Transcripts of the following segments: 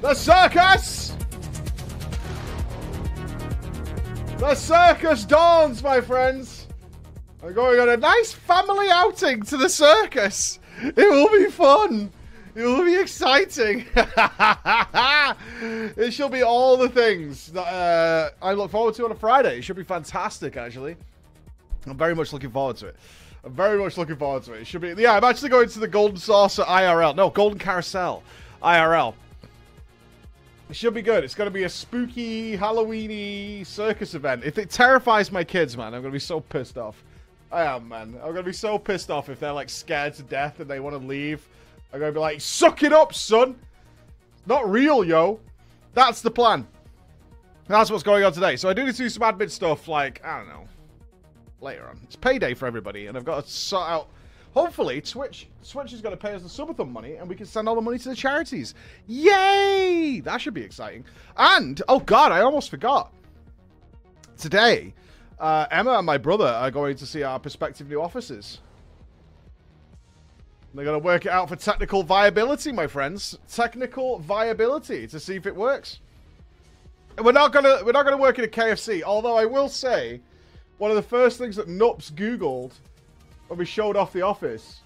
The circus! The circus dawns, my friends. I'm going on a nice family outing to the circus. It will be fun. It will be exciting. It shall be all the things that I look forward to on a Friday. It should be fantastic, actually. I'm very much looking forward to it. I'm very much looking forward to it. It should be... Yeah, I'm actually going to the Golden Saucer IRL. No, Golden Carousel IRL. It should be good. It's going to be a spooky, Halloween-y circus event. If it terrifies my kids, man, I'm going to be so pissed off. I am, man. I'm going to be so pissed off if they're, like, scared to death and they want to leave. I'm going to be like, suck it up, son. Not real, yo. That's the plan. That's what's going on today. So I do need to do some admin stuff, like, I don't know, later on. It's payday for everybody, and I've got to sort out... Hopefully, Twitch is going to pay us the subathon money, and we can send all the money to the charities. Yay! That should be exciting. And, oh God, I almost forgot. Today, Emma and my brother are going to see our prospective new offices. They're going to work it out for technical viability, my friends. Technical viability to see if it works. We're not gonna work in a KFC. Although I will say, one of the first things that Nups Googled when we showed off the office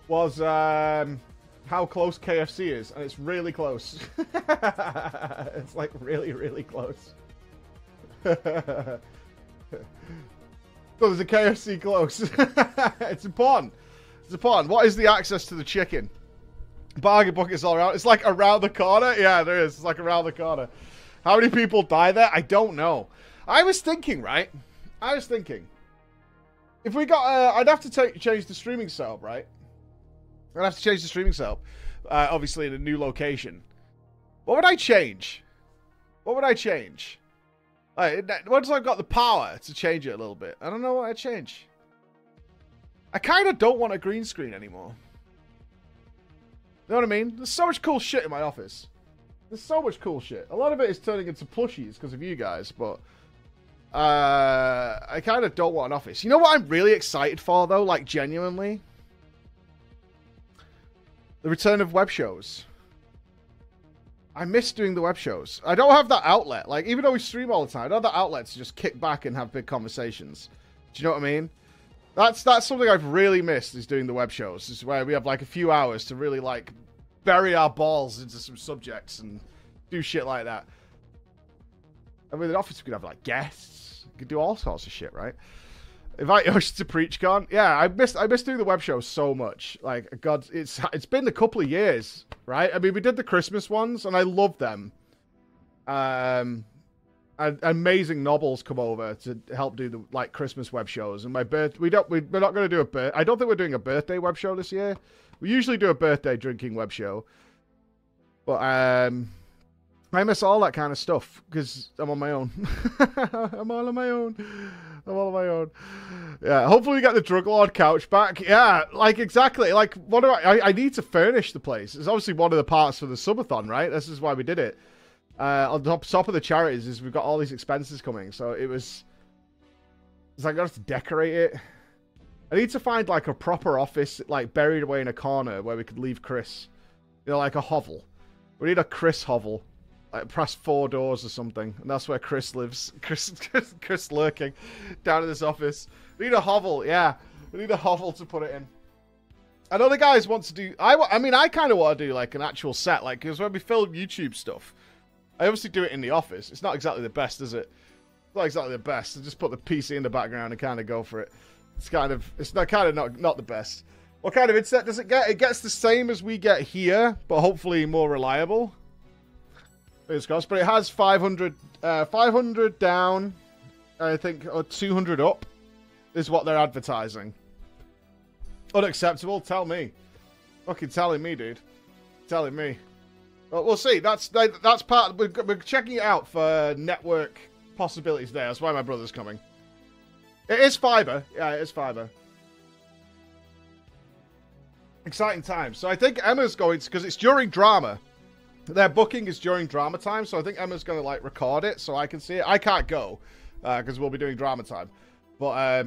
was how close KFC is, and it's really close. It's like really, really close. So there's a KFC close. It's important. It's important. What is the access to the chicken? Bargain buckets all around. It's like around the corner. Yeah, there is. It's like around the corner. How many people die there? I don't know. I was thinking, right? If we got, I'd have to change the streaming setup, right? I'd have to change the streaming setup. Obviously in a new location. What would I change? Once I've got the power to change it a little bit, I don't know what I'd change. I kind of don't want a green screen anymore. You know what I mean? There's so much cool shit in my office. There's so much cool shit. A lot of it is turning into plushies because of you guys, but I kind of don't want an office. You know what I'm really excited for, though? Like, genuinely? The return of web shows. I miss doing the web shows. I don't have that outlet. Like, even though we stream all the time, I don't have that outlet to just kick back and have big conversations. Do you know what I mean? That's something I've really missed, is doing the web shows. This is where we have, like, a few hours to really, like, bury our balls into some subjects and do shit like that. I mean, in the office we could have, like, guests. We could do all sorts of shit, right? Invite Yoshi to PreachCon. Yeah, I miss doing the web show so much. Like, God, it's been a couple of years, right? I mean, we did the Christmas ones, and I loved them. Amazing Nobbles come over to help do the, like, Christmas web shows. And my we're not going to do I don't think we're doing a birthday web show this year. We usually do a birthday drinking web show. But, I miss all that kind of stuff because I'm on my own. I'm all on my own. Yeah, hopefully we get the Drug Lord couch back. Yeah, like, exactly. Like, what do I need to furnish the place. It's obviously one of the parts for the subathon, right? This is why we did it. On top of the charities is we've got all these expenses coming. So it's like I have to decorate it. I need to find, like, a proper office, like, buried away in a corner where we could leave Chris. You know, like a hovel. We need a Chris hovel. Like, past 4 doors or something, and that's where Chris lives. Chris lurking down in this office. We need a hovel, yeah. We need a hovel to put it in. I know the guys want to do... I mean, I kind of want to do, like, an actual set, like, because when we film YouTube stuff, I obviously do it in the office. It's not exactly the best, is it? It's not exactly the best. I just put the PC in the background and kind of go for it. It's kind of not the best. What kind of internet does it get? It gets the same as we get here, but hopefully more reliable. But it has 500 down, I think, or 200 up, is what they're advertising. Unacceptable? Tell me. Fucking telling me, dude. Telling me. Well, we'll see. That's part. We're checking it out for network possibilities there. That's why my brother's coming. It is fiber. Yeah, it is fiber. Exciting times. So I think Emma's going to, because it's during drama. Their booking is during drama time, so I think Emma's going to, like, record it so I can see it. I can't go, because we'll be doing drama time. But I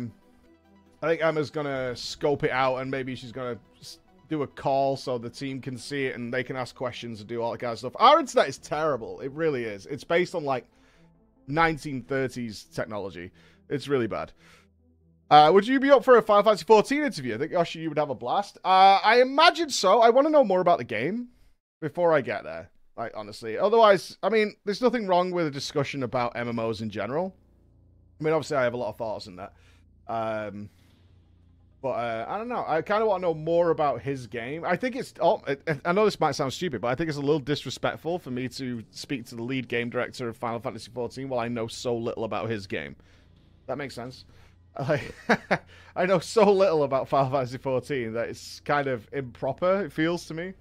think Emma's going to scope it out, and maybe she's going to do a call so the team can see it and they can ask questions and do all that kind of stuff. Our internet is terrible. It really is. It's based on like 1930s technology. It's really bad. Would you be up for a Final Fantasy XIV interview? I think, Yoshi, you would have a blast. I imagine so. I want to know more about the game before I get there, like, honestly. Otherwise, I mean, there's nothing wrong with a discussion about MMOs in general. I mean, obviously, I have a lot of thoughts on that. But I don't know. I kind of want to know more about his game. I think it's... Oh, I know this might sound stupid, but I think it's a little disrespectful for me to speak to the lead game director of Final Fantasy XIV while I know so little about his game. That makes sense. I know so little about Final Fantasy XIV that it's kind of improper, it feels to me.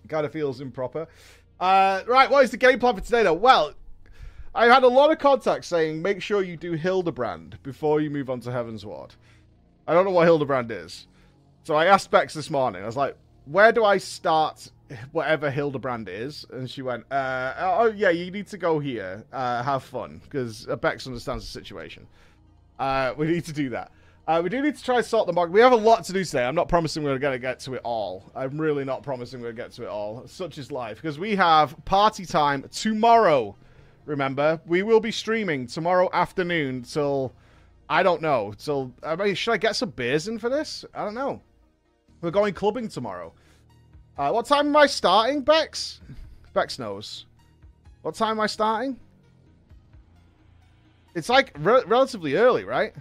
It kind of feels improper. Right, what is the game plan for today, though? Well, I had a lot of contacts saying, make sure you do Hildebrand before you move on to Heavensward. I don't know what Hildebrand is. So I asked Bex this morning. I was like, where do I start whatever Hildebrand is? And she went, oh, yeah, you need to go here. Have fun. Because Bex understands the situation. We need to do that. We do need to try and sort the market. We have a lot to do today. I'm not promising we're going to get to it all. I'm really not promising we're going to get to it all. Such is life. Because we have party time tomorrow. Remember, we will be streaming tomorrow afternoon till, I don't know, till, I mean, should I get some beers in for this? I don't know. We're going clubbing tomorrow. What time am I starting, Bex? Bex knows. What time am I starting? It's like relatively early, right?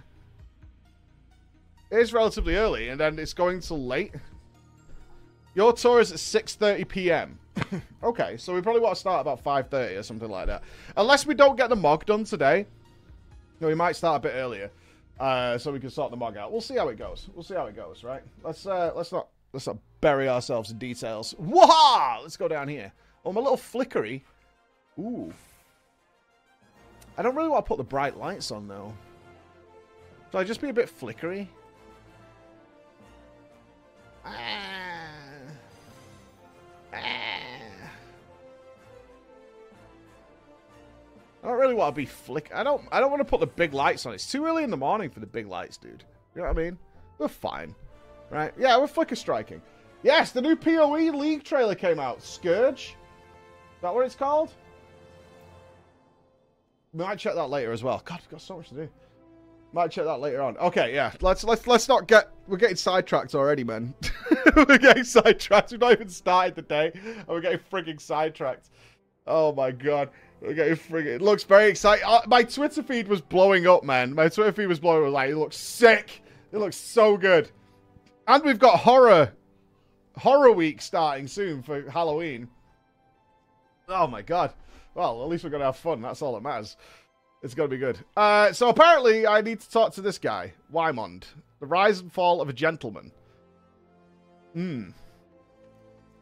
It is relatively early, and then it's going till late. Your tour is at 6:30 p.m. Okay, so we probably want to start about 5:30 or something like that. Unless we don't get the MOG done today. No, we might start a bit earlier, so we can sort the MOG out. We'll see how it goes. We'll see how it goes, right? Let's not bury ourselves in details. Wah! Let's go down here. Oh, I'm a little flickery. Ooh. I don't really want to put the bright lights on, though. Should I just be a bit flickery? I don't really want to be I don't want to put the big lights on. It's too early in the morning for the big lights, dude. You know what I mean? We're fine. Right? Yeah, we're flicker striking. Yes, the new PoE League trailer came out. Scourge? Is that what it's called? We might check that later as well. God, we've got so much to do. Might check that later on. Okay, yeah. Let's not get... We're getting sidetracked already, man. We're getting sidetracked. We've not even started the day, and we're getting frigging sidetracked. Oh my god. We're getting frigging... It looks very exciting. My Twitter feed was blowing up, man. My Twitter feed was blowing up. Like, it looks sick. It looks so good. And we've got Horror Week starting soon for Halloween. Oh my god. Well, at least we're going to have fun. That's all that matters. It's going to be good. So apparently I need to talk to this guy. Wymond. The Rise and Fall of a Gentleman. The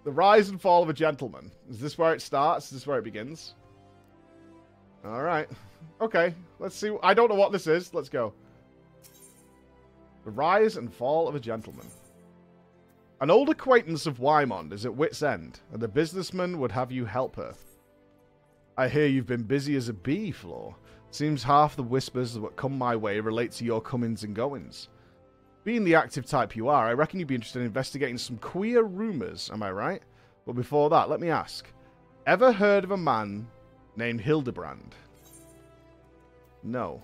Rise and Fall of a Gentleman. Is this where it starts? Is this where it begins? Alright. Okay. Let's see. I don't know what this is. Let's go. The Rise and Fall of a Gentleman. An old acquaintance of Wymond is at wit's end, and the businessman would have you help her. I hear you've been busy as a bee, Floor. Seems half the whispers that come my way relate to your comings and goings. Being the active type you are, I reckon you'd be interested in investigating some queer rumours, am I right? But before that, let me ask. Ever heard of a man named Hildebrand? No.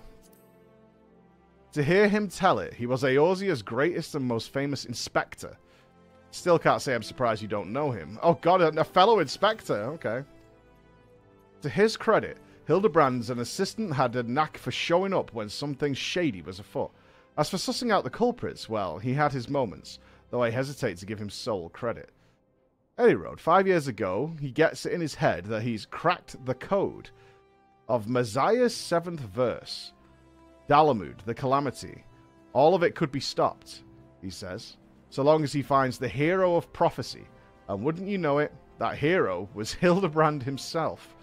To hear him tell it, he was Eorzea's greatest and most famous inspector. Still can't say I'm surprised you don't know him. Oh god, a fellow inspector, okay. To his credit, Hildebrand's an assistant had a knack for showing up when something shady was afoot. As for sussing out the culprits, well, he had his moments, though I hesitate to give him sole credit. Any road, 5 years ago, he gets it in his head that he's cracked the code of Messiah's 7th verse. Dalamud, the calamity. All of it could be stopped, he says, so long as he finds the hero of prophecy. And wouldn't you know it, that hero was Hildebrand himself.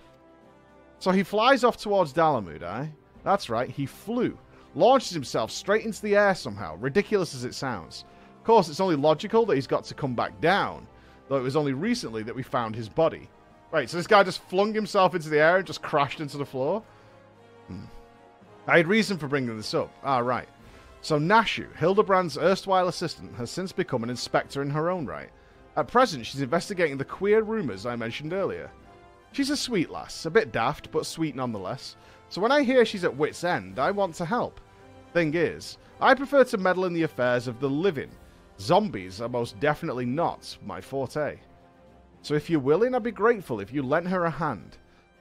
So he flies off towards Dalamud, eh? That's right, he flew. Launches himself straight into the air somehow, ridiculous as it sounds. Of course, it's only logical that he's got to come back down, though it was only recently that we found his body. Right, so this guy just flung himself into the air and just crashed into the floor? I had reason for bringing this up. Ah, right. So Nashu, Hildebrand's erstwhile assistant, has since become an inspector in her own right. At present, she's investigating the queer rumours I mentioned earlier. She's a sweet lass, a bit daft, but sweet nonetheless. So when I hear she's at wit's end, I want to help. Thing is, I prefer to meddle in the affairs of the living. Zombies are most definitely not my forte. So if you're willing, I'd be grateful if you lent her a hand.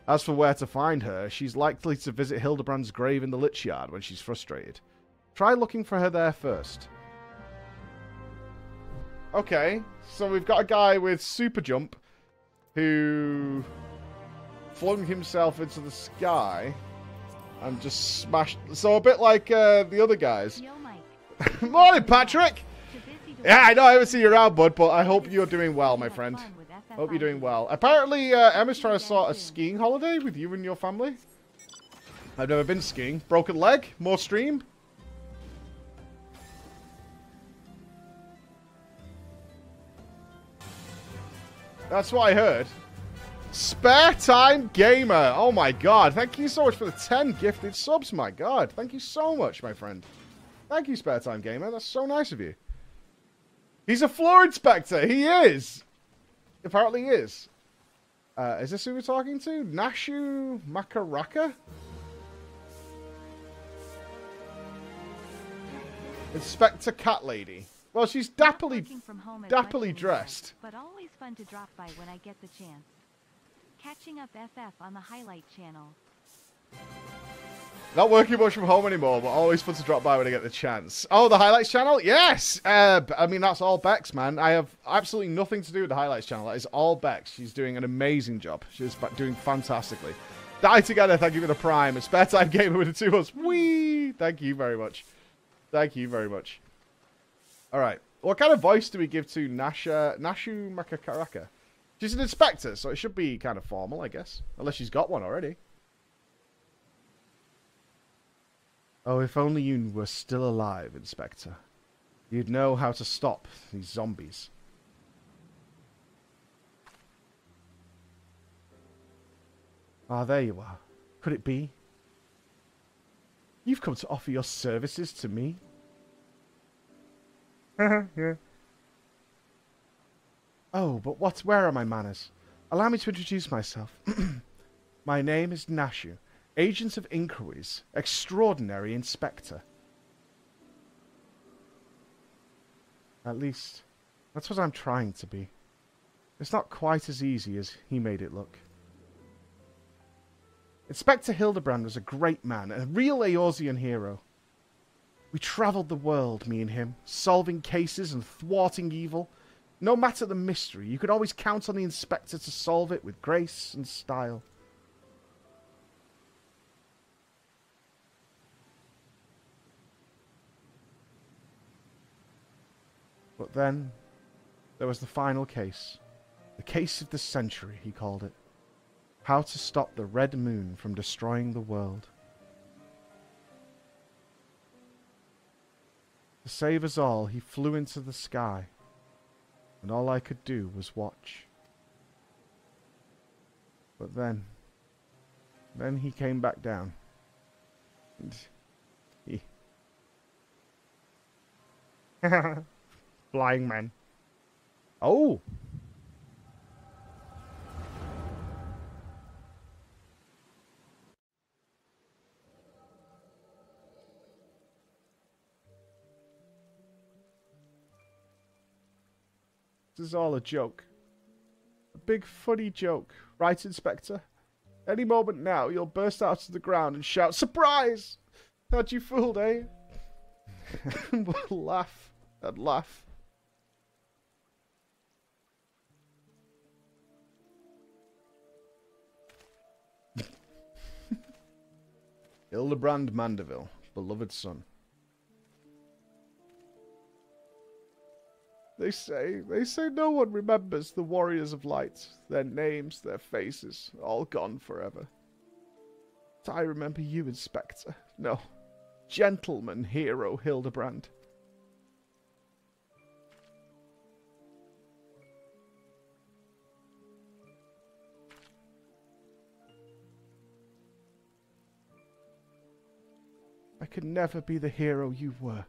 As for where to find her, she's likely to visit Hildebrand's grave in the Lich Yard when she's frustrated. Try looking for her there first. Okay, so we've got a guy with super jump who flung himself into the sky and just smashed. So a bit like the other guys. Yo, Mike. Morning, Patrick! Yeah, I know I haven't seen you around, bud, but I hope you're doing well, my friend. Hope you're doing well. Apparently, Emma's trying to sort a skiing holiday with you and your family. I've never been skiing. Broken leg? More stream? That's what I heard. Spare Time Gamer. Oh my god. Thank you so much for the 10 gifted subs, my god. Thank you so much, my friend. Thank you, Spare Time Gamer. That's so nice of you. He's a floor inspector. He is. Apparently he is. Is this who we're talking to? Nashu Makaraka? Inspector Cat Lady. Well, she's dapperly dressed. But always fun to drop by when I get the chance. Catching up FF on the highlight channel. Not working much from home anymore, but always fun to drop by when I get the chance. Oh, the highlights channel? Yes! I mean, that's all Bex, man. I have absolutely nothing to do with the highlights channel. That is all Bex. She's doing an amazing job. She's doing fantastically. Die Together, thank you for the prime. And Spare Time Gamer with the 2 months. Whee! Thank you very much. Thank you very much. Alright. What kind of voice do we give to Nashu Makakaraka? She's an inspector, so it should be kind of formal, I guess. Unless she's got one already. Oh, if only you were still alive, Inspector. You'd know how to stop these zombies. Ah, there you are. Could it be? You've come to offer your services to me? Yeah. Oh, but where are my manners? Allow me to introduce myself. My name is Nashu. Agent of Inquiries, Extraordinary Inspector. At least, that's what I'm trying to be. It's not quite as easy as he made it look. Inspector Hildebrand was a great man, a real Eorzean hero. We travelled the world, me and him, solving cases and thwarting evil. No matter the mystery, you could always count on the Inspector to solve it with grace and style. But then, there was the final case. The case of the century, he called it. How to stop the Red Moon from destroying the world. To save us all, he flew into the sky. And all I could do was watch. But then he came back down. And he... Flying man. Oh! This is all a joke. A big funny joke. Right, Inspector? Any moment now, you'll burst out to the ground and shout, "Surprise! Had you fooled, eh?" And we'll laugh and laugh. Hildebrand Mandeville, beloved son. They say no one remembers the warriors of light, their names, their faces, all gone forever. But I remember you, Inspector. No, gentleman hero Hildebrand. I could never be the hero you were,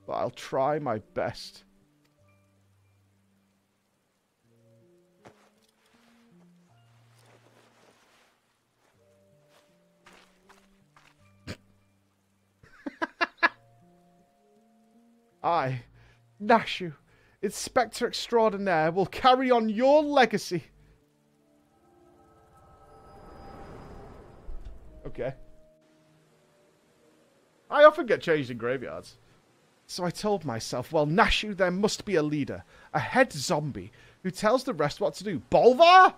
but I'll try my best. I, Nashu, Inspector Extraordinaire, will carry on your legacy. Okay. I often get changed in graveyards. So I told myself, well, Nashu, there must be a leader. A head zombie who tells the rest what to do. Bolvar?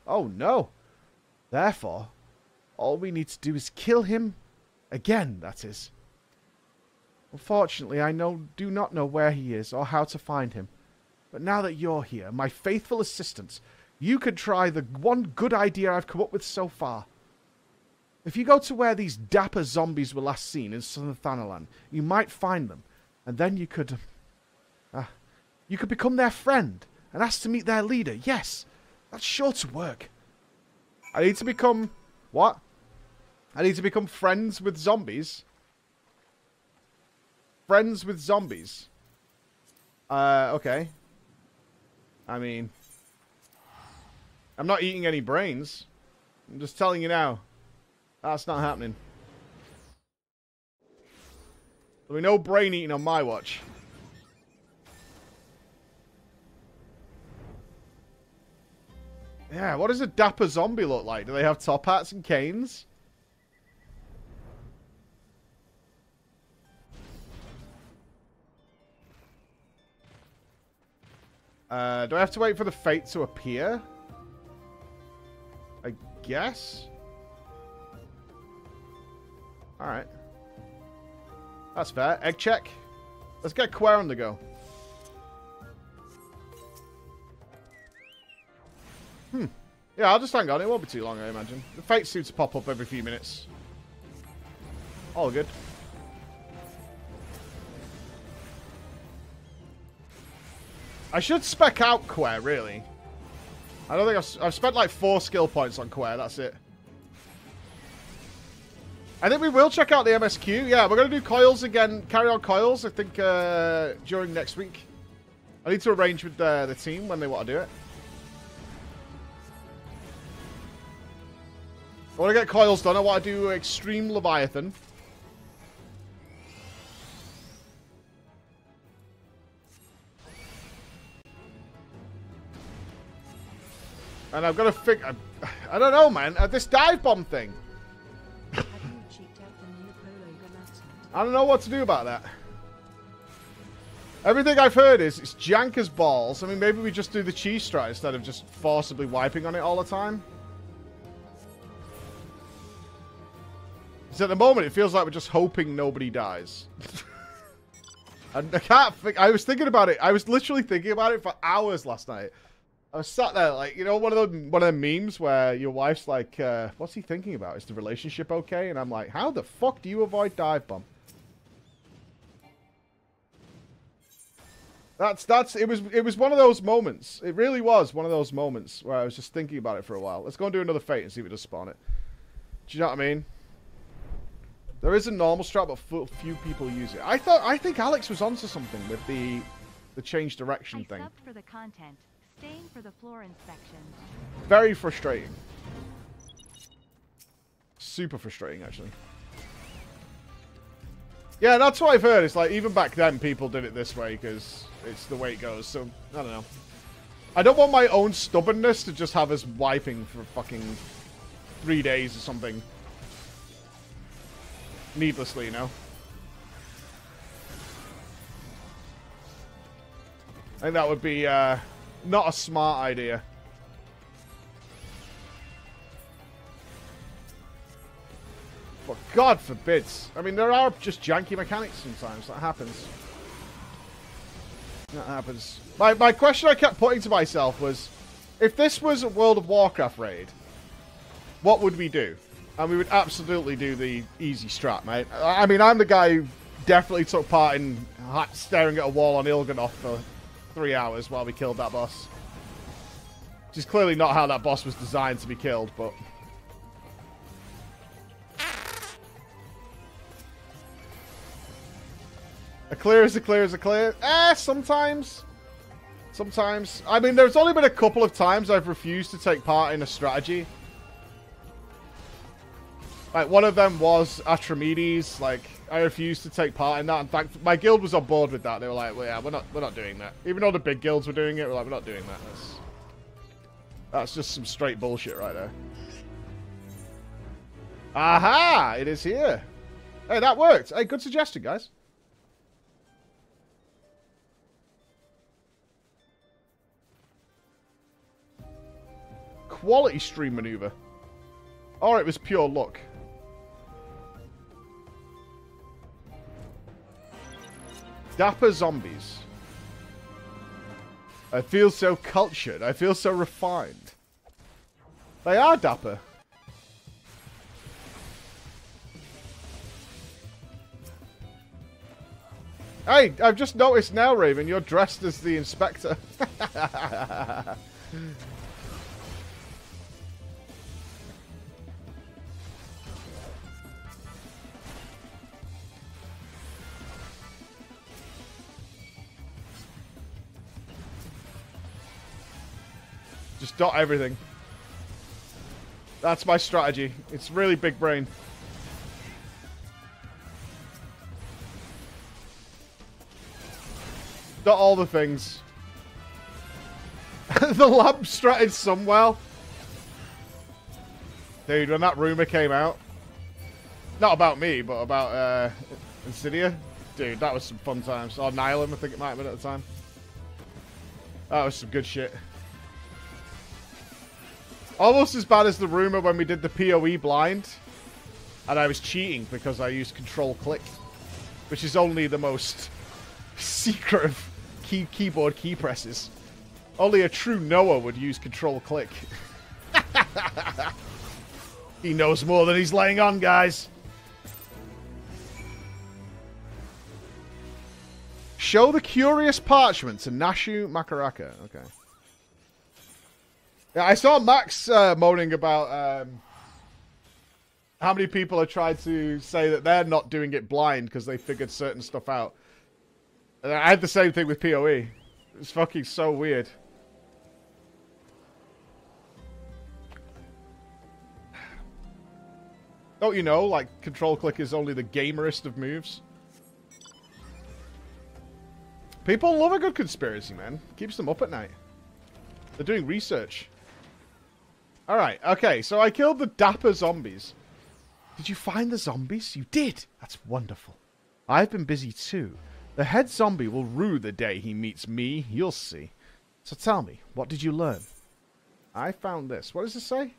Oh, no. Therefore, all we need to do is kill him. Again, that is. Unfortunately, I do not know where he is or how to find him. But now that you're here, my faithful assistant, you could try the one good idea I've come up with so far. If you go to where these dapper zombies were last seen in southern Thanalan, you might find them. And then you could become their friend and ask to meet their leader. Yes, that's sure to work. I need to become... What? I need to become friends with zombies? Friends with zombies? Okay. I mean... I'm not eating any brains. I'm just telling you now. That's not happening. There'll be no brain eating on my watch. Yeah, what does a dapper zombie look like? Do they have top hats and canes? Do I have to wait for the fate to appear? I guess? Alright. That's fair. Egg check. Let's get Quer on the go. Yeah, I'll just hang on. It won't be too long, I imagine. The fate seems to pop up every few minutes. All good. I should spec out Quer, really. I don't think I've spent like 4 skill points on Quer. That's it. I think we will check out the MSQ. Yeah, we're going to do coils again. Carry on coils, I think, during next week. I need to arrange with the team when they want to do it. I want to get coils done. I want to do Extreme Leviathan. And I've got to figure... I don't know, man. This dive bomb thing. I don't know what to do about that. Everything I've heard is it's jank as balls. I mean, maybe we just do the cheese strat instead of just forcibly wiping on it all the time. Because at the moment, it feels like we're just hoping nobody dies. And I can't think... I was thinking about it. I was literally thinking about it for hours last night. I was sat there, like, you know, one of them memes where your wife's like, what's he thinking about? Is the relationship okay? And I'm like, how the fuck do you avoid dive bomb? It was one of those moments. It really was one of those moments where I was just thinking about it for a while. Let's go and do another fate and see if it does spawn it. Do you know what I mean? There is a normal strat, but few people use it. I think Alex was onto something with the change direction thing. For the content, staying for the floor inspection. Very frustrating. Super frustrating, actually. Yeah, that's what I've heard. It's like, even back then, people did it this way because it's the way it goes. So, I don't know. I don't want my own stubbornness to just have us wiping for fucking 3 days or something. Needlessly, you know. I think that would be not a smart idea. But God forbids. I mean, there are just janky mechanics sometimes. That happens. That happens. My question I kept putting to myself was, if this was a World of Warcraft raid, what would we do? And we would absolutely do the easy strat, mate. I mean, I'm the guy who definitely took part in staring at a wall on Il'gynoth for 3 hours while we killed that boss. Which is clearly not how that boss was designed to be killed, but... A clear is a clear is a clear. Sometimes. Sometimes. I mean, there's only been a couple of times I've refused to take part in a strategy. Like, one of them was Atramedes. Like, I refused to take part in that. In fact, my guild was on board with that. They were like, well, yeah, we're not doing that. Even though the big guilds were doing it, we're like, we're not doing that. That's just some straight bullshit right there. Aha! It is here. Hey, that worked. Hey, good suggestion, guys. Quality stream maneuver. Or it was pure luck. Dapper zombies. I feel so cultured. I feel so refined. They are dapper. Hey, I've just noticed now, Raven, you're dressed as the inspector. Just dot everything. That's my strategy. It's really big brain. Dot all the things. The lab stratted somewhere. Dude, when that rumor came out, not about me, but about Insidia, dude, that was some fun times. Or Nylum, I think it might have been at the time. That was some good shit. Almost as bad as the rumor when we did the PoE blind, and I was cheating because I used Control-Click, which is only the most secret of keyboard key presses. Only a true Noah would use Control-Click. He knows more than he's laying on, guys. Show the curious parchment to Nashu Makaraka. Okay. Yeah, I saw Max moaning about how many people have tried to say that they're not doing it blind because they figured certain stuff out. And I had the same thing with PoE. It's fucking so weird. Don't you know, like, Control-Click is only the gamerest of moves? People love a good conspiracy, man. Keeps them up at night. They're doing research. Alright, okay, so I killed the dapper zombies. Did you find the zombies? You did! That's wonderful. I've been busy too. The head zombie will rue the day he meets me. You'll see. So tell me, what did you learn? I found this. What does it say?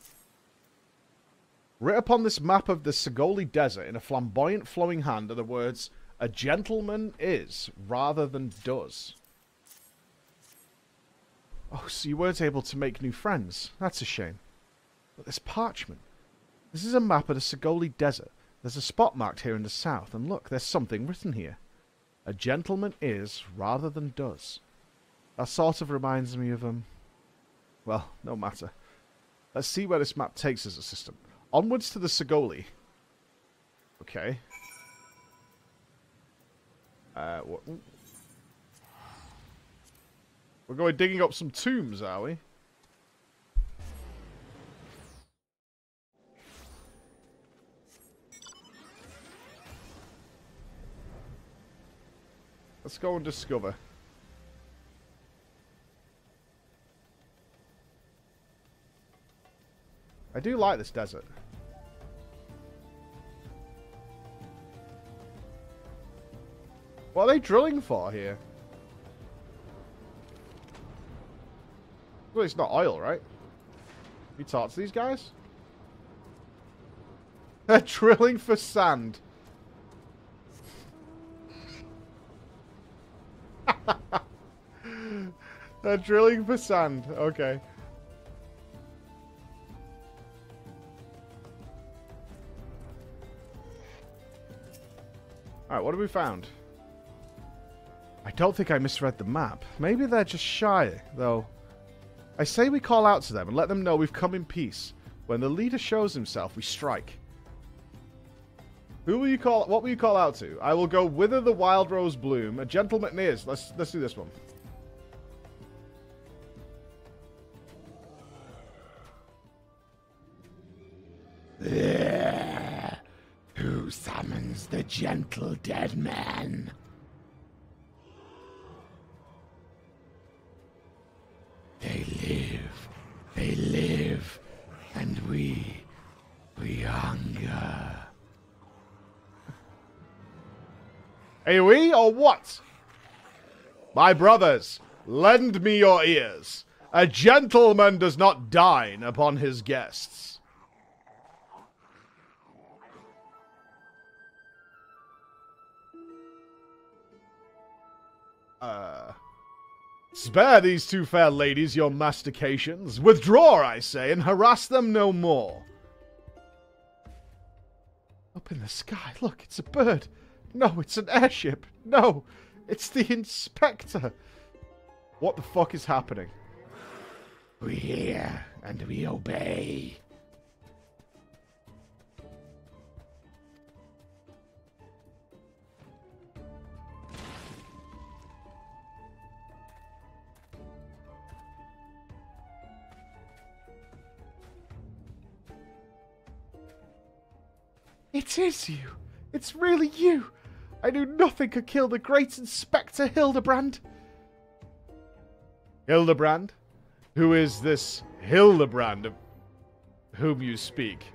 Writ upon this map of the Segoli Desert in a flamboyant flowing hand are the words, "A gentleman is, rather than does." Oh, so you weren't able to make new friends. That's a shame. But this parchment. This is a map of the Segoli Desert. There's a spot marked here in the south, and look, there's something written here. A gentleman is, rather than does. That sort of reminds me of, well, no matter. Let's see where this map takes us, a system. Onwards to the Segoli. Okay. What? We're going digging up some tombs, are we? Let's go and discover. I do like this desert. What are they drilling for here? Well, it's not oil, right? You talk to these guys? They're drilling for sand. They're drilling for sand. Okay. Alright, what have we found? I don't think I misread the map. Maybe they're just shy, though. I say we call out to them and let them know we've come in peace. When the leader shows himself, we strike. Who will you call? What will you call out to? I will go Wither the Wild Rose Bloom. A Gentleman is. Let's do this one. Who summons the gentle dead man? They live, and we hunger. Are we or what? My brothers, lend me your ears. A gentleman does not dine upon his guests. Spare these two fair ladies your mastications. Withdraw, I say, and harass them no more. Up in the sky, look, it's a bird. No, it's an airship. No, it's the inspector. What the fuck is happening? We hear and we obey. It is you. It's really you. I knew nothing could kill the great Inspector Hildebrand. Hildebrand? Who is this Hildebrand of whom you speak?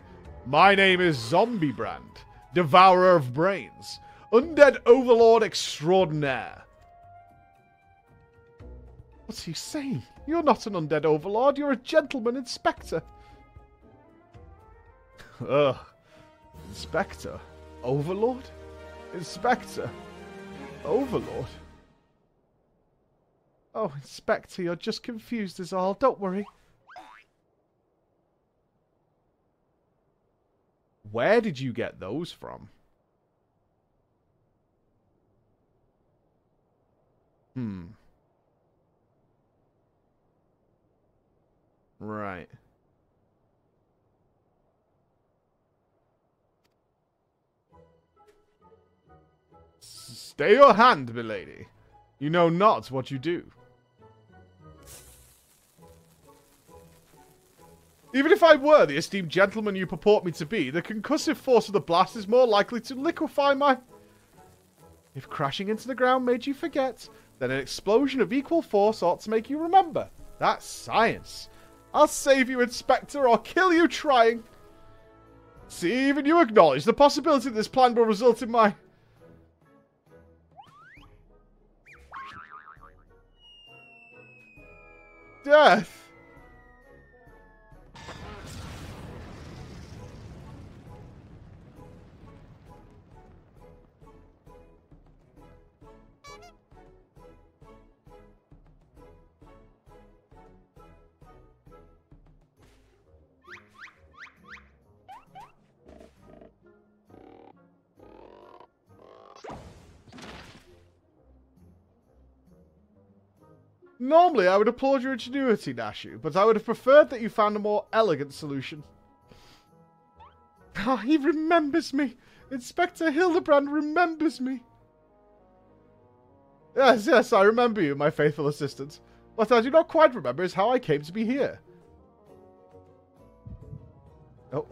My name is Zombiebrand, Devourer of Brains, Undead Overlord Extraordinaire. What's he saying? You're not an Undead Overlord, you're a Gentleman Inspector. Ugh. Inspector? Overlord? Inspector? Overlord? Oh, Inspector, you're just confused is all. Don't worry. Where did you get those from? Right. Stay your hand, milady. You know not what you do. Even if I were the esteemed gentleman you purport me to be, the concussive force of the blast is more likely to liquefy my... If crashing into the ground made you forget, then an explosion of equal force ought to make you remember. That's science. I'll save you, Inspector, or kill you trying. See, even you acknowledge the possibility that this plan will result in my... death. Normally, I would applaud your ingenuity, Nashu, but I would have preferred that you found a more elegant solution. Ah, he remembers me. Inspector Hildebrand remembers me. Yes, yes, I remember you, my faithful assistant. What I do not quite remember is how I came to be here. Oh.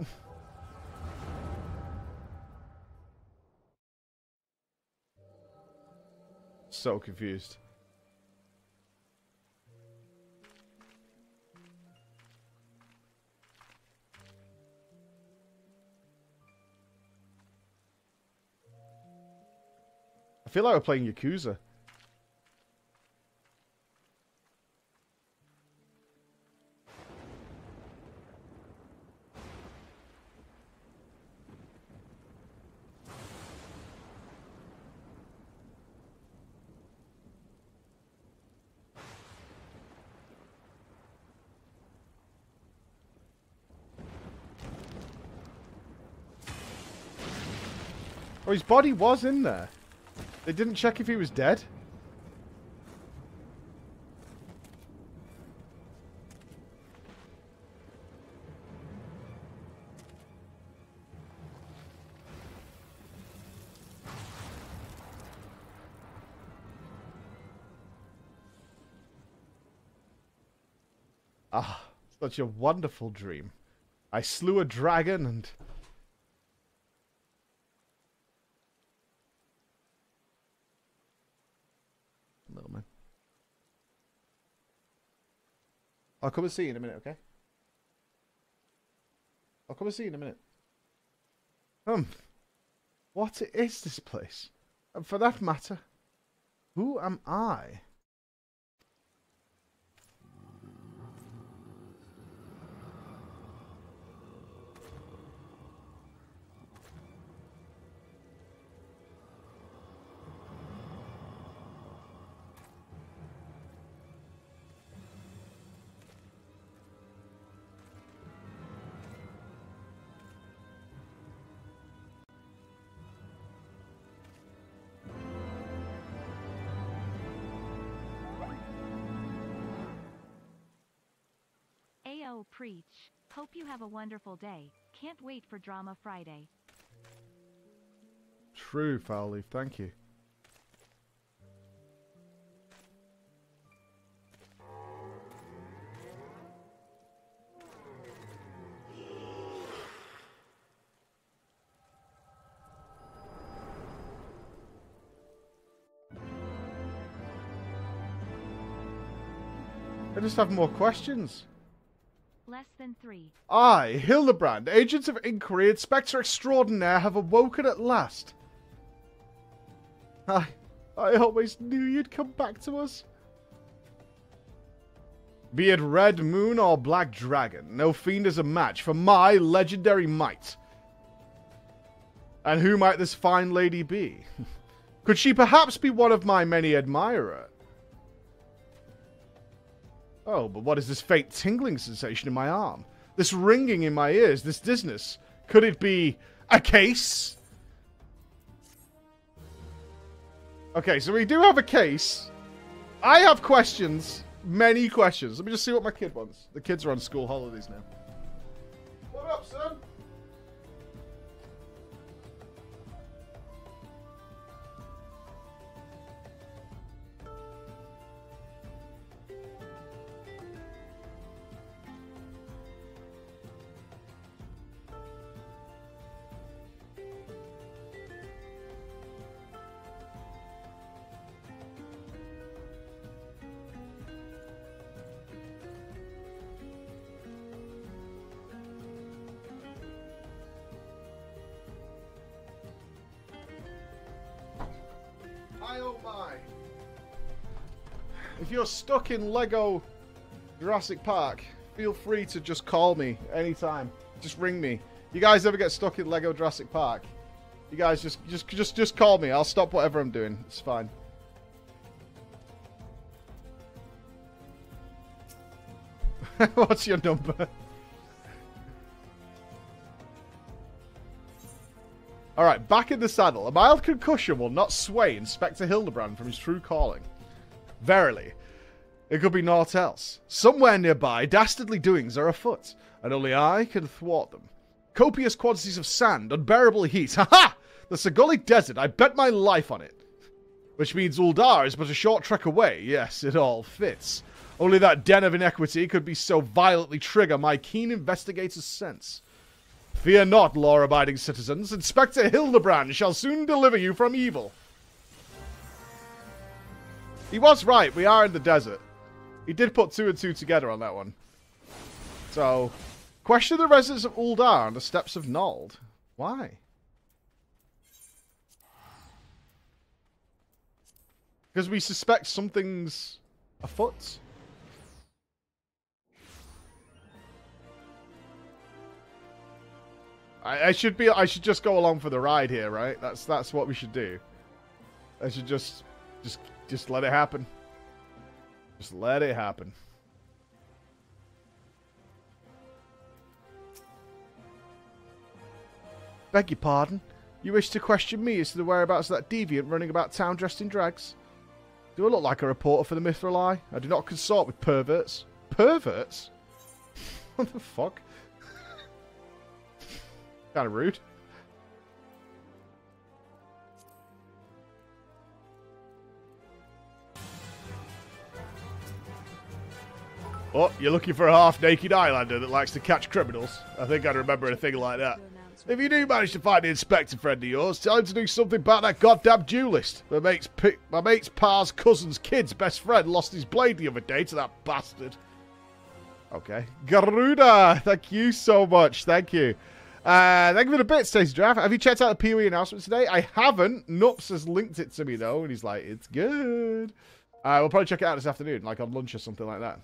So confused. I feel like we're playing Yakuza. Oh, his body was in there. They didn't check if he was dead. Ah, such a wonderful dream. I slew a dragon and... Little man. I'll come and see you in a minute, okay? I'll come and see you in a minute. What is this place? And for that matter, who am I? Ayo, Preach. Hope you have a wonderful day. Can't wait for Drama Friday. True, Foul Leaf, thank you. I just have more questions. Less than 3. I, Hildebrand, agents of inquiry, inspector extraordinaire, have awoken at last. I always knew you'd come back to us. Be it Red Moon or Black Dragon, no fiend is a match for my legendary might. And who might this fine lady be? Could she perhaps be one of my many admirers? Oh, but what is this faint tingling sensation in my arm? This ringing in my ears, this dizziness? Could it be a case? Okay, so we do have a case. I have questions. Many questions. Let me just see what my kid wants. The kids are on school holidays now. What up, son? Oh my. If you're stuck in Lego Jurassic Park, feel free to just call me anytime. Just ring me. You guys ever get stuck in Lego Jurassic Park? You guys just call me. I'll stop whatever I'm doing. It's fine. What's your number? Alright, back in the saddle. A mild concussion will not sway Inspector Hildebrand from his true calling. Verily, it could be naught else. Somewhere nearby, dastardly doings are afoot, and only I can thwart them. Copious quantities of sand, unbearable heat. Ha-ha! The Sagulli Desert, I bet my life on it. Which means Uldar is but a short trek away. Yes, it all fits. Only that den of inequity could be so violently trigger my keen investigator's sense. Fear not, law-abiding citizens. Inspector Hildebrand shall soon deliver you from evil. He was right. We are in the desert. He did put 2 and 2 together on that one. So, question the residents of Uldar on the steps of Nald. Why? Because we suspect something's afoot. I should just go along for the ride here, right? That's what we should do. I should just let it happen. Just let it happen. Beg your pardon? You wish to question me as to the whereabouts of that deviant running about town dressed in drags? Do I look like a reporter for the Mithril Eye? I do not consort with perverts. Perverts? What the fuck? Kind of rude. Oh, you're looking for a half-naked Islander that likes to catch criminals? I think I'd remember a thing like that. If you do manage to find the inspector friend of yours, tell him to do something about that goddamn duelist. My mate's pa's cousin's kid's best friend lost his blade the other day to that bastard. Okay. Garuda, thank you so much. Thank you. Thank you for the bits, Stacey Draft. Have you checked out the PoE announcement today? I haven't. Nups has linked it to me, though, and he's like, it's good. We'll probably check it out this afternoon, like on lunch or something like that.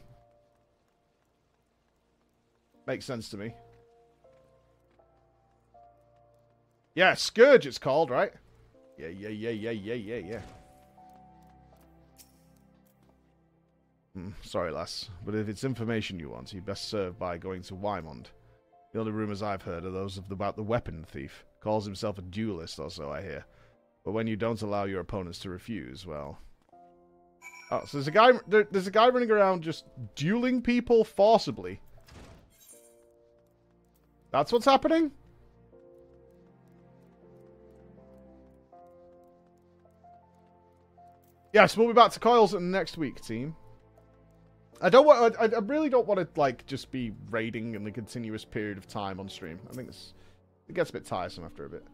Makes sense to me. Yeah, Scourge it's called, right? Yeah. Sorry, lass, but if it's information you want, you'd best serve by going to Wymond. The only rumours I've heard are those about the weapon thief. Calls himself a duelist or so, I hear. But when you don't allow your opponents to refuse, well... Oh, so there's a guy running around just dueling people forcibly. That's what's happening? Yes, we'll be back to Coils next week, team. I really don't want to, like, just be raiding in a continuous period of time on stream. I think it gets a bit tiresome after a bit.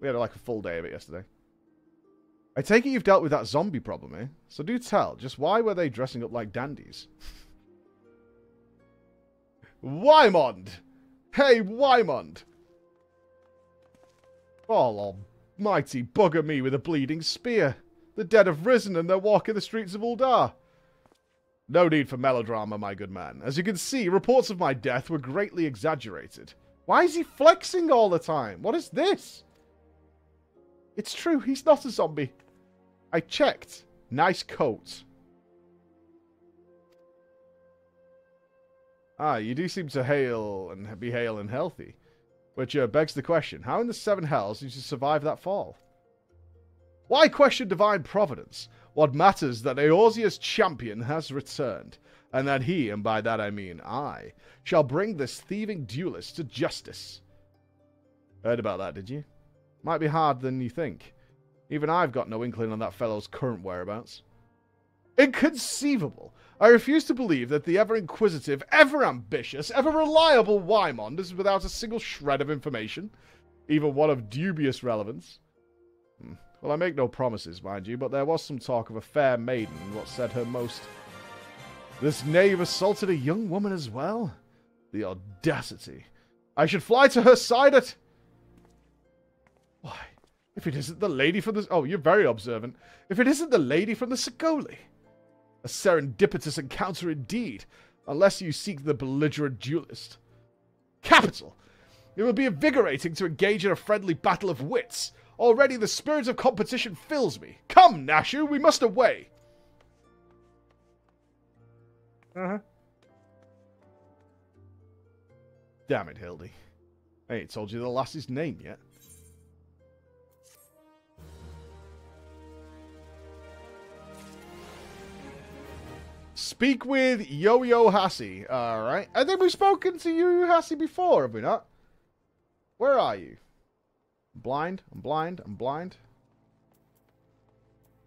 We had, like, a full day of it yesterday. I take it you've dealt with that zombie problem, eh? So do tell, just why were they dressing up like dandies? Wymond! Hey, Wymond! Oh, almighty bugger me with a bleeding spear. The dead have risen and they're walking the streets of Uldar. No need for melodrama, my good man. As you can see, reports of my death were greatly exaggerated. Why is he flexing all the time? What is this? It's true, he's not a zombie. I checked. Nice coat. Ah, you do seem to be hale and healthy. Which begs the question, how in the seven hells did you survive that fall? Why question divine providence? What matters that Eorzea's champion has returned, and that he, and by that I mean I, shall bring this thieving duelist to justice. Heard about that, did you? Might be harder than you think. Even I've got no inkling on that fellow's current whereabouts. Inconceivable! I refuse to believe that the ever-inquisitive, ever-ambitious, ever-reliable Wymond is without a single shred of information, even one of dubious relevance. Well, I make no promises, mind you, but there was some talk of a fair maiden and what said her most. This knave assaulted a young woman as well? The audacity. I should fly to her side at... Why, if it isn't the lady from the... Oh, you're very observant. If it isn't the lady from the Sigoli. A serendipitous encounter indeed, unless you seek the belligerent duelist. Capital! It will be invigorating to engage in a friendly battle of wits. Already the spirit of competition fills me. Come, Nashu, we must away. Damn it, Hildy. I ain't told you the lass's name yet. Speak with Yo-Yo Hassie. Alright. I think we've spoken to Yo-Yo Hassie before, have we not? Where are you? I'm blind.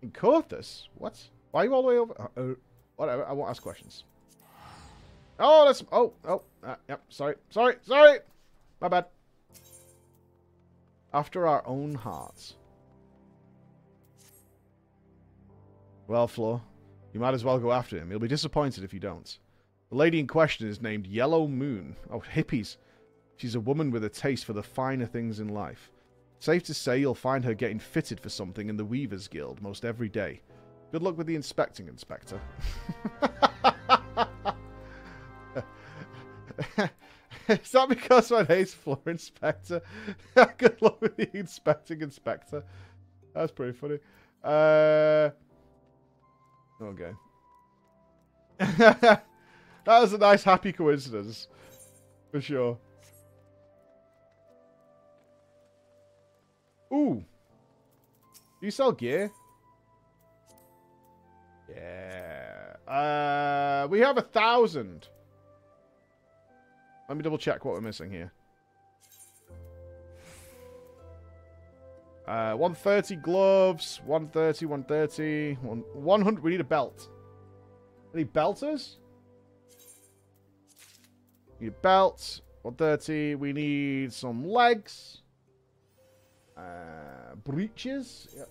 In Corthus? What? Why are you all the way over? Whatever, I won't ask questions. Oh, that's... Yep, sorry. My bad. After our own hearts. Well, Flo, you might as well go after him. He'll be disappointed if you don't. The lady in question is named Yellow Moon. Oh, hippies. She's a woman with a taste for the finer things in life. Safe to say you'll find her getting fitted for something in the Weavers Guild most every day. Good luck with the inspecting, Inspector. Is that because my name's Floor Inspector? Good luck with the inspecting, Inspector. That's pretty funny. Okay. That was a nice, happy coincidence. For sure. Ooh. Do you sell gear? Yeah. We have 1,000. Let me double check what we're missing here. 130 gloves, 130, 130, 100. We need a belt. Any belters? We need belts. 130. We need some legs. Breeches. Yep.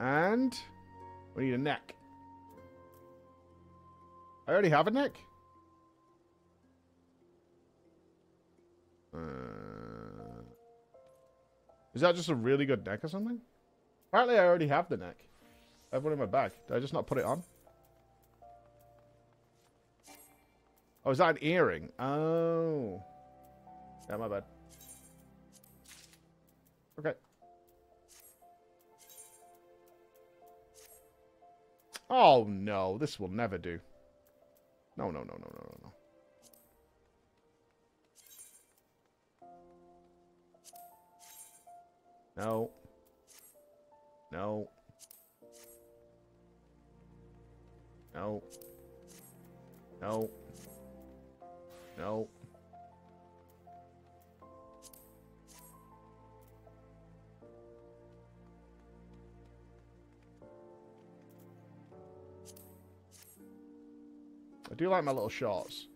And we need a neck. I already have a neck. Is that just a really good neck or something? Apparently I already have the neck. I have one in my bag. Did I just not put it on? Oh, is that an earring? Oh. Yeah, my bad. Okay. Oh, no. This will never do. No, no, no, no, no, no, no. No. No. No. No. No. I do like my little shorts.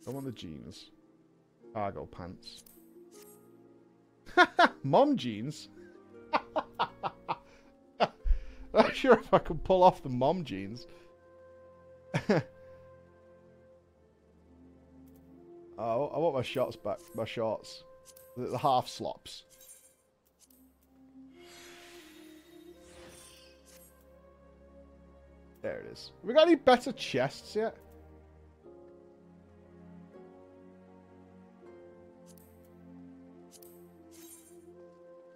I want the jeans. Cargo pants. Mom jeans? I'm not sure if I can pull off the mom jeans. Oh, I want my shorts back. My shorts. The half slops. There it is. Have we got any better chests yet?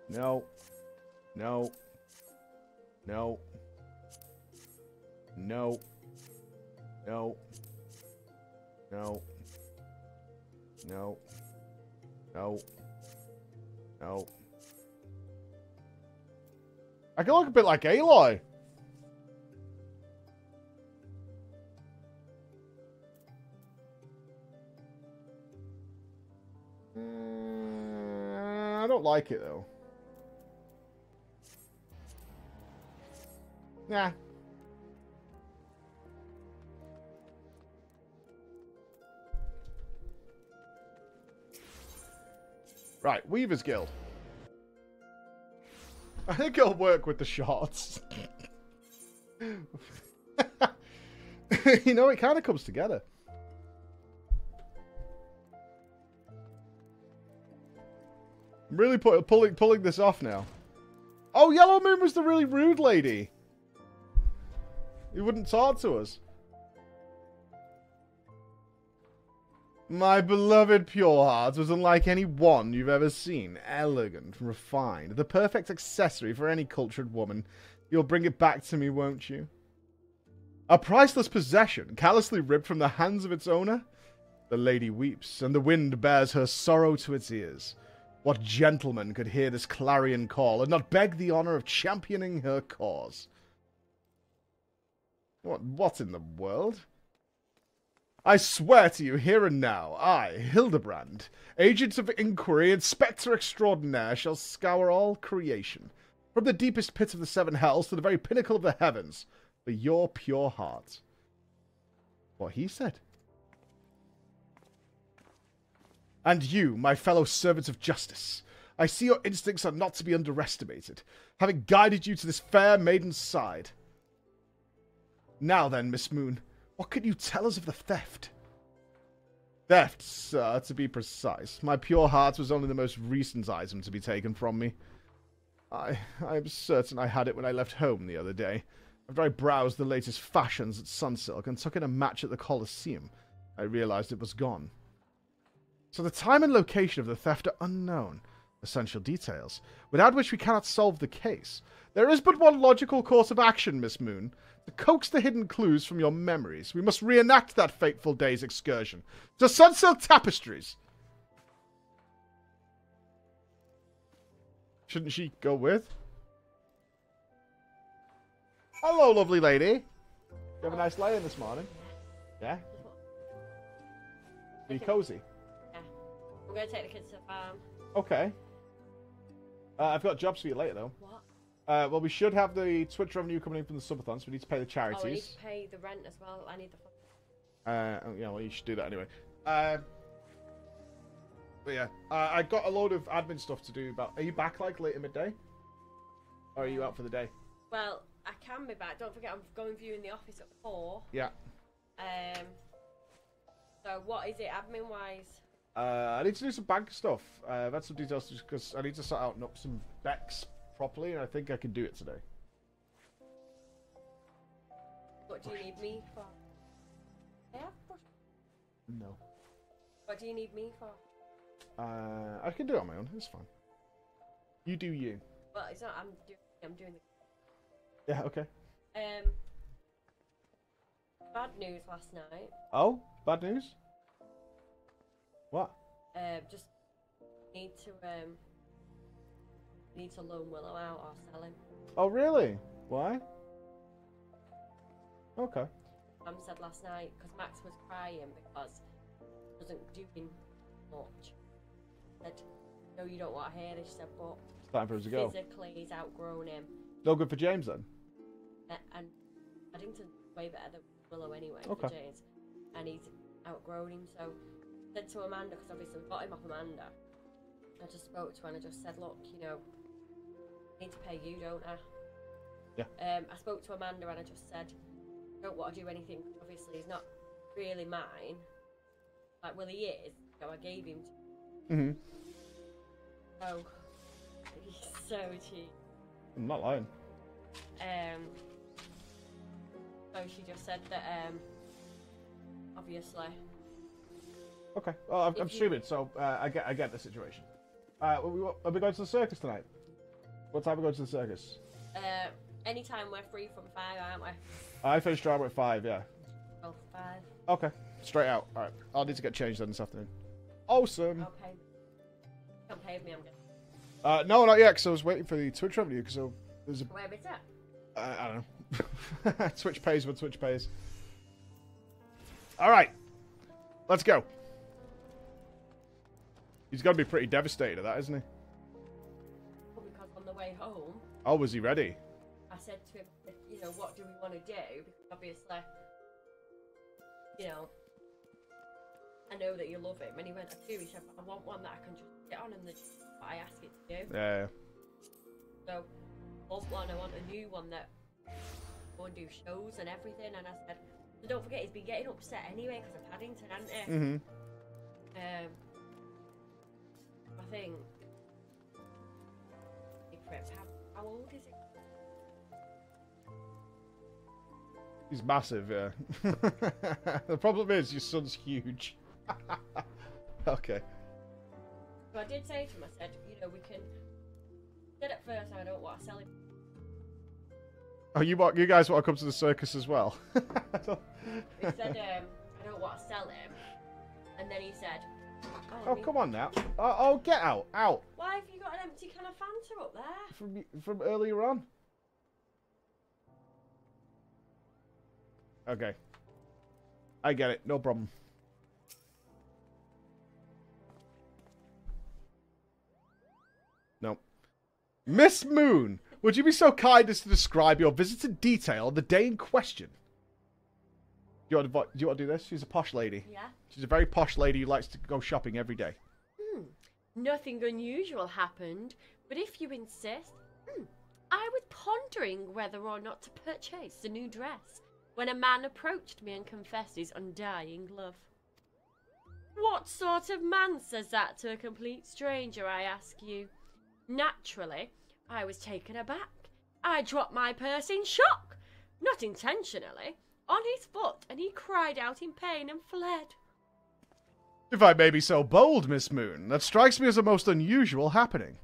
No. No. No. No. No. No. No. No. No. I can look a bit like Aloy. I don't like it though. Nah. Right, Weaver's Guild. I think it'll work with the shorts. You know, it kind of comes together. I'm really pulling this off now. Oh, Yellow Moon was the really rude lady. He wouldn't talk to us. My beloved Pure Heart was unlike any one you've ever seen. Elegant, refined, the perfect accessory for any cultured woman. You'll bring it back to me, won't you? A priceless possession, callously ripped from the hands of its owner? The lady weeps, and the wind bears her sorrow to its ears. What gentleman could hear this clarion call and not beg the honor of championing her cause? What in the world? I swear to you here and now, I, Hildebrand, agent of inquiry, inspector extraordinaire, shall scour all creation, from the deepest pit of the seven hells to the very pinnacle of the heavens, for your pure heart. What he said. And you, my fellow servants of justice, I see your instincts are not to be underestimated, having guided you to this fair maiden's side. Now then, Miss Moon, what can you tell us of the theft? Theft, sir, to be precise. My pure heart was only the most recent item to be taken from me. I am certain I had it when I left home the other day. After I browsed the latest fashions at Sunsilk and took in a match at the Colosseum, I realized it was gone. So the time and location of the theft are unknown. Essential details, without which we cannot solve the case. There is but one logical course of action, Miss Moon. To coax the hidden clues from your memories, we must reenact that fateful day's excursion to Sunsilk Tapestries. Shouldn't she go with? Hello, lovely lady. You have a nice lay-in this morning? Yeah? Are you cozy? Yeah. I'm going to take the kids to the farm. Okay. I've got jobs for you later, though. What? Well, we should have the Twitch revenue coming in from the subathon, so we need to pay the charities. Oh, we need to pay the rent as well. I need the Yeah, well, you should do that anyway. But yeah, I got a load of admin stuff to do. About. Are you back like late in midday? Or are you out for the day? Well, I can be back. Don't forget, I'm going viewing the office at 4. Yeah. So what is it, admin wise? I need to do some bank stuff. I've had some details just because I need to sort out some specs properly, and I think I can do it today. What do you need me for? Yeah. No. What do you need me for? I can do it on my own. It's fine. You do you. Well, it's not. I'm doing the. Yeah. Okay. Bad news last night. Oh, bad news. What? Just need to loan Willow out or sell him. Oh, really? Why? Okay. Mum said last night because Max was crying because he wasn't doing much. Said, no, you don't want to hear this. She said, but It's time for us to go. physically he's outgrown him. No good for James then. And Paddington's way better than Willow anyway Okay. for James, and he's outgrown him. So I said to Amanda, because obviously we got him off Amanda. I just spoke to her and I just said, look, you know, I need to pay you, don't I? Yeah. I spoke to Amanda and I just said, I don't want to do anything. Obviously, he's not really mine. Like, well, he is. So I gave him to. Mhm. Oh, he's so cheap. I'm not lying. So she just said that, obviously. Okay. Well, I'm stupid, so I get the situation. Are we going to the circus tonight? What time are we going to the circus? Anytime we're free from 5, aren't we? I finished drama at 5. Yeah. Oh, 5. Okay. Straight out. All right. I'll need to get changed then this afternoon. Awesome. Okay. Don't pay me, I'm good. No, not yet. Because I was waiting for the Twitch revenue. Because there's a. Where is it? I don't know. Twitch pays when Twitch pays. All right. Let's go. He's got to be pretty devastated at that, isn't he? Well, because on the way home, Oh, was he ready? I said to him, you know, what do we want to do? Because obviously, you know, I know that you love him. And he went, I do. He said, but I want one that I can just get on and that's what I ask it to do. Yeah. So, I want one. I want a new one that go and do shows and everything. And I said, so don't forget, he's been getting upset anyway because of Paddington, hasn't he? Mm-hmm. I think. How old is he? He's massive, yeah. The problem is your son's huge. Okay. So I did say to him, I said, you know, we can. Said at first, I don't want to sell him. Oh, you guys want to come to the circus as well? He said, I don't want to sell him. And then he said, Oh, come on now. Oh, get out. Out. why have you got an empty can of Fanta up there? From earlier on. Okay. I get it. No problem. No. Miss Moon, would you be so kind as to describe your visit in detail on the day in question? Do you want to do this? She's a posh lady. Yeah. She's a very posh lady who likes to go shopping every day. Nothing unusual happened, but if you insist, I was pondering whether or not to purchase a new dress when a man approached me and confessed his undying love. What sort of man says that to a complete stranger, I ask you? Naturally, I was taken aback. I dropped my purse in shock, not intentionally, on his foot, and he cried out in pain and fled. If I may be so bold, Miss Moon, that strikes me as a most unusual happening.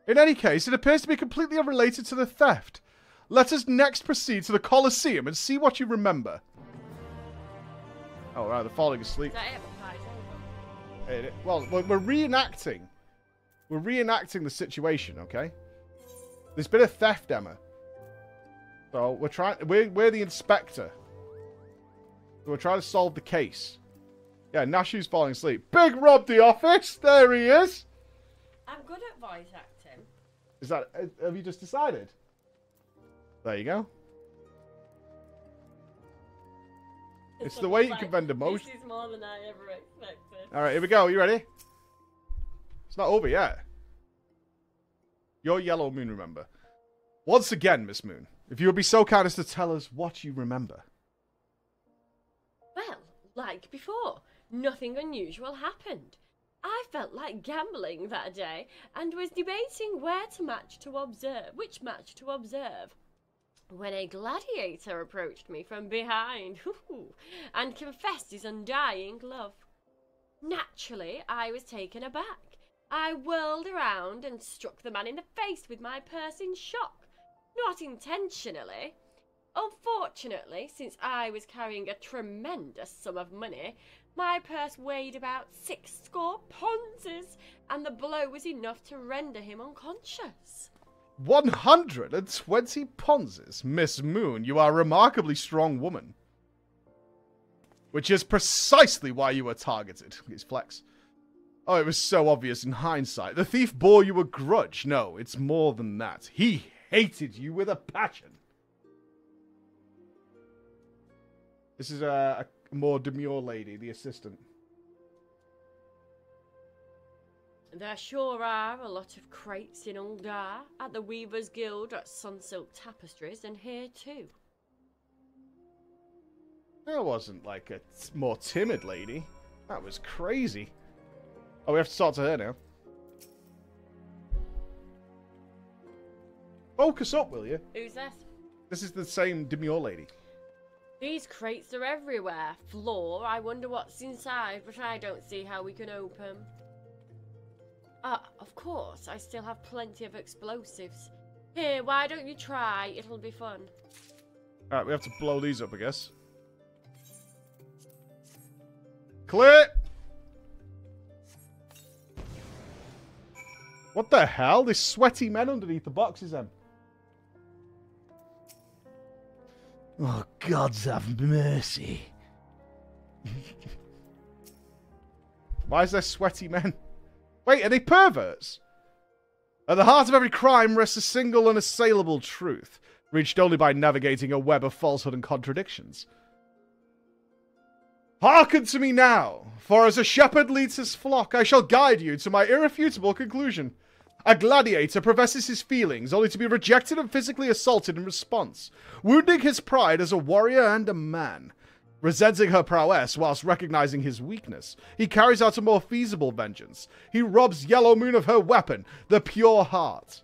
In any case, it appears to be completely unrelated to the theft. Let us next proceed to the Colosseum and see what you remember. Oh, right, they're falling asleep. Is that it? Well, we're reenacting. We're reenacting the situation, okay? There's been a theft, Emma. So we're the inspector. So we're trying to solve the case. Yeah, Nashu's falling asleep. Big Rob the office! There he is! I'm good at voice acting. Is that... Have you just decided? There you go. It's the way you can vend This emotion. is more than I ever expected. All right, here we go. You ready? It's not over yet. Your yellow moon, remember. Once again, Miss Moon, if you would be so kind as to tell us what you remember. Well, like before, nothing unusual happened. I felt like gambling that day and was debating which match to observe, when a gladiator approached me from behind and confessed his undying love. Naturally, I was taken aback. I whirled around and struck the man in the face with my purse in shock, not intentionally. Unfortunately, since I was carrying a tremendous sum of money, my purse weighed about 60 ponzes, and the blow was enough to render him unconscious. 120 ponzes? Miss Moon, you are a remarkably strong woman. Which is precisely why you were targeted. He's flex. Oh, it was so obvious in hindsight. The thief bore you a grudge. No, it's more than that. He hated you with a passion. This is a more demure lady, the assistant. There sure are a lot of crates in Ulgar, at the Weavers' Guild, at Sunsilk Tapestries, and here too. That wasn't like a more timid lady. That was crazy. Oh, we have to talk to her now. Focus up, will you? Who's this? This is the same demure lady. These crates are everywhere. Floor, I wonder what's inside, but I don't see how we can open. Of course, I still have plenty of explosives. Here, why don't you try? It'll be fun. Alright, we have to blow these up, I guess. Clear! What the hell? There's sweaty men underneath the boxes, then. Oh, gods have mercy. Why is there sweaty men? Wait, are they perverts? At the heart of every crime rests a single unassailable truth, reached only by navigating a web of falsehood and contradictions. Hearken to me now, for as a shepherd leads his flock, I shall guide you to my irrefutable conclusion. A gladiator professes his feelings, only to be rejected and physically assaulted in response, wounding his pride as a warrior and a man. Resenting her prowess whilst recognizing his weakness, he carries out a more feasible vengeance. He robs Yellow Moon of her weapon, the pure heart.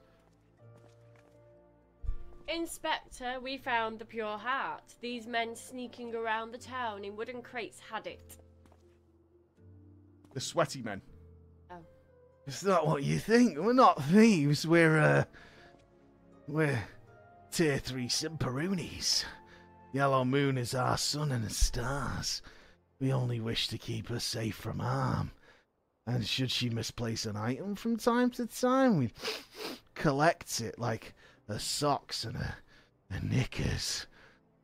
Inspector, we found the pure heart. These men sneaking around the town in wooden crates had it. The sweaty men. Oh. It's not what you think. We're not thieves. We're tier 3 Simperoonies. Yellow Moon is our sun and stars. We only wish to keep her safe from harm. And should she misplace an item from time to time, we collect it like her socks and her knickers.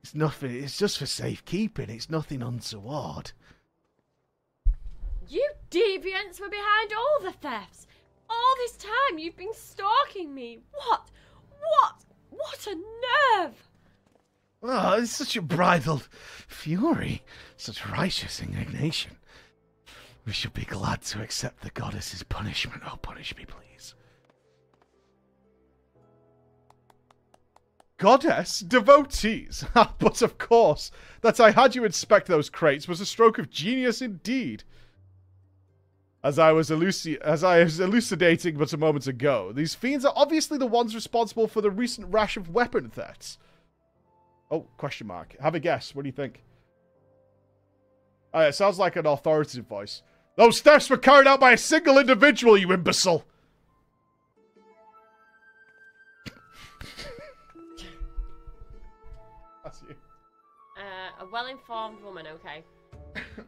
It's nothing. It's just for safekeeping. It's nothing untoward. You deviants were behind all the thefts. All this time you've been stalking me. What a nerve! Oh, it's such a bridled fury, such righteous indignation. We should be glad to accept the goddess's punishment. Oh, punish me, please. Goddess? Devotees? But of course, that I had you inspect those crates was a stroke of genius indeed. As I was elucidating but a moment ago, these fiends are obviously the ones responsible for the recent rash of weapon thefts. Oh, question mark. Have a guess. What do you think? Oh, it sounds like an authoritative voice. Those thefts were carried out by a single individual, you imbecile! That's you. A well-informed woman, okay.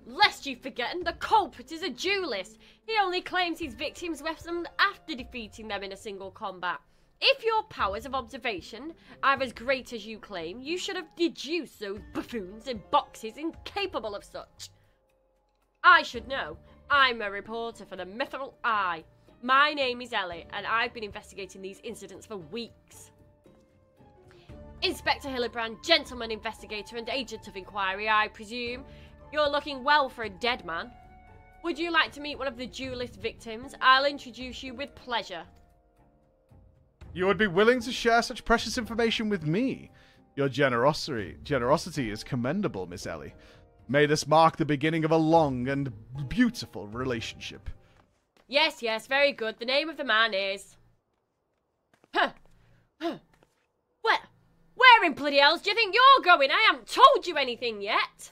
Lest you've forgotten, the culprit is a duelist. He only claims his victims' weapons after defeating them in a single combat. If your powers of observation are as great as you claim, you should have deduced those buffoons in boxes incapable of such. I should know. I'm a reporter for the Mithril Eye. My name is Ellie, and I've been investigating these incidents for weeks. Inspector Hildebrand, gentleman investigator and agent of inquiry, I presume. You're looking well for a dead man. Would you like to meet one of the duelist victims? I'll introduce you with pleasure. You would be willing to share such precious information with me? Your generosity is commendable, Miss Ellie. May this mark the beginning of a long and beautiful relationship. Yes, yes, very good. The name of the man is... Where in bloody hells do you think you're going? I haven't told you anything yet.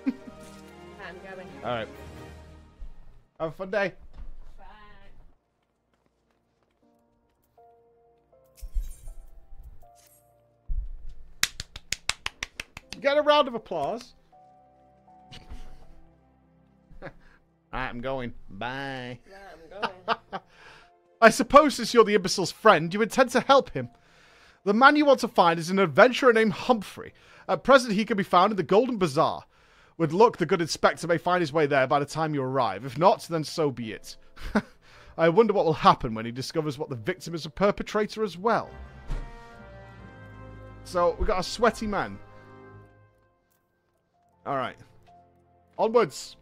I'm going. Alright. Have a fun day. Bye. Get a round of applause. I'm going. Bye. I'm going. I suppose since you're the imbecile's friend, you intend to help him. The man you want to find is an adventurer named Humphrey. At present, he can be found in the Golden Bazaar. With luck, the good inspector may find his way there by the time you arrive. If not, then so be it. I wonder what will happen when he discovers what the victim is a perpetrator as well. So, we got a sweaty man. Alright. Onwards.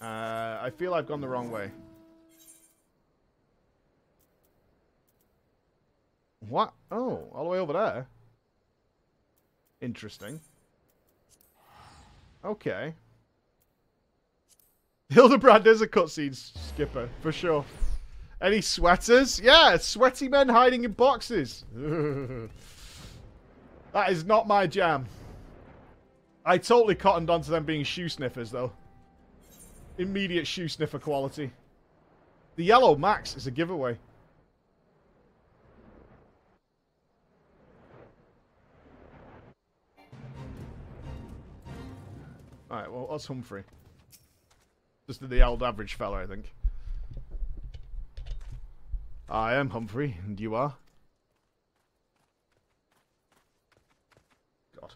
I feel I've gone the wrong way. What? Oh, all the way over there. Interesting. Okay. Hildebrand is a cutscene skipper, for sure. Any sweaters? Yeah, sweaty men hiding in boxes. That is not my jam. I totally cottoned onto them being shoe sniffers, though. Immediate shoe sniffer quality. The yellow max is a giveaway. Alright, well, what's Humphrey? Just the old average fella, I think. I am Humphrey, and you are? God.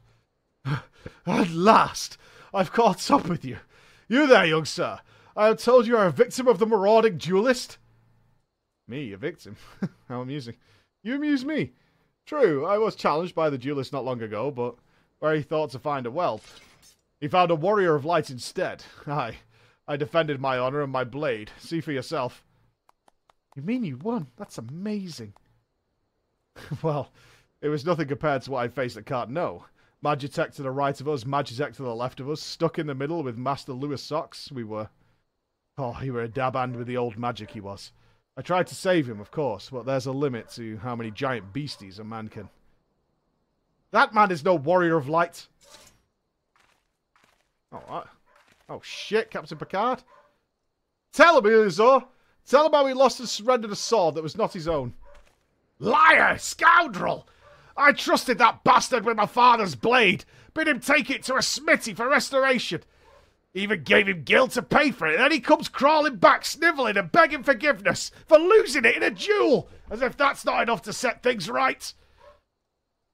At last! I've caught up with you. You there, young sir. I have told you are a victim of the marauding duelist. Me, a victim? How amusing. You amuse me. True, I was challenged by the duelist not long ago, but where he thought to find a whelp. He found a warrior of light instead. Aye, I defended my honor and my blade. See for yourself. You mean you won? That's amazing. Well, it was nothing compared to what I faced at Cart No. Magitech to the right of us, Magitech to the left of us, stuck in the middle with Master Lewis Socks, we were. Oh, he were a dab hand with the old magic he was. I tried to save him, of course, but there's a limit to how many giant beasties a man can. That man is no warrior of light. Oh, what? Oh shit, Captain Picard. Tell him, Ilizor. Tell him how he lost and surrendered a sword that was not his own. Liar! Scoundrel! I trusted that bastard with my father's blade. Bid him take it to a smithy for restoration. Even gave him guilt to pay for it. And then he comes crawling back, snivelling and begging forgiveness for losing it in a duel. As if that's not enough to set things right.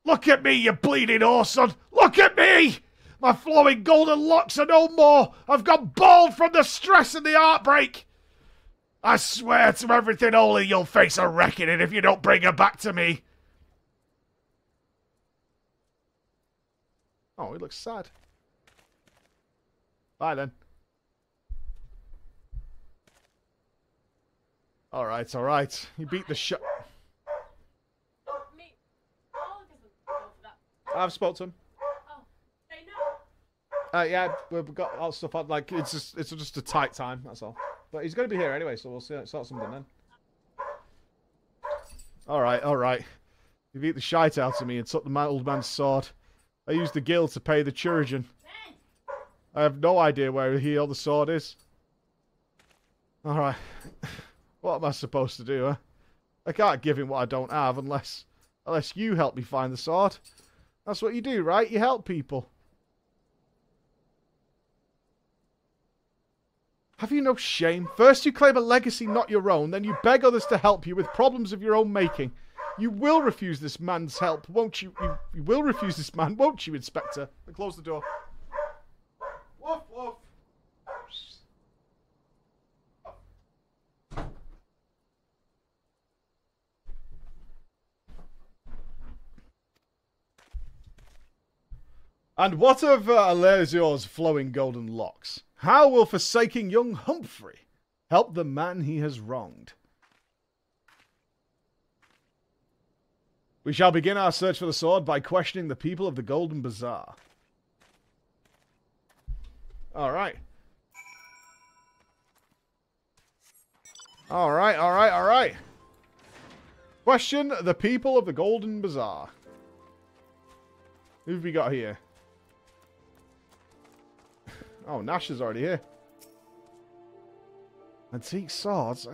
Look at me, you bleeding whoreson. Look at me! My flowing golden locks are no more. I've gone bald from the stress and the heartbreak. I swear to everything holy you'll face a reckoning if you don't bring her back to me. Oh, he looks sad. Bye then. Alright, alright. You beat the shot. I've spoke to him. Yeah, we've got all stuff on. Like it's just a tight time. That's all. But he's going to be here anyway, so we'll sort something then. All right, all right. You beat the shite out of me and took the old man's sword. I used the guild to pay the chirurgeon. I have no idea where he or the sword is. All right. What am I supposed to do, huh? I can't give him what I don't have unless you help me find the sword. That's what you do, right? You help people. Have you no shame? First you claim a legacy not your own, then you beg others to help you with problems of your own making. You will refuse this man's help, won't you? You will refuse this man, won't you, Inspector? And close the door. Woof, woof. And what of Alesior's flowing golden locks? How will forsaking young Humphrey help the man he has wronged? We shall begin our search for the sword by questioning the people of the Golden Bazaar. Alright. Alright. Question the people of the Golden Bazaar. Who have we got here? Oh, Nash is already here. Antique swords?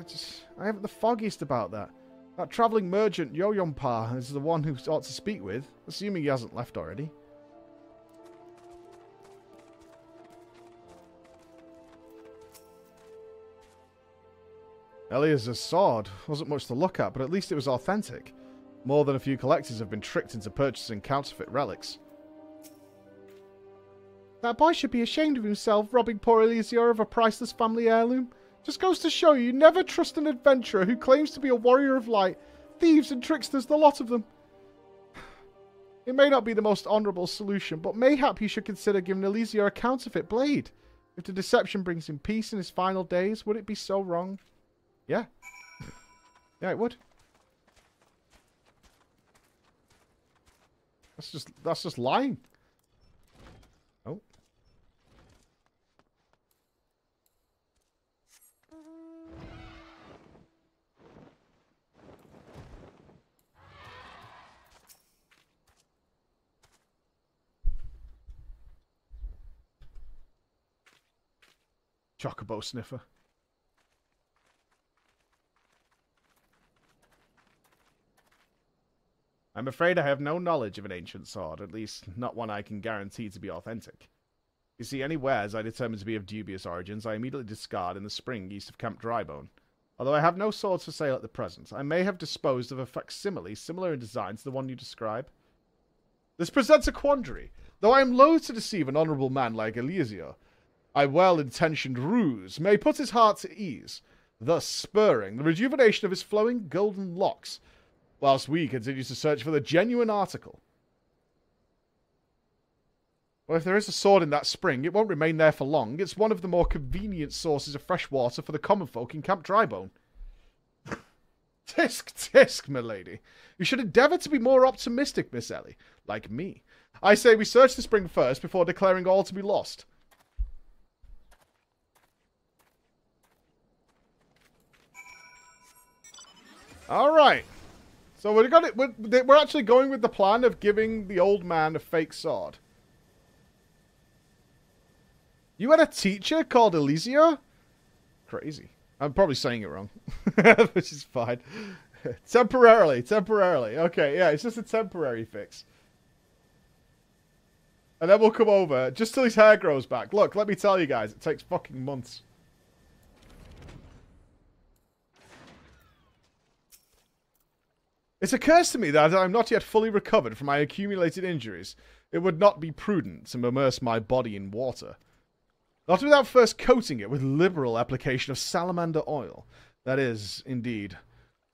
I haven't the foggiest about that. That travelling merchant, Yoyompa, is the one who ought to speak with, assuming he hasn't left already. Elias's sword wasn't much to look at, but at least it was authentic. More than a few collectors have been tricked into purchasing counterfeit relics. That boy should be ashamed of himself, robbing poor Elysior of a priceless family heirloom. Just goes to show you never trust an adventurer who claims to be a warrior of light. Thieves and tricksters, the lot of them. It may not be the most honourable solution, but mayhap you should consider giving Elysior a counterfeit blade. If the deception brings him peace in his final days, would it be so wrong? Yeah. Yeah, it would. That's just lying. Oh. Chocobo sniffer. I'm afraid I have no knowledge of an ancient sword, at least not one I can guarantee to be authentic. You see, any wares I determine to be of dubious origins, I immediately discard in the spring east of Camp Drybone. Although I have no swords for sale at the present, I may have disposed of a facsimile similar in design to the one you describe. This presents a quandary. Though I am loath to deceive an honourable man like Elysior, a well-intentioned ruse may put his heart to ease, thus spurring the rejuvenation of his flowing golden locks, whilst we continue to search for the genuine article. Well, if there is a sword in that spring, it won't remain there for long. It's one of the more convenient sources of fresh water for the common folk in Camp Drybone. Tisk, milady. You should endeavour to be more optimistic, Miss Ellie. Like me. I say we search the spring first before declaring all to be lost. Alright. So we're actually going with the plan of giving the old man a fake sword. You had a teacher called Elysior? Crazy. I'm probably saying it wrong. Which is fine. Temporarily. Okay, yeah, it's just a temporary fix. And then we'll come over, just till his hair grows back. Look, let me tell you guys, it takes fucking months. It occurs to me that as I'm not yet fully recovered from my accumulated injuries, it would not be prudent to immerse my body in water. Not without first coating it with liberal application of salamander oil. That is, indeed,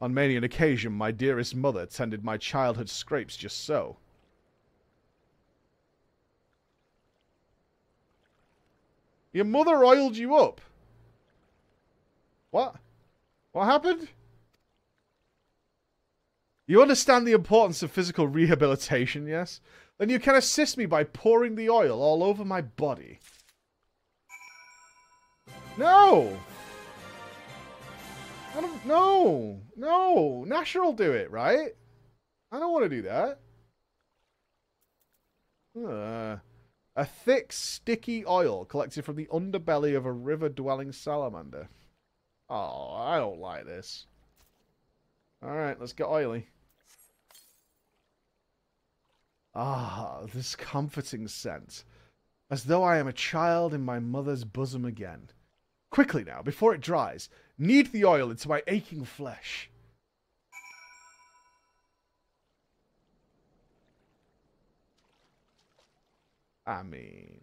on many an occasion my dearest mother tended my childhood scrapes just so. Your mother oiled you up? What? What happened? You understand the importance of physical rehabilitation, yes? Then you can assist me by pouring the oil all over my body. No! I don't... No! Nasher will do it, right? I don't want to do that. A thick, sticky oil collected from the underbelly of a river-dwelling salamander. Oh, I don't like this. Alright, let's get oily. Ah, this comforting scent. As though I am a child in my mother's bosom again. Quickly now, before it dries, knead the oil into my aching flesh. I mean...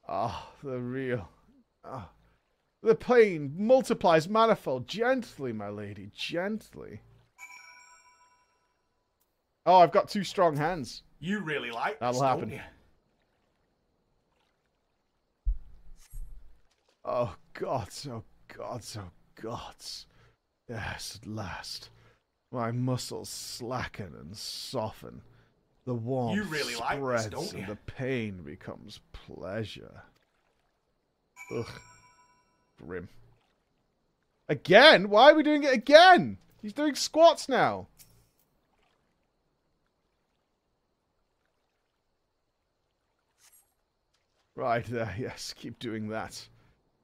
Oh, the real... Oh. The pain multiplies manifold. Gently, my lady, gently. Oh, I've got 2 strong hands. You really like That'll this, happen. don't you? Oh, gods, oh, gods, oh, gods. Yes, at last. My muscles slacken and soften. The warmth You really like spreads this, don't and you? the pain becomes pleasure. Ugh. Grim. Again? Why are we doing it again? He's doing squats now. Right there, yes, keep doing that.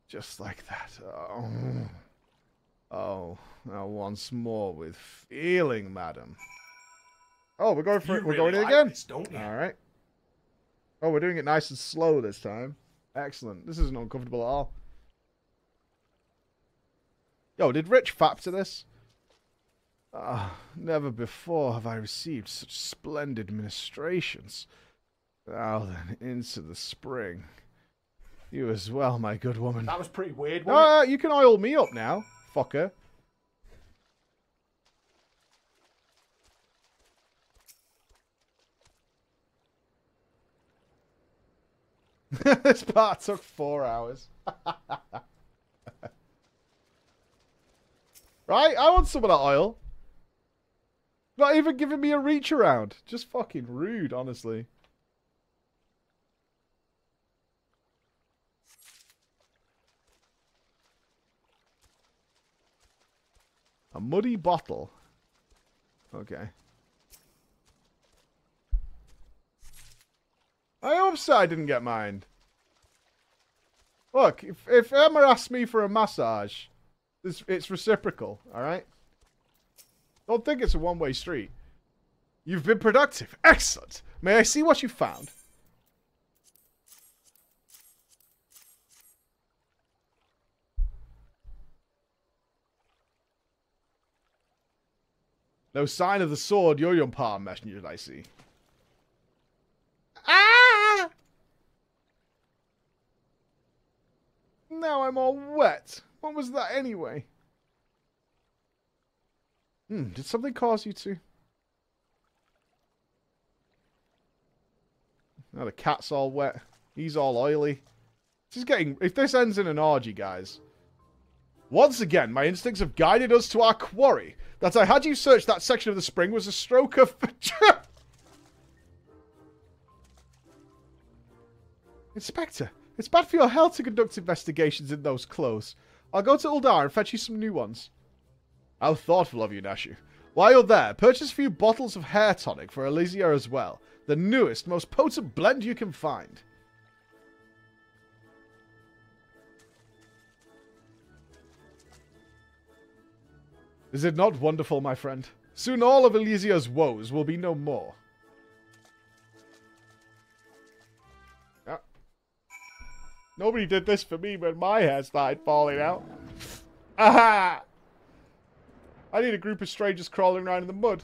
Just like that. Oh. Oh, now once more with feeling, madam. Oh, we're going for it. We're going in again. This, don't you? All right. Oh, we're doing it nice and slow this time. Excellent. This isn't uncomfortable at all. Yo, did Rich fap to this? Never before have I received such splendid ministrations. Now then, into the spring. You as well, my good woman. That was pretty weird, wasn't it? You can oil me up now, fucker. This part took 4 hours. Right? I want some of that oil. Not even giving me a reach around. Just fucking rude, honestly. A muddy bottle. Okay. I hope so I didn't get mine. Look, if Emma asks me for a massage, it's reciprocal, alright? Don't think it's a one-way street. You've been productive. Excellent. May I see what you found? No sign of the sword Yo-Yum-Pa messenger, I see. Ah! Now I'm all wet. What was that anyway? Did something cause you to? Now the cat's all wet. He's all oily. This is getting... If this ends in an orgy, guys. Once again, my instincts have guided us to our quarry. That I had you search that section of the spring was a stroke of... Inspector, it's bad for your health to conduct investigations in those clothes. I'll go to Uldar and fetch you some new ones. How thoughtful of you, Nashu. While you're there, purchase a few bottles of hair tonic for Elysia as well. The newest, most potent blend you can find. Is it not wonderful, my friend? Soon all of Elysia's woes will be no more. Yeah. Nobody did this for me when my hair started falling out. Aha! I need a group of strangers crawling around in the mud.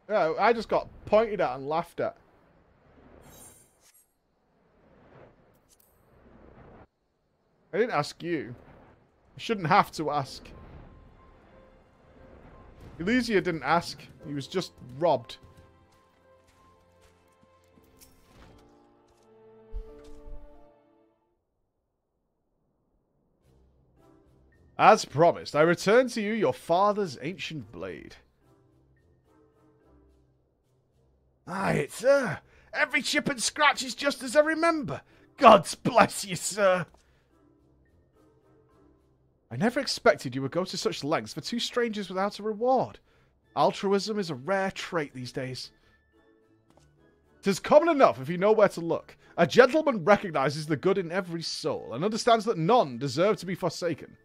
Yeah, I just got pointed at and laughed at. I didn't ask you. I shouldn't have to ask. Elysia didn't ask. He was just robbed. As promised, I return to you your father's ancient blade. Aye, sir. Every chip and scratch is just as I remember. God's bless you, sir. I never expected you would go to such lengths for 2 strangers without a reward. Altruism is a rare trait these days. 'Tis common enough if you know where to look. A gentleman recognizes the good in every soul and understands that none deserve to be forsaken.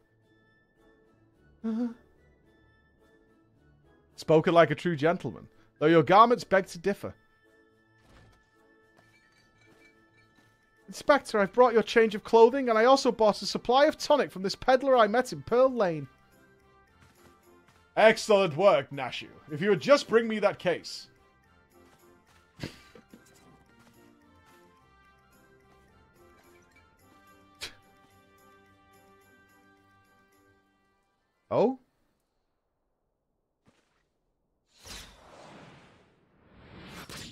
Spoken like a true gentleman, though your garments beg to differ. Inspector, I've brought your change of clothing, and I also bought a supply of tonic from this peddler I met in Pearl Lane. Excellent work, Nashu. If you would just bring me that case. Oh?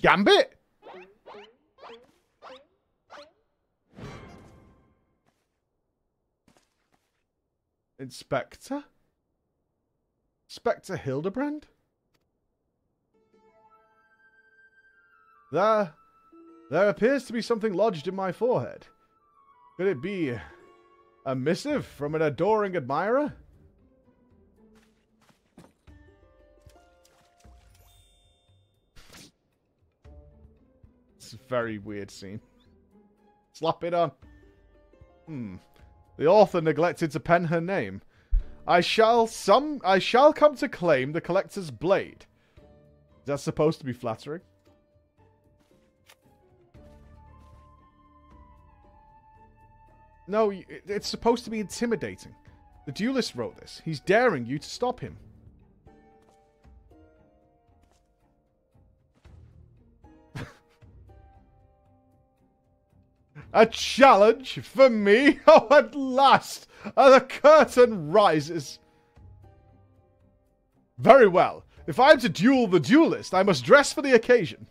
Gambit? Inspector? Inspector Hildebrand? There appears to be something lodged in my forehead. Could it be a missive from an adoring admirer? It's a very weird scene. Slap it on. The author neglected to pen her name. I shall come to claim the collector's blade. Is that supposed to be flattering? No, it's supposed to be intimidating. The duelist wrote this. He's daring you to stop him. A challenge for me? Oh, at last! The curtain rises. Very well. If I am to duel the duelist, I must dress for the occasion.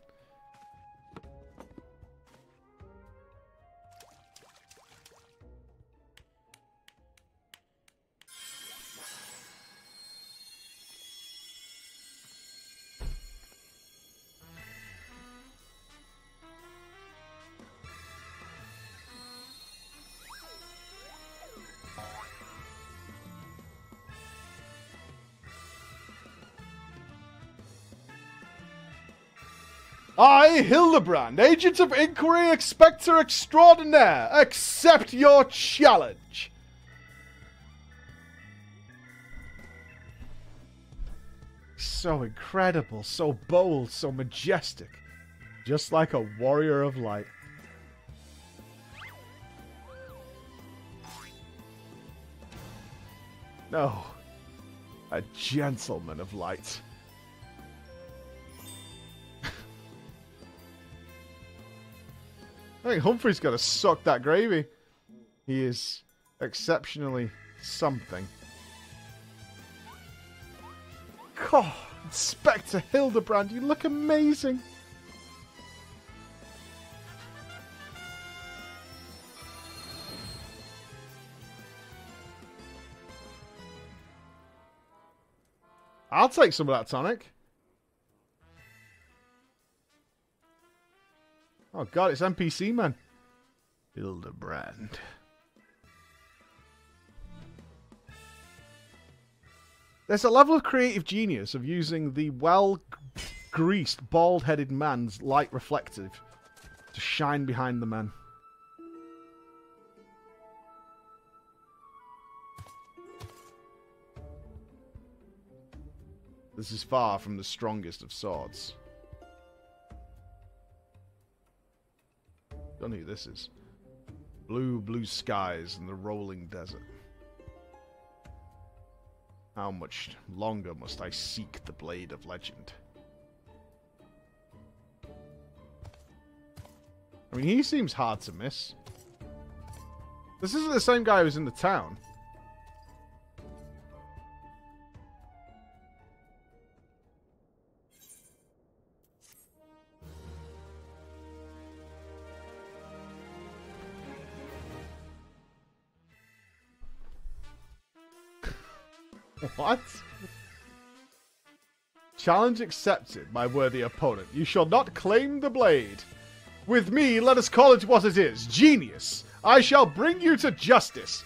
I, Hildebrand, Agent of Inquiry, Inspector Extraordinaire, accept your challenge. So incredible, so bold, so majestic. Just like a warrior of light. No, a gentleman of light. I think Humphrey's got to suck that gravy. He is exceptionally something. God, Inspector Hildebrand, you look amazing. I'll take some of that tonic. Oh god, it's NPC man. Hildebrand. There's a level of creative genius of using the well-greased, bald-headed man's light reflective to shine behind the man. This is far from the strongest of swords. Don't know who this is. Blue skies and the rolling desert. How much longer must I seek the blade of legend? I mean, he seems hard to miss. This isn't the same guy who was in the town. What? Challenge accepted, my worthy opponent. You shall not claim the blade. With me, let us call it what it is. Genius. I shall bring you to justice.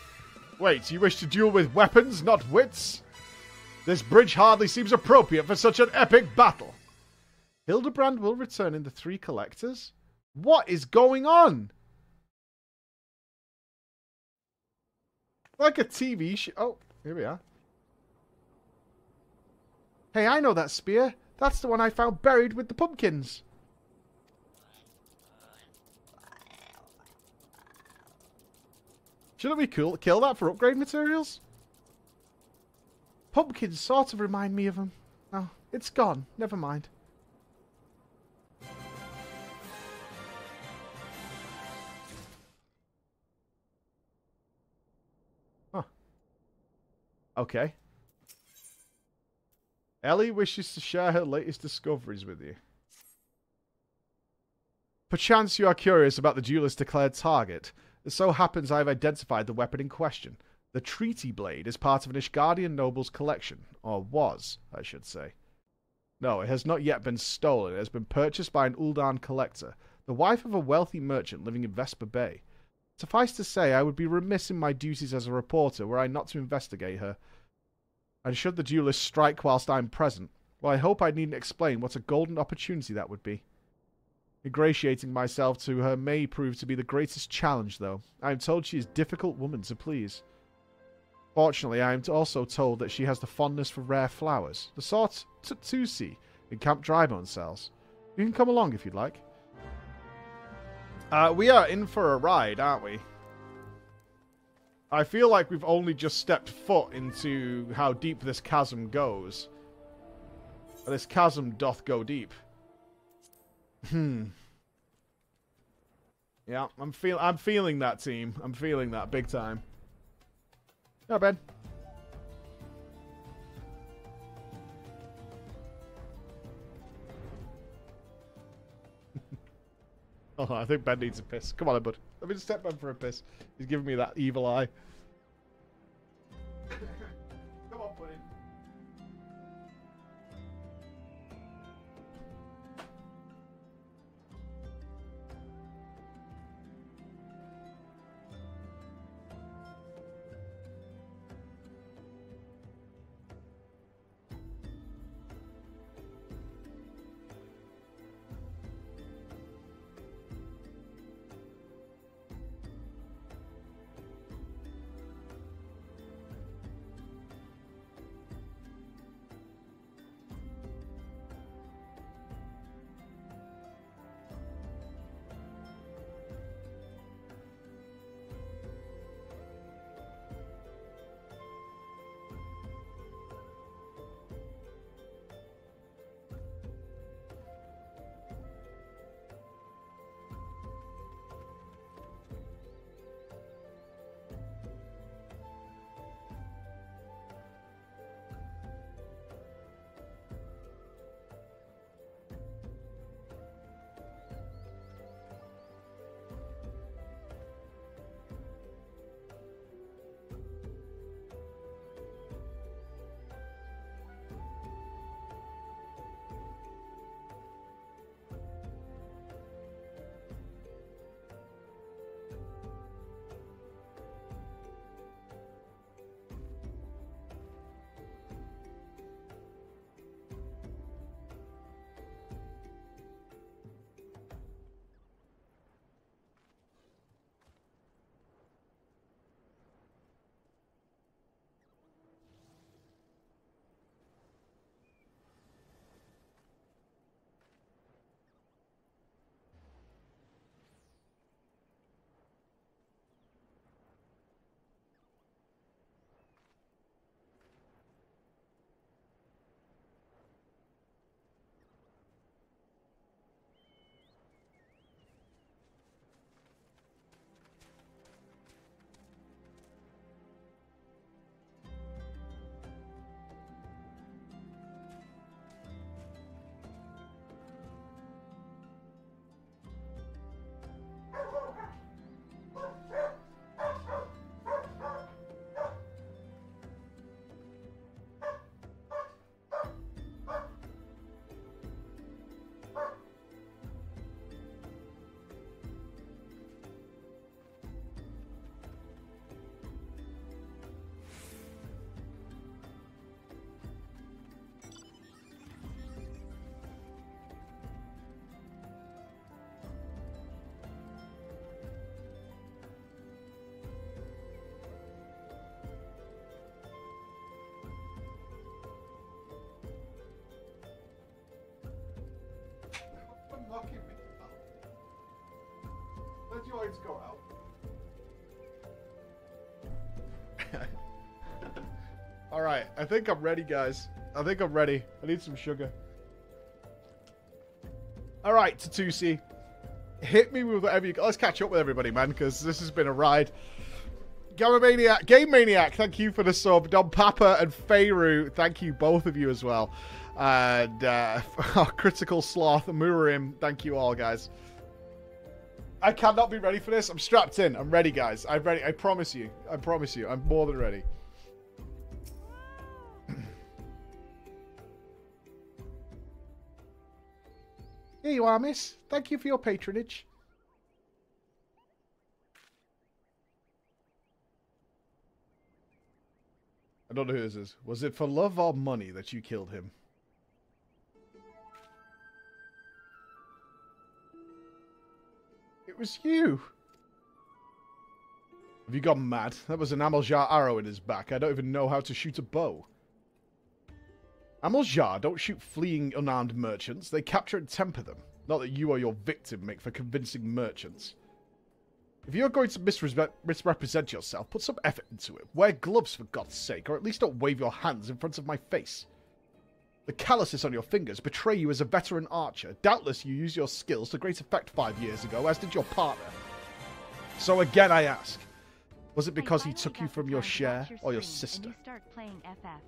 Wait, you wish to duel with weapons, not wits? This bridge hardly seems appropriate for such an epic battle. Hildebrand will return in the 3 collectors? What is going on? Like a TV show. Oh, here we are. Hey, I know that spear. That's the one I found buried with the pumpkins. Shouldn't we kill that for upgrade materials? Pumpkins sort of remind me of them. Oh, it's gone. Never mind. Huh. Okay. Ellie wishes to share her latest discoveries with you. Perchance you are curious about the duelist's declared target. It so happens I have identified the weapon in question. The Treaty Blade is part of an Ishgardian noble's collection. Or was, I should say. No, it has not yet been stolen. It has been purchased by an Uldan collector, the wife of a wealthy merchant living in Vesper Bay. Suffice to say, I would be remiss in my duties as a reporter were I not to investigate her. And should the duelist strike whilst I am present, well, I hope I needn't explain what a golden opportunity that would be. Ingratiating myself to her may prove to be the greatest challenge, though. I am told she is a difficult woman to please. Fortunately, I am also told that she has the fondness for rare flowers, the sort Tutsi in Camp Drybone sells. You can come along if you'd like. We are in for a ride, aren't we? I feel like we've only just stepped foot into how deep this chasm goes. This chasm doth go deep. Yeah, I'm feeling that, team. I'm feeling that big time. Yeah, Ben. Oh, I think Ben needs a piss. Come on, bud. Let me just step Ben for a piss. He's giving me that evil eye. Come on, buddy. Let your lights go out. Alright, I think I'm ready, guys. I think I'm ready. I need some sugar. Alright, Tatusi. Hit me with whatever you got. Let's catch up with everybody, man, because this has been a ride. Gamma Maniac, Game Maniac, thank you for the sub. Don Papa and Feyru, thank you, both of you as well. And Critical Sloth, Murim, thank you all, guys. I cannot be ready for this. I'm strapped in. I'm ready, guys. I'm ready. I promise you. I promise you. I'm more than ready. Here you are, miss. Thank you for your patronage. I don't know who this is. Was it for love or money that you killed him? It was you. Have you gone mad? That was an Amaljar arrow in his back. I don't even know how to shoot a bow. Amaljar don't shoot fleeing unarmed merchants. They capture and temper them. Not that you or your victim make for convincing merchants. If you're going to misrepresent yourself, put some effort into it. Wear gloves, for God's sake, or at least don't wave your hands in front of my face. The calluses on your fingers betray you as a veteran archer. Doubtless you used your skills to great effect 5 years ago, as did your partner. So again I ask, was it because he took you from your share or your sister? You start playing FF.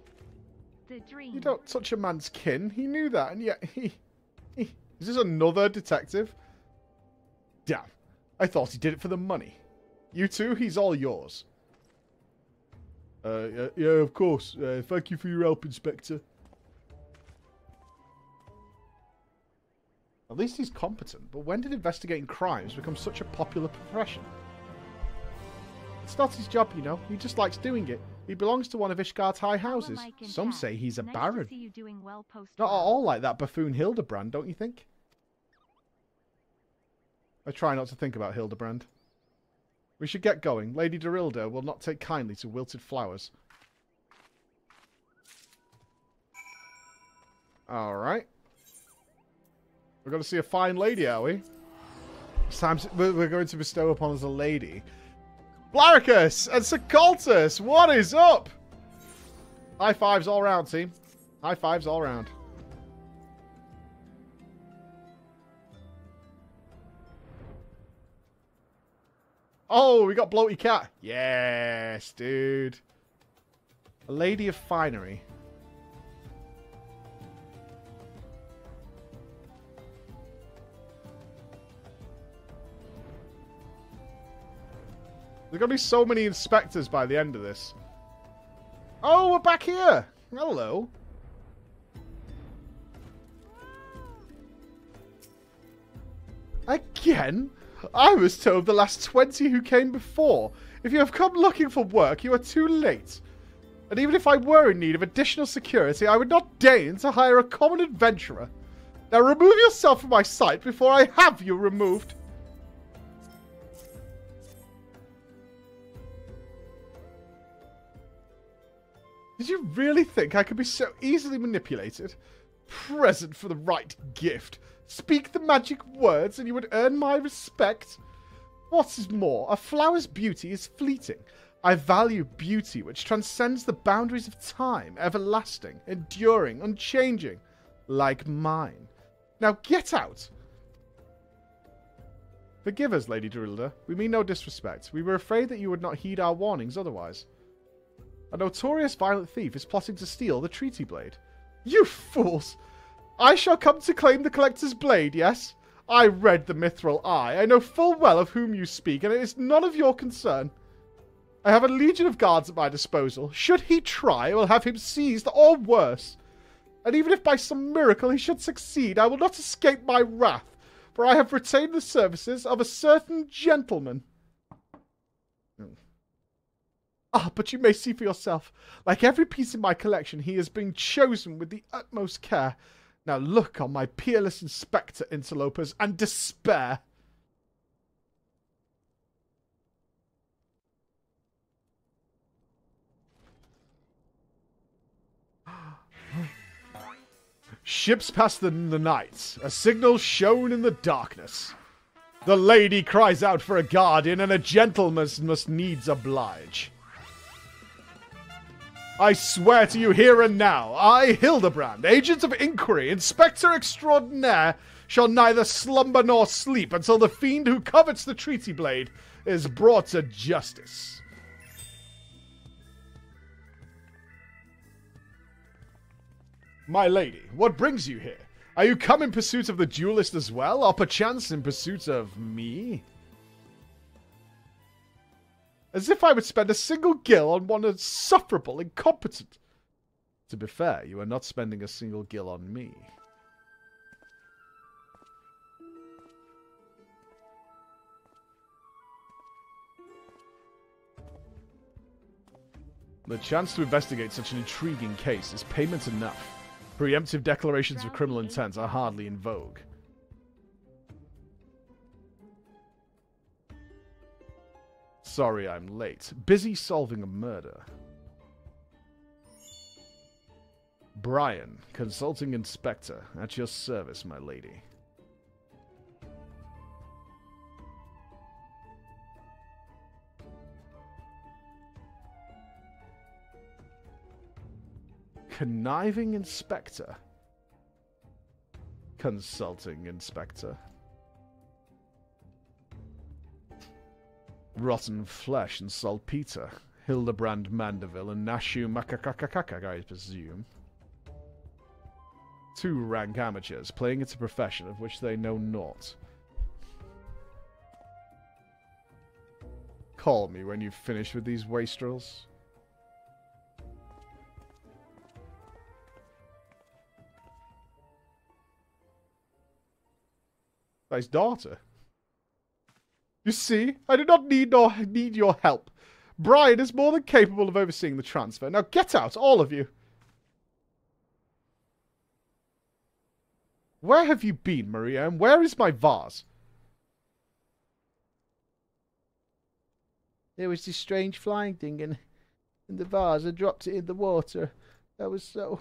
The dream. You don't touch a man's kin. He knew that, and yet he... Is this another detective? Damn. I thought he did it for the money. You two, he's all yours. Yeah, of course. Thank you for your help, Inspector. At least he's competent, but when did investigating crimes become such a popular profession? It's not his job, you know. He just likes doing it. He belongs to one of Ishgard's high houses. Some say he's a baron. Not at all like that buffoon Hildebrand, don't you think? I try not to think about Hildebrand. We should get going. Lady Dorilda will not take kindly to wilted flowers. Alright. We're going to see a fine lady, are we? It's time we're going to bestow upon us a lady. Blaricus and Secaltus, what is up? High fives all round, team. High fives all round. Oh, we got Bloaty Cat. Yes, dude. A lady of finery. There's going to be so many inspectors by the end of this. Oh, we're back here. Hello. Again? I was told the last 20 who came before. If you have come looking for work, you are too late. And even if I were in need of additional security, I would not deign to hire a common adventurer. Now remove yourself from my sight before I have you removed. Did you really think I could be so easily manipulated? Present for the right gift. Speak the magic words and you would earn my respect. What is more, a flower's beauty is fleeting. I value beauty which transcends the boundaries of time, everlasting, enduring, unchanging, like mine. Now get out! Forgive us, Lady Dorilda. We mean no disrespect. We were afraid that you would not heed our warnings otherwise. A notorious violent thief is plotting to steal the treaty blade. You fools! I shall come to claim the collector's blade, yes? I read the mithril eye. I know full well of whom you speak, and it is none of your concern. I have a legion of guards at my disposal. Should he try, I will have him seized, or worse. And even if by some miracle he should succeed, I will not escape my wrath, for I have retained the services of a certain gentleman. Ah, but you may see for yourself. Like every piece in my collection, he has been chosen with the utmost care. Now look on my peerless inspector, interlopers, and despair. Ships pass the night, a signal shown in the darkness. The lady cries out for a guardian, and a gentleman must needs oblige. I swear to you here and now, I, Hildebrand, agent of inquiry, inspector extraordinaire, shall neither slumber nor sleep until the fiend who covets the treaty blade is brought to justice. My lady, what brings you here? Are you come in pursuit of the duelist as well, or perchance in pursuit of me? As if I would spend a single gil on one insufferable incompetent. To be fair, you are not spending a single gil on me. The chance to investigate such an intriguing case is payment enough. Preemptive declarations of criminal intent are hardly in vogue. Sorry I'm late. Busy solving a murder. Brian, Consulting Inspector. At your service, my lady. Conniving Inspector. Consulting Inspector. Rotten Flesh and Saltpeter. Hildebrand Mandeville and Nashu Makakakakaka, I presume. Two rank amateurs playing it a profession of which they know naught. Call me when you've finished with these wastrels. His daughter. You see, I do not need your help. Brian is more than capable of overseeing the transfer. Now get out, all of you. Where have you been, Maria, and where is my vase? There was this strange flying thing in the vase. I dropped it in the water. That was so...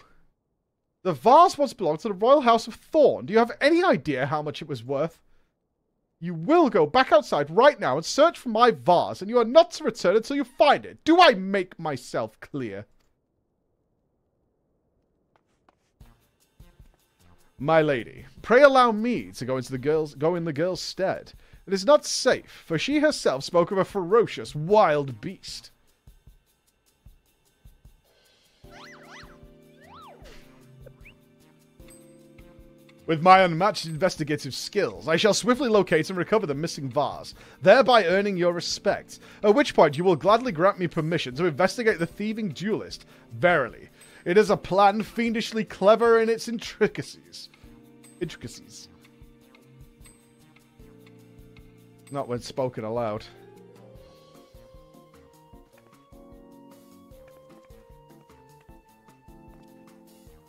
The vase once belonged to the Royal House of Thorn. Do you have any idea how much it was worth? You will go back outside right now and search for my vase, and you are not to return until you find it. Do I make myself clear? My lady, pray allow me to go in the girl's stead. It is not safe, for she herself spoke of a ferocious wild beast. With my unmatched investigative skills, I shall swiftly locate and recover the missing vase, thereby earning your respect, at which point you will gladly grant me permission to investigate the thieving duelist. Verily, it is a plan fiendishly clever in its intricacies. Not when spoken aloud.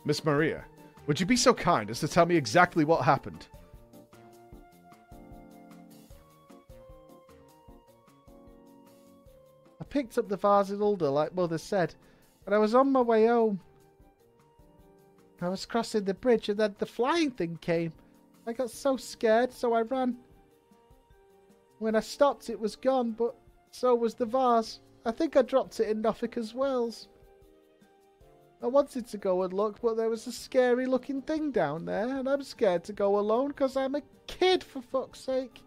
Miss Maria, would you be so kind as to tell me exactly what happened? I picked up the vase in Ulder, like Mother said, and I was on my way home. I was crossing the bridge and then the flying thing came. I got so scared, so I ran. When I stopped, it was gone, but so was the vase. I think I dropped it in Nofika's wells. I wanted to go and look, but there was a scary looking thing down there, and I'm scared to go alone because I'm a kid, for fuck's sake.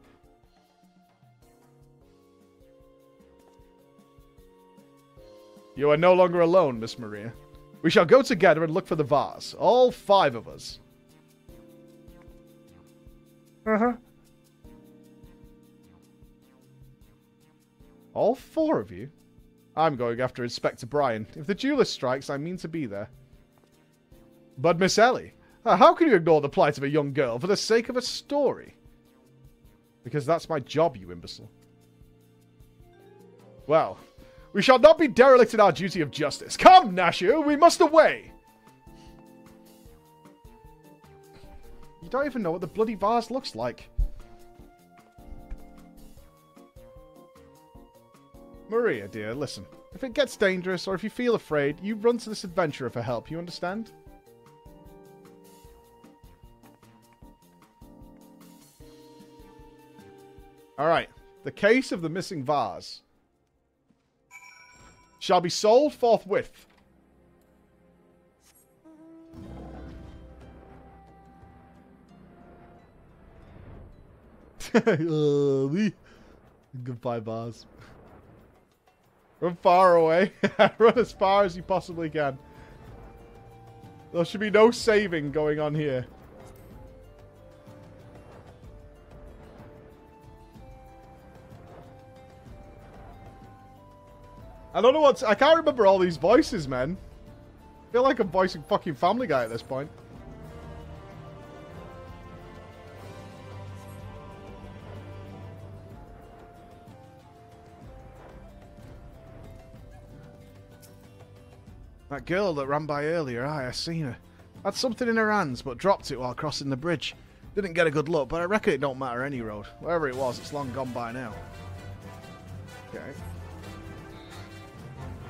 You are no longer alone, Miss Maria. We shall go together and look for the vase. All 5 of us. Uh-huh. All 4 of you? I'm going after Inspector Brian. If the duelist strikes, I mean to be there. But Miss Ellie, how can you ignore the plight of a young girl for the sake of a story? Because that's my job, you imbecile. Well, we shall not be derelict in our duty of justice. Come, Nashu, we must away! You don't even know what the bloody vase looks like. Maria, dear, listen. If it gets dangerous, or if you feel afraid, you run to this adventurer for help, you understand? Alright, the case of the missing vase shall be solved forthwith. Goodbye, vase. Run far away. Run as far as you possibly can. There should be no saving going on here. I don't know I can't remember all these voices, man. I feel like I'm voicing fucking Family Guy at this point. That girl that ran by earlier, I seen her. Had something in her hands, but dropped it while crossing the bridge. Didn't get a good look, but I reckon it don't matter any road. Wherever it was, it's long gone by now. Okay.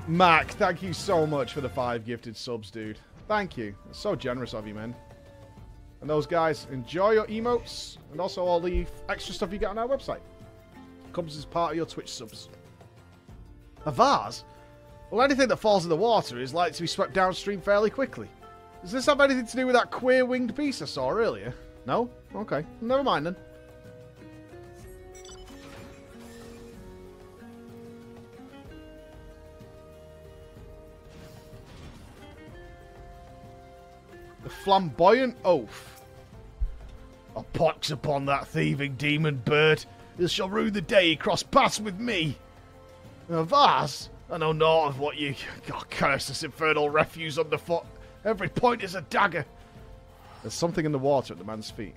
Mac, thank you so much for the 5 gifted subs, dude. Thank you. It's so generous of you, man. And those guys, enjoy your emotes and also all the extra stuff you get on our website. Comes as part of your Twitch subs. A vase? Well, anything that falls in the water is likely to be swept downstream fairly quickly. Does this have anything to do with that queer winged beast I saw earlier? No? Okay. Never mind then. The flamboyant oath. A pox upon that thieving demon bird. This shall rue the day he crossed paths with me. A vase? I know naught of what you... God, curse this infernal refuse underfoot. Every point is a dagger. There's something in the water at the man's feet.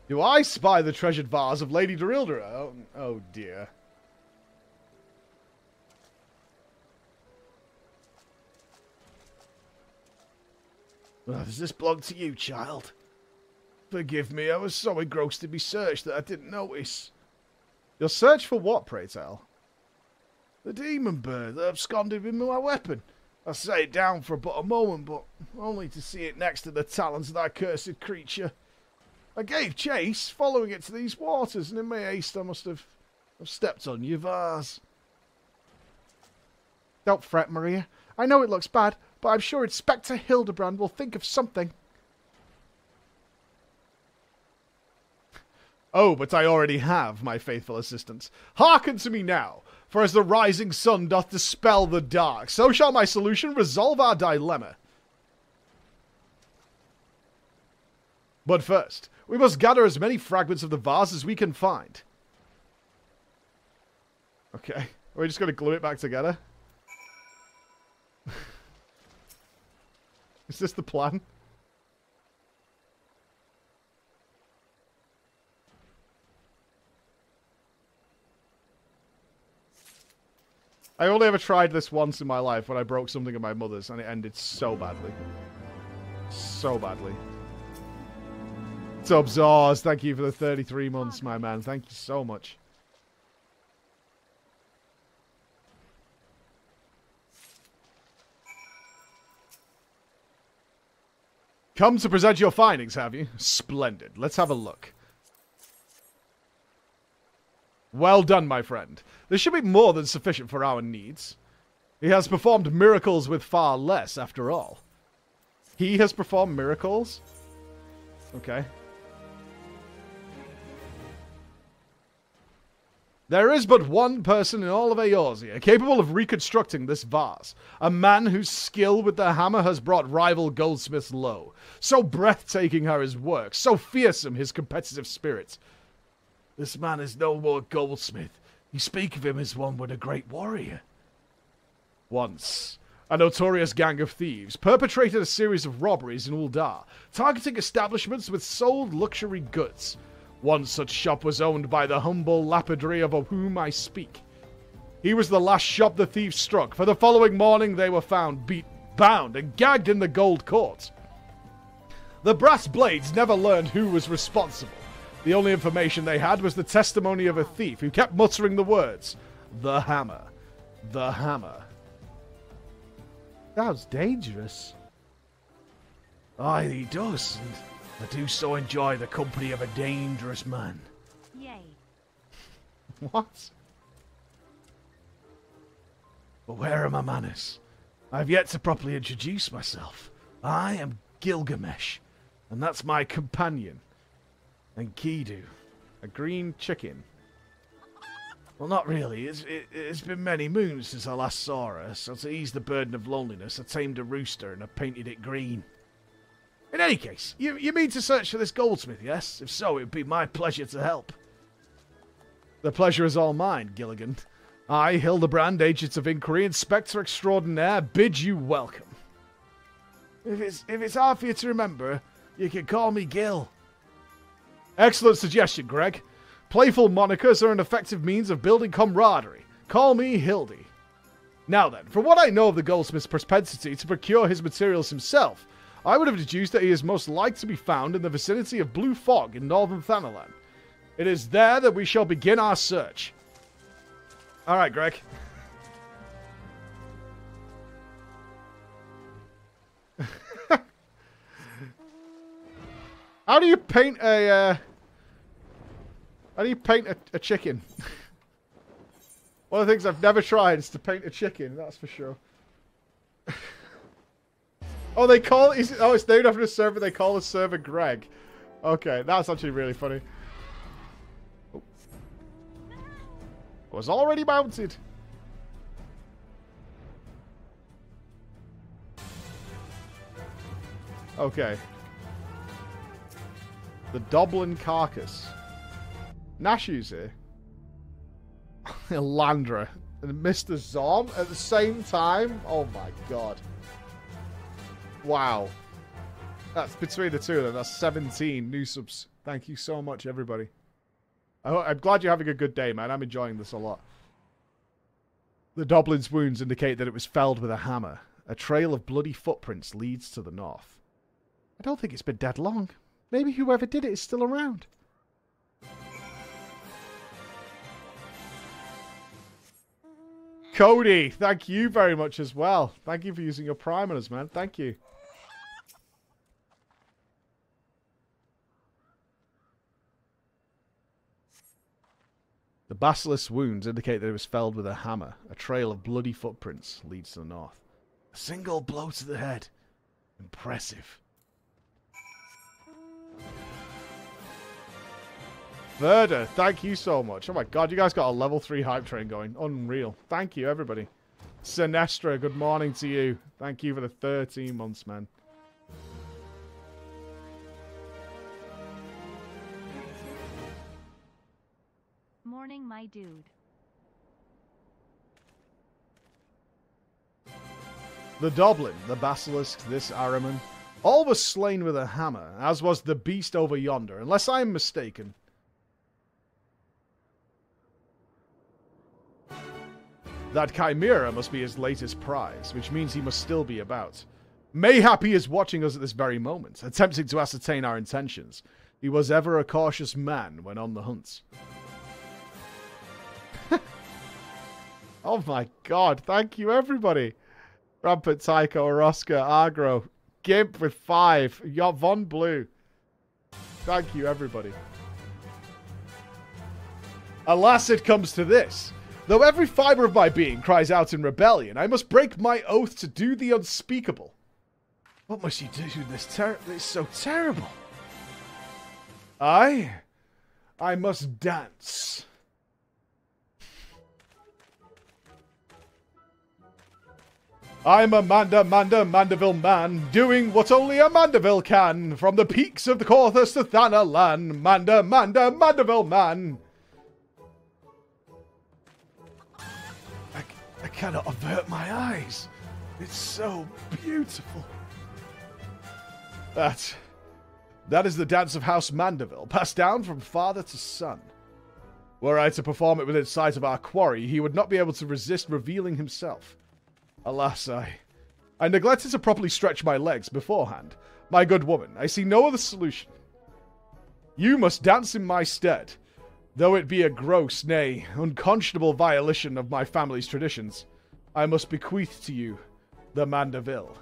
Do I spy the treasured vase of Lady Durildra? Oh dear. Well, does this belong to you, child? Forgive me, I was so engrossed in my search that I didn't notice. Your search for what, pray tell? The demon bird that absconded with my weapon. I set it down for but a moment, but only to see it next to the talons of that cursed creature. I gave chase, following it to these waters, and in my haste I must have stepped on your vase. Don't fret, Maria. I know it looks bad, but I'm sure Inspector Hildebrand will think of something. Oh, but I already have, my faithful assistants. Hearken to me now, for as the rising sun doth dispel the dark, so shall my solution resolve our dilemma. But first, we must gather as many fragments of the vase as we can find. Okay, are we just going to glue it back together? Is this the plan? I only ever tried this once in my life when I broke something at my mother's, and it ended so badly. So badly. Subzars, thank you for the 33 months, my man. Thank you so much. Come to present your findings, have you? Splendid. Let's have a look. Well done, my friend. This should be more than sufficient for our needs. He has performed miracles with far less, after all. He has performed miracles? Okay. There is but one person in all of Eorzea capable of reconstructing this vase. A man whose skill with the hammer has brought rival goldsmiths low. So breathtaking are his works, so fearsome his competitive spirit. This man is no more goldsmith. You speak of him as one with a great warrior. Once, a notorious gang of thieves perpetrated a series of robberies in Uldar, targeting establishments with sold luxury goods. One such shop was owned by the humble lapidary of whom I speak. He was the last shop the thieves struck, for the following morning they were found beaten, bound, and gagged in the Gold Court. The brass blades never learned who was responsible. The only information they had was the testimony of a thief who kept muttering the words, "The hammer, the hammer." That was dangerous. Aye, he does, and I do so enjoy the company of a dangerous man. Yay. What? But where are my manners? I have yet to properly introduce myself. I am Gilgamesh, and that's my companion. And Kidu. A green chicken. Well, not really. It's been many moons since I last saw her, so to ease the burden of loneliness, I tamed a rooster and I painted it green. In any case, you mean to search for this goldsmith, yes? If so, it would be my pleasure to help. The pleasure is all mine, Gilligan. I, Hildebrand, Agent of Inquiry, Inspector Extraordinaire, bid you welcome. If it's hard for you to remember, you can call me Gil. Excellent suggestion, Greg. Playful monikers are an effective means of building camaraderie. Call me Hildy. Now then, from what I know of the goldsmith's propensity to procure his materials himself, I would have deduced that he is most like to be found in the vicinity of Blue Fog in northern Thanalan. It is there that we shall begin our search. Alright, Greg. How do you paint a chicken? One of the things I've never tried is to paint a chicken, that's for sure. Oh, they call it... Oh, it's named after a server. They call the server Greg. Okay, that's actually really funny. Oh. I was already mounted. Okay. The Doblin Carcass. Nashu's here. Landra. And Mr. Zom at the same time? Oh my god. Wow. That's between the two of them. That's 17 new subs. Thank you so much, everybody. I'm glad you're having a good day, man. I'm enjoying this a lot. The Doblin's wounds indicate that it was felled with a hammer. A trail of bloody footprints leads to the north. I don't think it's been dead long. Maybe whoever did it is still around. Cody, thank you very much as well. Thank you for using your Prime on us, man. Thank you. The basilisk's wounds indicate that it was felled with a hammer. A trail of bloody footprints leads to the north. A single blow to the head. Impressive. Verda, thank you so much. Oh my god, you guys got a level 3 hype train going. Unreal. Thank you, everybody. Sinestra, good morning to you. Thank you for the 13 months, man. Morning, my dude. The Doblin, the Basilisk, this Ahriman, all was slain with a hammer, as was the beast over yonder, unless I am mistaken. That Chimera must be his latest prize, which means he must still be about. Mayhap he is watching us at this very moment, attempting to ascertain our intentions. He was ever a cautious man when on the hunt. Oh my god, thank you everybody. Rampant, Tycho, Oroska, Agro, Gimp with 5, Von Blue. Thank you everybody. Alas, it comes to this. Though every fibre of my being cries out in rebellion, I must break my oath to do the unspeakable. What must you do this is so terrible? I must dance. I'm a Mandeville man, doing what only a Mandeville can. From the peaks of the Corthus to Thanalan, Mandeville man. I cannot avert my eyes. It's so beautiful. That is the dance of House Mandeville, passed down from father to son. Were I to perform it within sight of our quarry, he would not be able to resist revealing himself. Alas, I neglected to properly stretch my legs beforehand. My good woman, I see no other solution. You must dance in my stead. Though it be a gross, nay, unconscionable violation of my family's traditions, I must bequeath to you the Mandeville.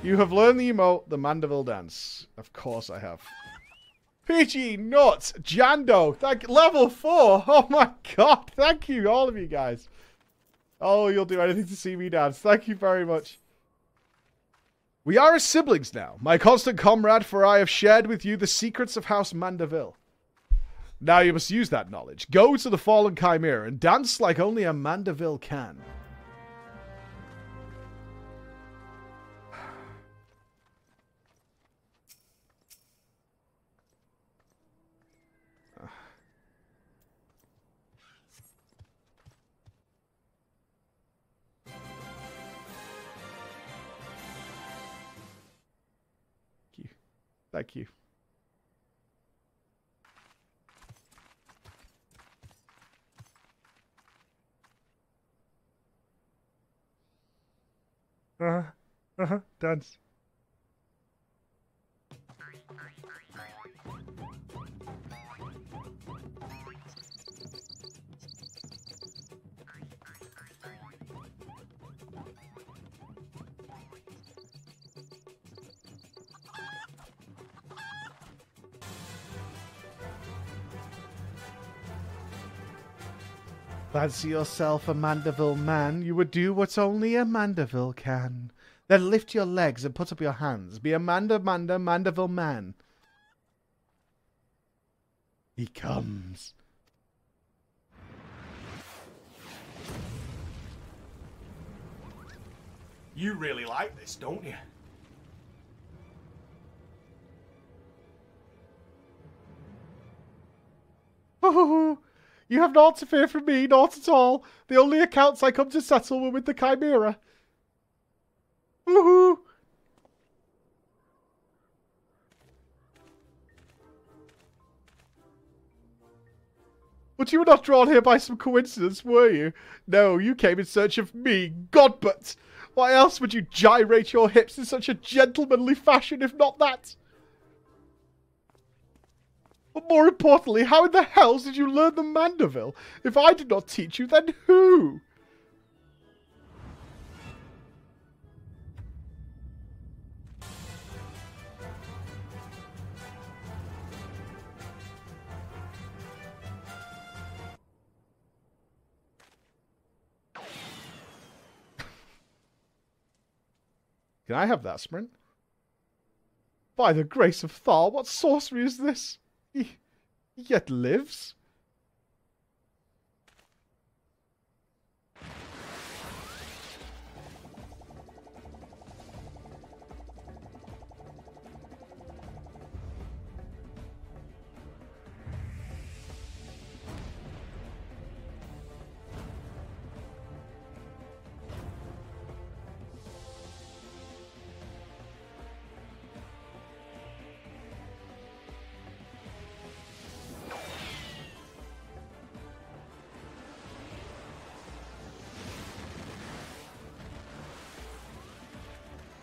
You have learned the emote, the Mandeville dance. Of course I have. PG Nuts, Jando, level 4. Oh my god, thank you, all of you guys. Oh, you'll do anything to see me dance. Thank you very much. We are as siblings now, my constant comrade, for I have shared with you the secrets of House Mandeville. Now you must use that knowledge. Go to the fallen Chimera and dance like only a Mandeville can. Thank you. Dance. Fancy yourself a Mandeville man, you would do what only a Mandeville can. Then lift your legs and put up your hands. Be a Mandeville man. He comes. You really like this, don't you? Oh, you have naught to fear from me, naught at all. The only accounts I come to settle were with the Chimera. Woohoo! But you were not drawn here by some coincidence, were you? No, you came in search of me, God, but why else would you gyrate your hips in such a gentlemanly fashion, if not that? But more importantly, how in the hells did you learn the Mandeville? If I did not teach you, then who? Can I have that sprint? By the grace of Thar, what sorcery is this? He yet lives?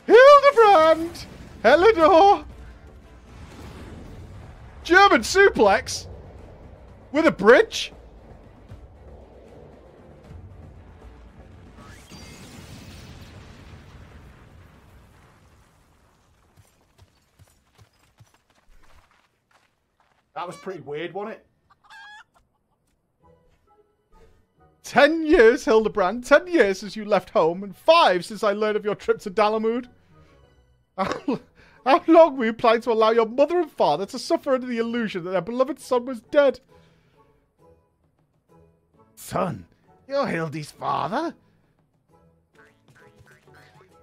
Hildebrand! Helidor! German suplex? With a bridge? That was pretty weird, wasn't it? 10 years, Hildebrand. 10 years since you left home, and 5 since I learned of your trip to Dalamud. How long were you planning to allow your mother and father to suffer under the illusion that their beloved son was dead? Son, you're Hildy's father?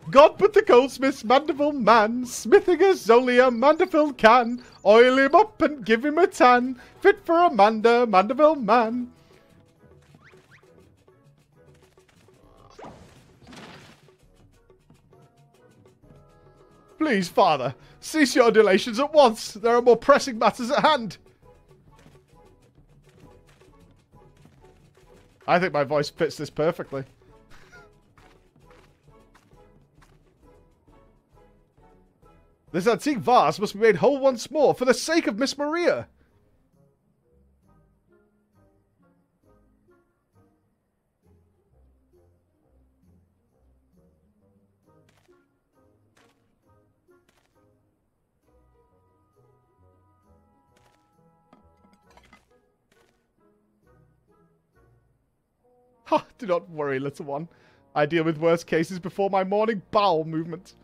God but the goldsmith's Mandeville man, smithing as only a Mandeville can. Oil him up and give him a tan, fit for a Mandeville man. Please, father, cease your adulations at once. There are more pressing matters at hand. I think my voice fits this perfectly. This antique vase must be made whole once more for the sake of Miss Maria. Ha! Do not worry, little one. I deal with worse cases before my morning bowel movement.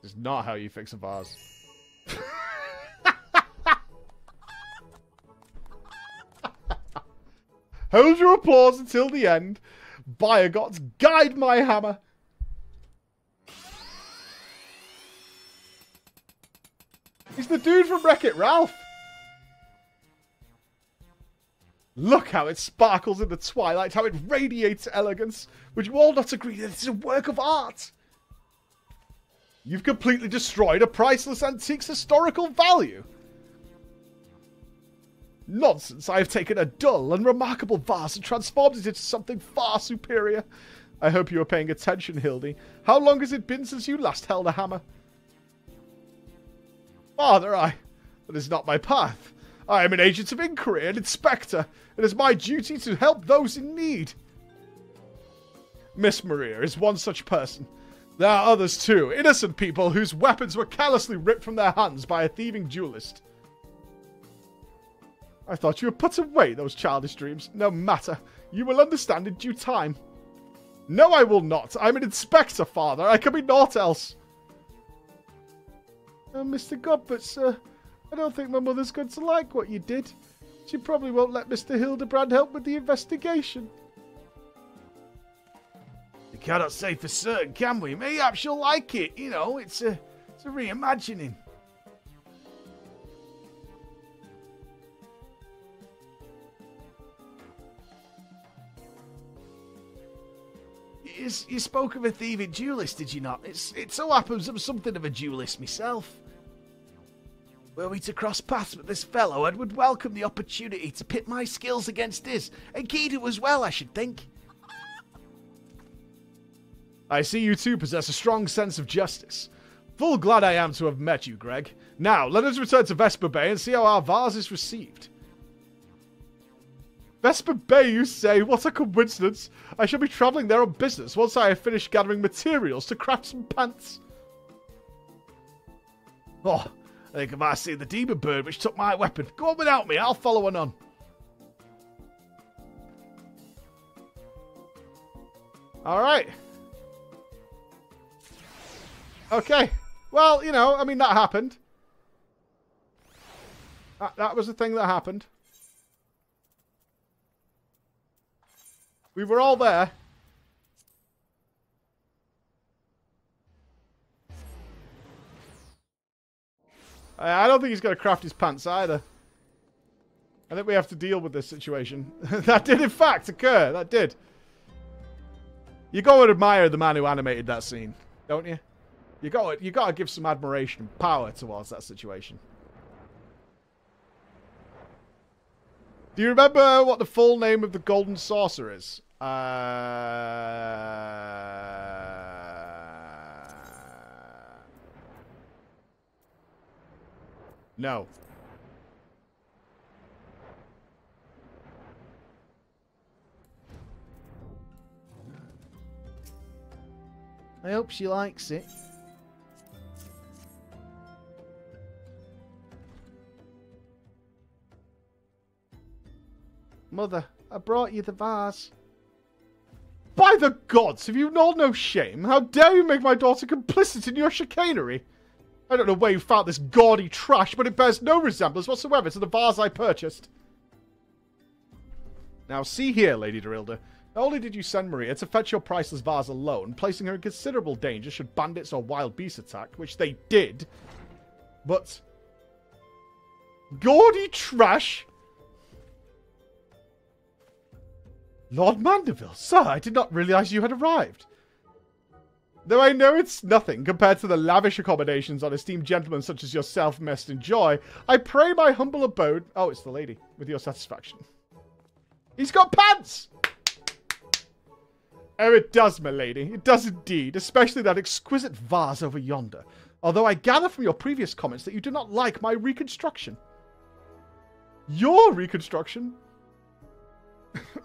This is not how you fix a vase. Hold your applause until the end. By gods, guide my hammer. He's the dude from Wreck-It Ralph. Look how it sparkles in the twilight, how it radiates elegance. Would you all not agree that it's a work of art? You've completely destroyed a priceless antique's historical value. Nonsense, I have taken a dull and remarkable vase and transformed it into something far superior. I hope you are paying attention, Hildy. How long has it been since you last held a hammer? Father, that is not my path. I am an agent of inquiry, an inspector. It is my duty to help those in need. Miss Maria is one such person. There are others too, innocent people whose weapons were callously ripped from their hands by a thieving duelist. I thought you had put away those childish dreams. No matter. You will understand in due time. No, I will not. I'm an inspector, Father. I can be naught else. Mr. Godbert, sir. I don't think my mother's going to like what you did. She probably won't let Mr. Hildebrand help with the investigation. We cannot say for certain, can we? Mayhap she'll like it. You know, it's a reimagining. You spoke of a thieving duelist, did you not? It so happens I'm something of a duelist myself. Were we to cross paths with this fellow, I would welcome the opportunity to pit my skills against his, and Guido as well, I should think. I see you two possess a strong sense of justice. Full glad I am to have met you, Greg. Now, let us return to Vesper Bay and see how our vase is received. Vesper Bay, you say? What a coincidence. I shall be travelling there on business once I have finished gathering materials to craft some pants. Oh, I think if I see the demon bird which took my weapon, go on without me, I'll follow on. Alright. Okay. Well, you know, I mean, that happened. That was the thing that happened. We were all there. I don't think he's going to craft his pants either. I think we have to deal with this situation. That did in fact occur. That did. You got to admire the man who animated that scene, don't you? You got to give some admiration and power towards that situation. Do you remember what the full name of the Golden Saucer is? No. I hope she likes it. Mother, I brought you the vase. By the gods, have you all no shame? How dare you make my daughter complicit in your chicanery? I don't know where you found this gaudy trash, but it bears no resemblance whatsoever to the vase I purchased. Now see here, Lady Dorilda. Not only did you send Maria to fetch your priceless vase alone, placing her in considerable danger should bandits or wild beasts attack, which they did, but... gaudy trash? Lord Mandeville, sir, I did not realize you had arrived. Though I know it's nothing compared to the lavish accommodations on esteemed gentlemen such as yourself must enjoy, I pray my humble abode... Oh, it's the lady, with your satisfaction. He's got pants! Oh, it does, my lady. It does indeed, especially that exquisite vase over yonder. Although I gather from your previous comments that you do not like my reconstruction. Your reconstruction?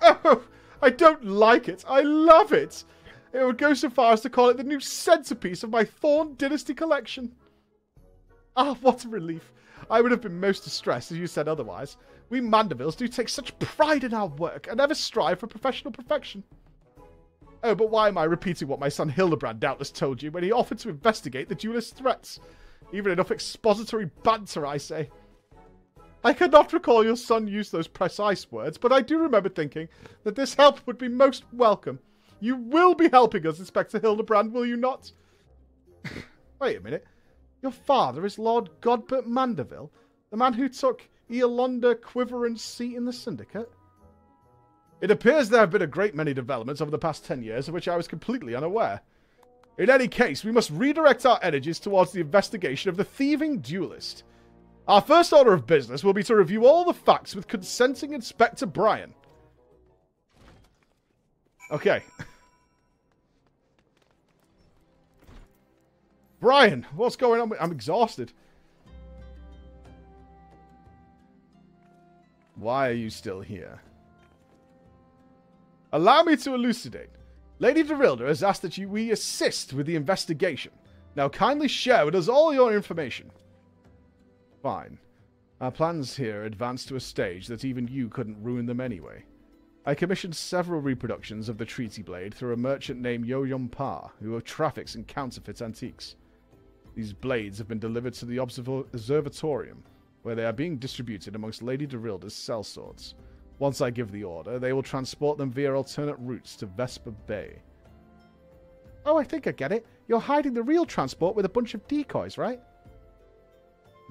Oh, I don't like it. I love it. It would go so far as to call it the new centerpiece of my Thorn Dynasty collection. Ah, what a relief. I would have been most distressed if you said otherwise. We Mandervilles do take such pride in our work and ever strive for professional perfection. Oh, but why am I repeating what my son Hildebrand doubtless told you when he offered to investigate the duelist's threats? Even enough expository banter, I say. I cannot recall your son used those precise words, but I do remember thinking that this help would be most welcome. You will be helping us, Inspector Hildebrand, will you not? Wait a minute. Your father is Lord Godbert Manderville, the man who took Eolanda Quiverant's seat in the Syndicate? It appears there have been a great many developments over the past 10 years of which I was completely unaware. In any case, we must redirect our energies towards the investigation of the thieving duelist. Our first order of business will be to review all the facts with consenting Inspector Brian. Okay. Brian, what's going on? I'm exhausted. Why are you still here? Allow me to elucidate. Lady Derilda has asked that we assist with the investigation. Now kindly share with us all your information. Fine. Our plans here advanced to a stage that even you couldn't ruin them anyway. I commissioned several reproductions of the Treaty Blade through a merchant named Yo-Yum Pa, who traffics in counterfeit antiques. These blades have been delivered to the observatorium, where they are being distributed amongst Lady Derilda's sellswords. Once I give the order, they will transport them via alternate routes to Vesper Bay. Oh, I think I get it. You're hiding the real transport with a bunch of decoys, right?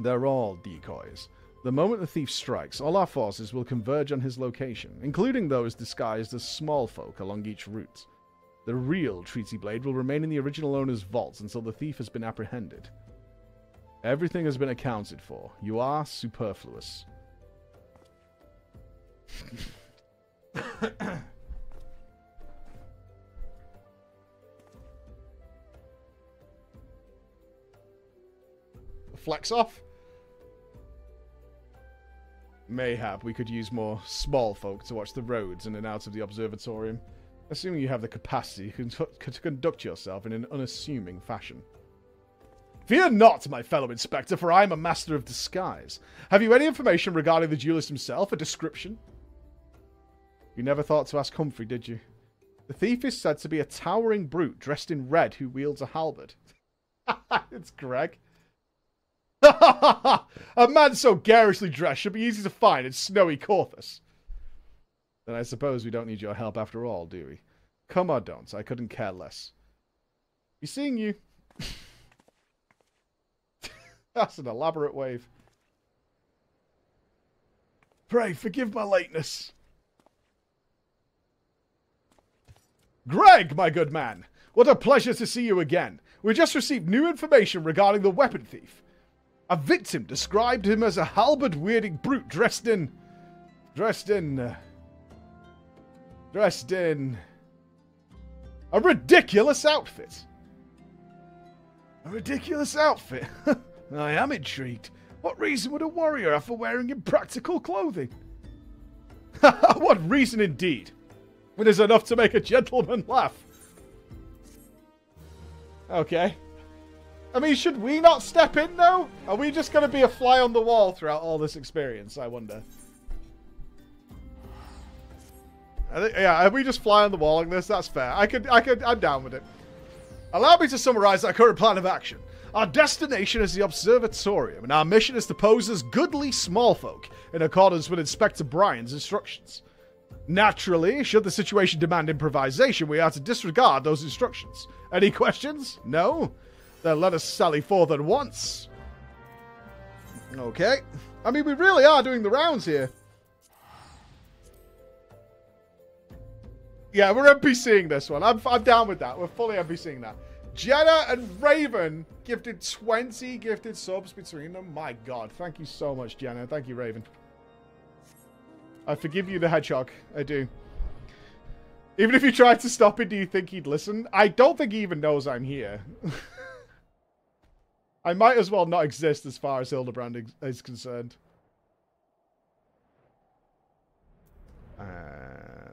They're all decoys. The moment the thief strikes, all our forces will converge on his location, including those disguised as small folk along each route. The real Treaty Blade will remain in the original owner's vault until the thief has been apprehended. Everything has been accounted for. You are superfluous. Flex off? Mayhap we could use more small folk to watch the roads in and out of the observatorium, assuming you have the capacity to conduct yourself in an unassuming fashion. Fear not, my fellow inspector, for I am a master of disguise. Have you any information regarding the duelist himself, a description? You never thought to ask Humphrey, did you? The thief is said to be a towering brute dressed in red who wields a halberd. It's Greg. A man so garishly dressed should be easy to find in snowy Corthus. Then I suppose we don't need your help after all, do we? Come or don't, I couldn't care less. Be seeing you. That's an elaborate wave. Pray, forgive my lateness. Greg, my good man! What a pleasure to see you again. We just received new information regarding the weapon thief. A victim described him as a halberd-wielding brute dressed in a ridiculous outfit. A ridiculous outfit? I am intrigued. What reason would a warrior have for wearing impractical clothing? What reason indeed? It is enough to make a gentleman laugh. Okay. I mean, should we not step in, though? Are we just going to be a fly on the wall throughout all this experience, I wonder? Yeah, if we just fly on the wall like this, that's fair. I'm down with it. Allow me to summarize our current plan of action. Our destination is the observatorium, and our mission is to pose as goodly small folk, in accordance with Inspector Brian's instructions. Naturally, should the situation demand improvisation, we are to disregard those instructions. Any questions? No? Then let us sally forth at once. Okay. I mean, we really are doing the rounds here. Yeah, we're NPCing this one. I'm down with that. We're fully NPCing that. Jenna and Raven gifted 20 gifted subs between them. My God. Thank you so much, Jenna. Thank you, Raven. I forgive you the hedgehog. I do. Even if you tried to stop it, do you think he'd listen? I don't think he even knows I'm here. I might as well not exist as far as Hildebrand is concerned.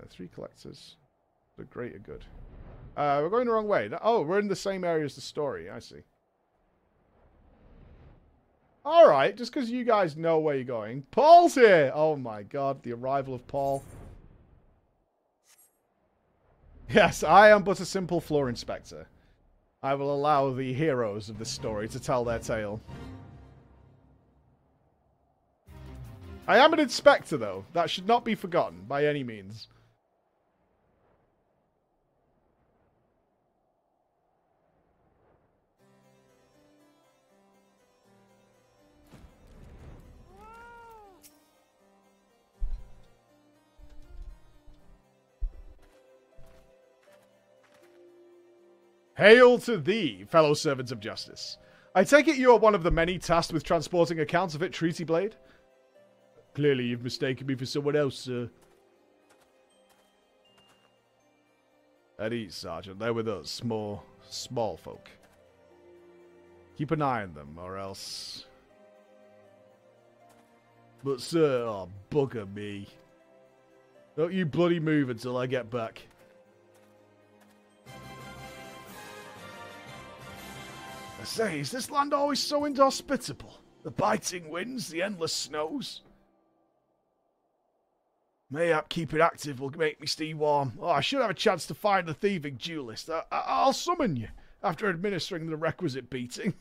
3 collectors. The greater good. We're going the wrong way. Oh, we're in the same area as the story. I see. Alright, just because you guys know where you're going. Paul's here! Oh my god, the arrival of Paul. Yes, I am but a simple floor inspector. I will allow the heroes of this story to tell their tale. I am an inspector, though. That should not be forgotten, by any means. Hail to thee, fellow servants of justice. I take it you are one of the many tasked with transporting a counterfeit treaty blade? Clearly you've mistaken me for someone else, sir. At ease, Sergeant. They're with us, more small folk. Keep an eye on them, or else... But, sir, oh, bugger me. Don't you bloody move until I get back. I say, is this land always so inhospitable? The biting winds, the endless snows? Mayhap keeping active will make me stay warm. Oh, I should have a chance to find the thieving duelist. I'll summon you after administering the requisite beating.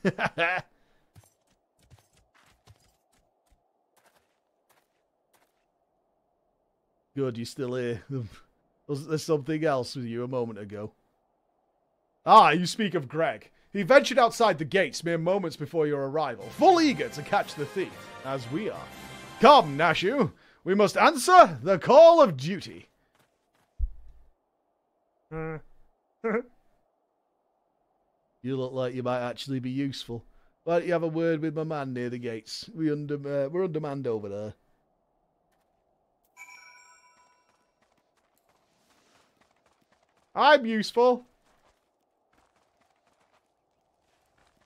Good, you're still here. Wasn't there something else with you a moment ago? Ah, you speak of Greg. He ventured outside the gates mere moments before your arrival, full eager to catch the thief, as we are. Come, Nashu, we must answer the call of duty. You look like you might actually be useful. Why don't you have a word with my man near the gates? We're undermanned over there. I'm useful.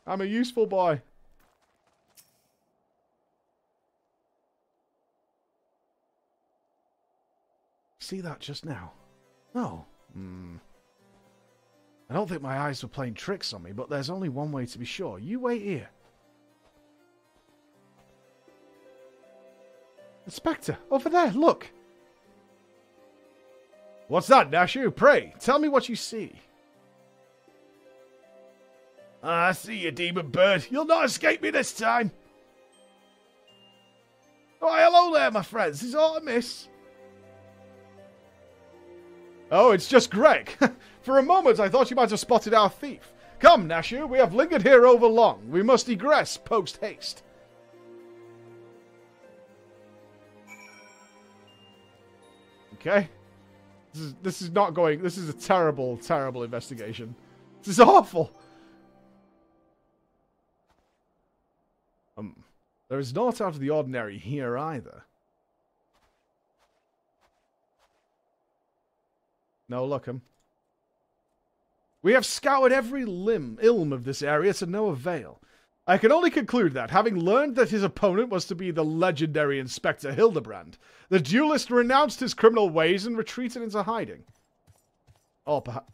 I'm a useful boy. See that just now? No. I don't think my eyes were playing tricks on me, but there's only one way to be sure. You wait here. Inspector, over there, look. What's that, Nashu? Pray, tell me what you see. I see you, demon bird. You'll not escape me this time. Oh, hello there, my friends. Is all amiss? Oh, it's just Greg. For a moment, I thought you might have spotted our thief. Come, Nashu, we have lingered here over long. We must egress post-haste. Okay. This is not going... This is a terrible, terrible investigation. This is awful. There is naught out of the ordinary here either. No, look 'em. We have scoured every ilm of this area to no avail. I can only conclude that, having learned that his opponent was to be the legendary Inspector Hildebrand, the duelist renounced his criminal ways and retreated into hiding. Or perhaps...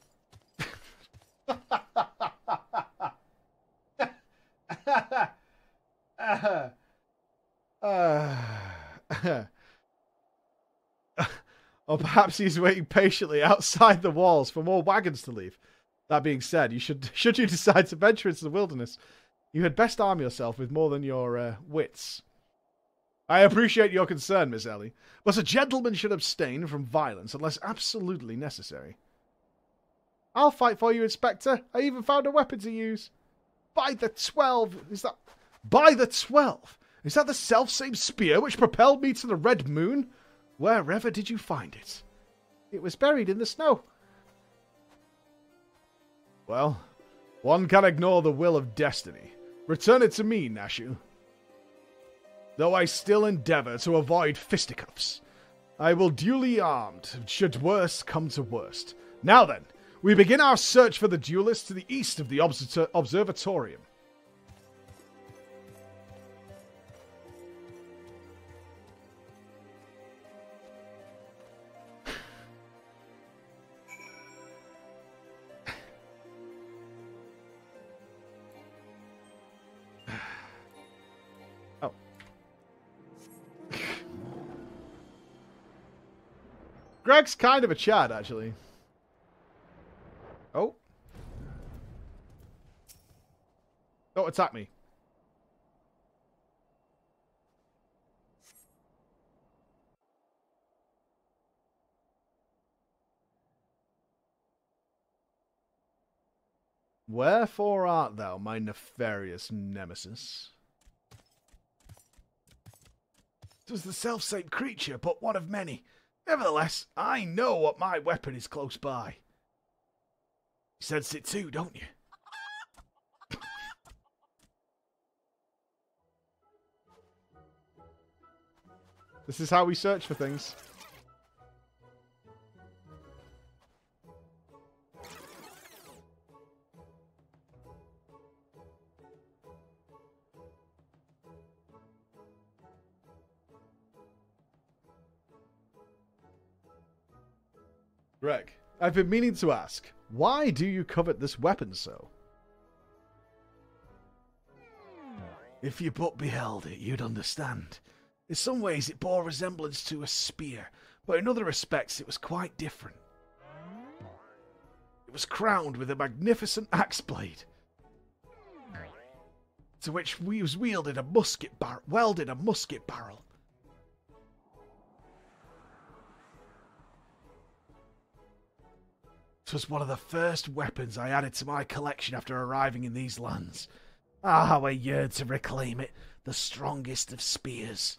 Or perhaps he's waiting patiently outside the walls for more wagons to leave. That being said, should you decide to venture into the wilderness, you had best arm yourself with more than your wits. I appreciate your concern, Miss Ellie, but a gentleman should abstain from violence unless absolutely necessary. I'll fight for you, Inspector. I even found a weapon to use. By the 12! By the 12! Is that the self-same spear which propelled me to the Red Moon? Wherever did you find it? It was buried in the snow. Well, one can ignore the will of destiny. Return it to me, Nashu. Though I still endeavour to avoid fisticuffs, I will duly armed, should worst come to worst. Now then, we begin our search for the duelist to the east of the observatorium. Greg's kind of a Chad, actually. Oh. Don't attack me. Wherefore art thou, my nefarious nemesis? 'Twas the self-same creature, but one of many. Nevertheless, I know what my weapon is close by. You sense it too, don't you? This is how we search for things. Greg, I've been meaning to ask, why do you covet this weapon so? If you but beheld it, you'd understand. In some ways it bore resemblance to a spear, but in other respects it was quite different. It was crowned with a magnificent axe blade, to which was welded a musket barrel. 'Twas one of the first weapons I added to my collection after arriving in these lands. Ah, how I yearned to reclaim it, the strongest of spears.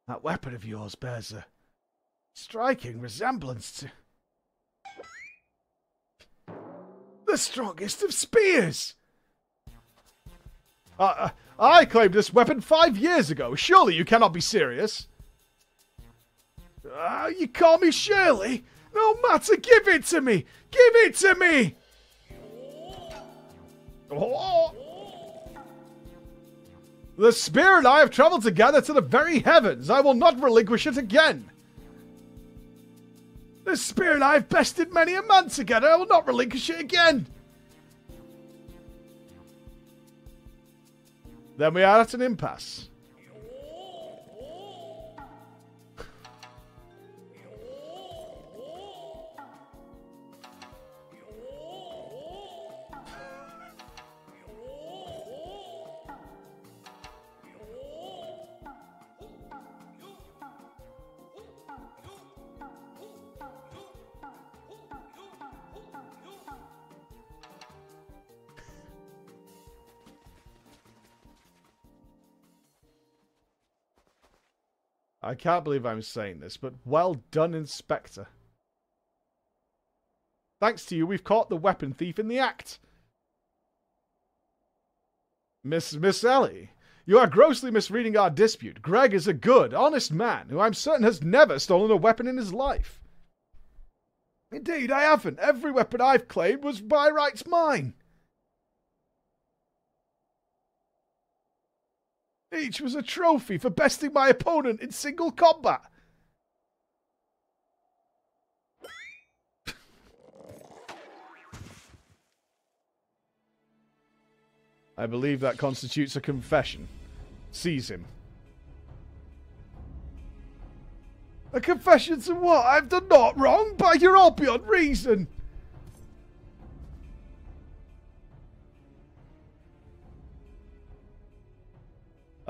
That weapon of yours bears a striking resemblance to the strongest of spears. I claimed this weapon 5 years ago. Surely you cannot be serious. You call me Shirley? No matter, give it to me! Give it to me! Oh. The spear and I have traveled together to the very heavens. I will not relinquish it again. The spear and I have bested many a man together. I will not relinquish it again. Then we are at an impasse. I can't believe I'm saying this, but well done, Inspector. Thanks to you, we've caught the weapon thief in the act. Miss Ellie, you are grossly misreading our dispute. Greg is a good, honest man who I'm certain has never stolen a weapon in his life. Indeed, I haven't. Every weapon I've claimed was by rights mine. Each was a trophy for besting my opponent in single combat. I believe that constitutes a confession. Seize him. A confession to what? I've done naught wrong, but you're all beyond reason.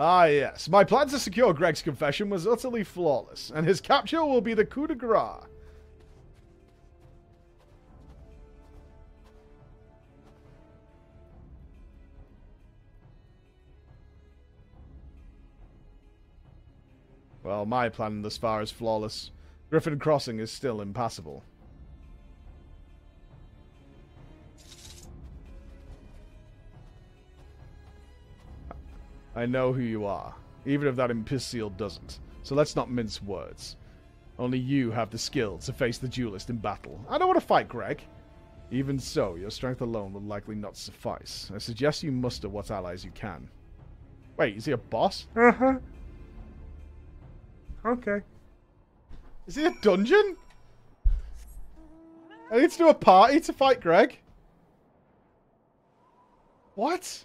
Ah, yes. My plan to secure Greg's confession was utterly flawless, and his capture will be the coup de grace. Well, my plan thus far is flawless. Griffin Crossing is still impassable. I know who you are, even if that imbecile doesn't. So let's not mince words. Only you have the skill to face the duelist in battle. I don't want to fight Greg. Even so, your strength alone will likely not suffice. I suggest you muster what allies you can. Wait, is he a boss? Uh-huh. Okay. Is it a dungeon? I need to do a party to fight Greg. What?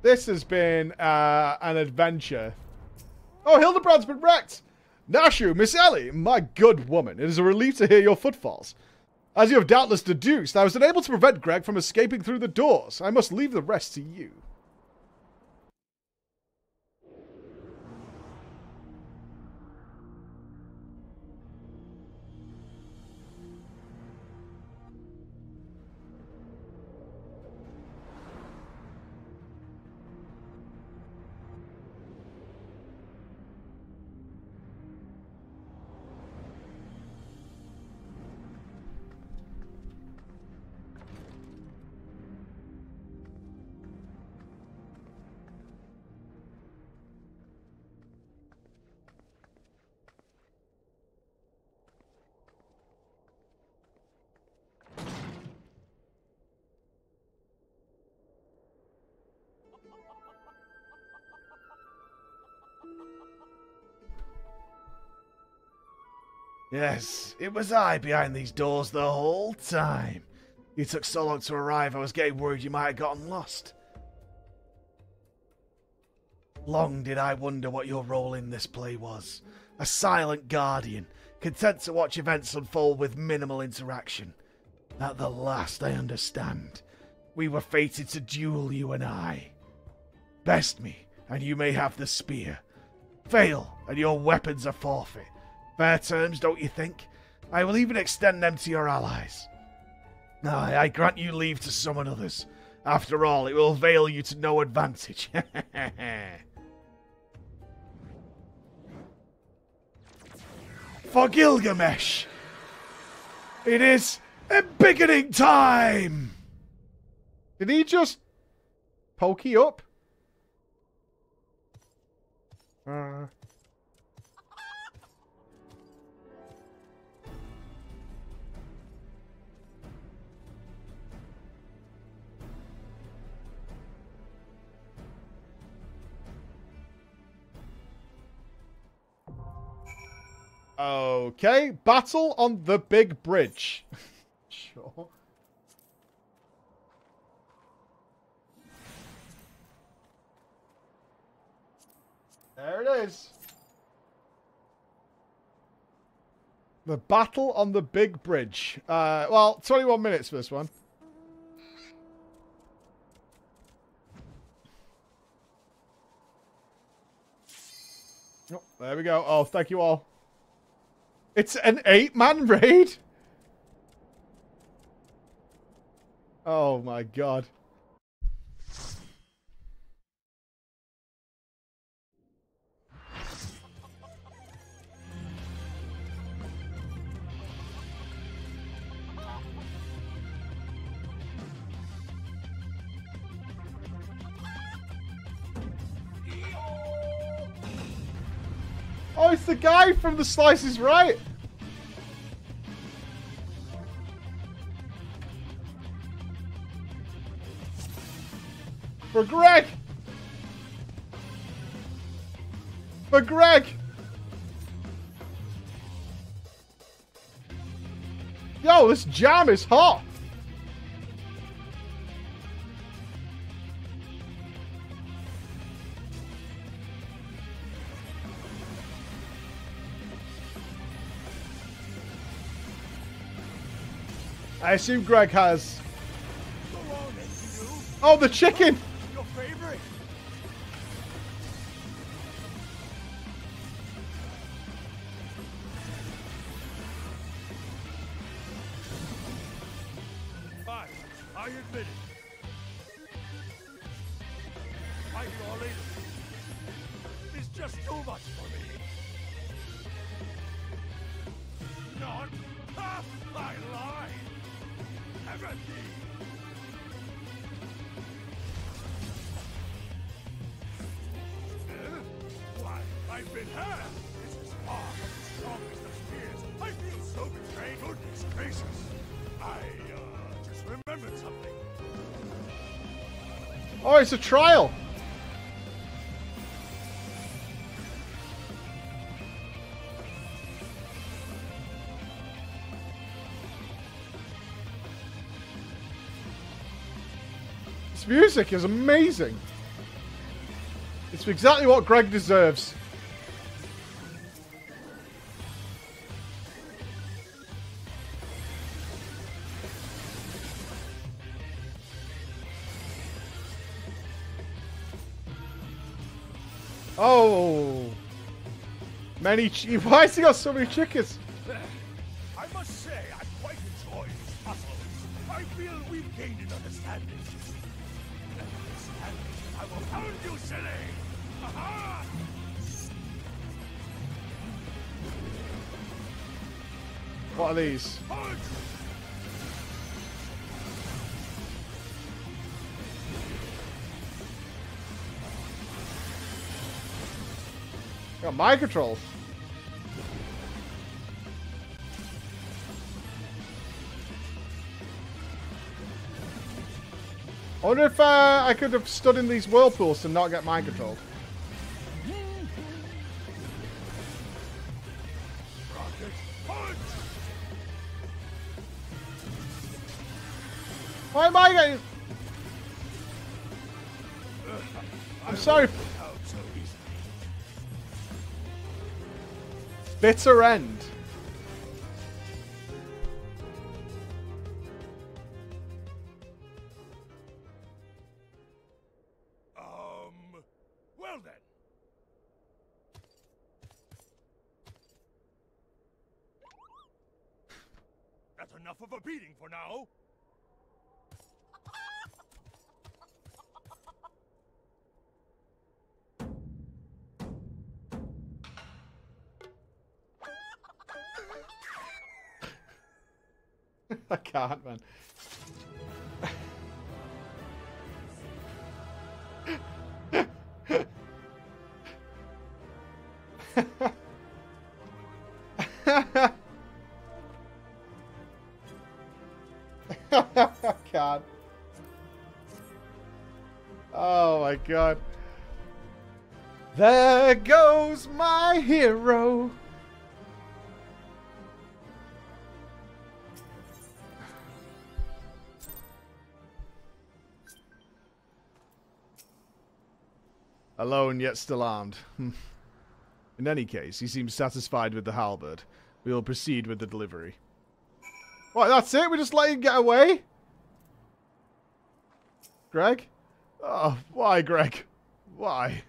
This has been an adventure. Oh, Hildebrand's been wrecked. Nashu, Miss Ellie, my good woman, it is a relief to hear your footfalls. As you have doubtless deduced, I was unable to prevent Greg from escaping through the doors. I must leave the rest to you. Yes, it was I behind these doors the whole time. You took so long to arrive, I was getting worried you might have gotten lost. Long did I wonder what your role in this play was. A silent guardian, content to watch events unfold with minimal interaction. At the last, I understand. We were fated to duel, you and I. Best me, and you may have the spear. Fail, and your weapons are forfeit. Fair terms, don't you think? I will even extend them to your allies. I grant you leave to summon others. After all, it will avail you to no advantage. For Gilgamesh, it is embiggening time! Did he just pokey up? Okay, battle on the big bridge. Sure. There it is. The battle on the big bridge. Well, 21 minutes for this one. Oh, there we go. Oh, thank you all. It's an 8-man raid? Oh my god. Oh, it's the guy from The Slice is Right. For Greg! For Greg! Yo, this jam is hot! I assume Greg has... Oh, the chicken! Your favorite? Fine, I admit it. Fighting all in is just too much for me. Not half my line. Everything. Why, I've been hurt. This is far from as strong as the spears. I feel so betrayed. Goodness gracious. I, just remembered something. Oh, it's a trial! This music is amazing. It's exactly what Greg deserves. Oh. Why has he got so many chickens? I must say, I quite enjoy these puzzles. I feel we've gained an understanding. And understanding, I will pound you, silly! Aha! What are these? Punch! Got mind controls. I wonder if I could have stood in these whirlpools to not get mind controlled. Rocket punch! Why am I getting... I'm sorry. Out so easily. Bitter end. Well then. That's enough of a beating for now. I can't, man. I can't. Oh my god. There goes my hero. Alone yet still armed. In any case, he seems satisfied with the halberd. We will proceed with the delivery. What, that's it? We just let him get away? Greg? Oh, why, Greg? Why?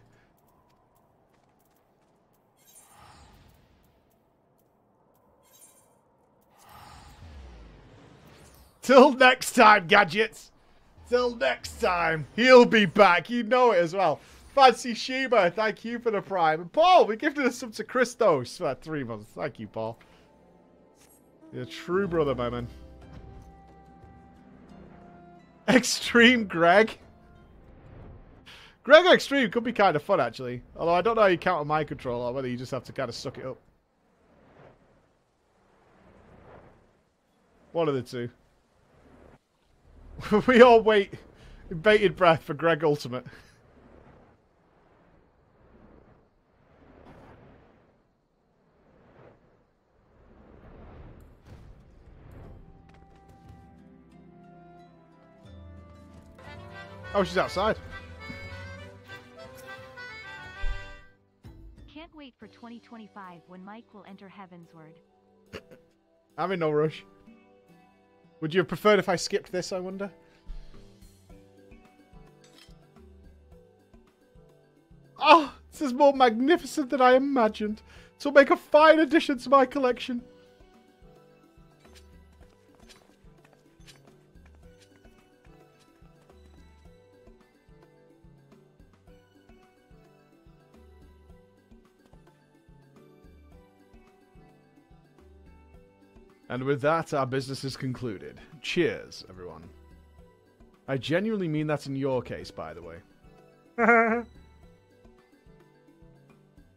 Till next time, gadgets! Till next time. He'll be back. You know it as well. Fancy Sheba, thank you for the prime. And Paul, we gifted us some to Christos for 3 months. Thank you, Paul. You're a true brother, my man. Extreme Greg. Greg Extreme could be kind of fun, actually. Although I don't know how you count a mind control or whether you just have to kind of suck it up. One of the two. We all wait in bated breath for Greg Ultimate. Oh, she's outside. Can't wait for 2025 when Mike will enter Heavensward. I'm in no rush. Would you have preferred if I skipped this, I wonder? Oh, this is more magnificent than I imagined. This will make a fine addition to my collection. And with that, our business is concluded. Cheers, everyone. I genuinely mean that in your case, by the way.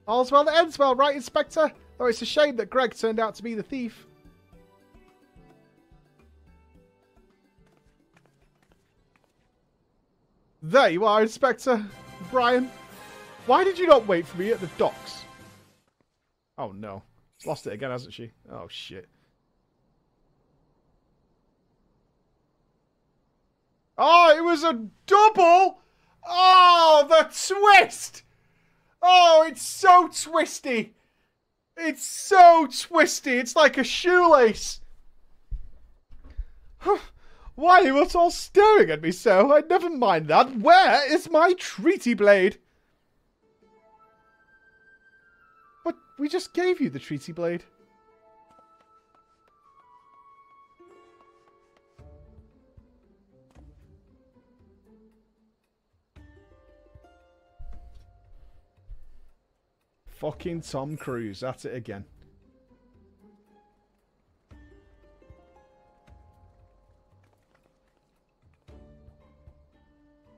All's well that ends well, right, Inspector? Though it's a shame that Greg turned out to be the thief. There you are, Inspector. Brian. Why did you not wait for me at the docks? Oh, no. Lost it again, hasn't she? Oh, shit. Oh, it was a double! Oh, the twist! Oh, it's so twisty. It's so twisty. It's like a shoelace. Why are you all staring at me so? I never mind that. Where is my treaty blade? But we just gave you the treaty blade. Fucking Tom Cruise. That's it again.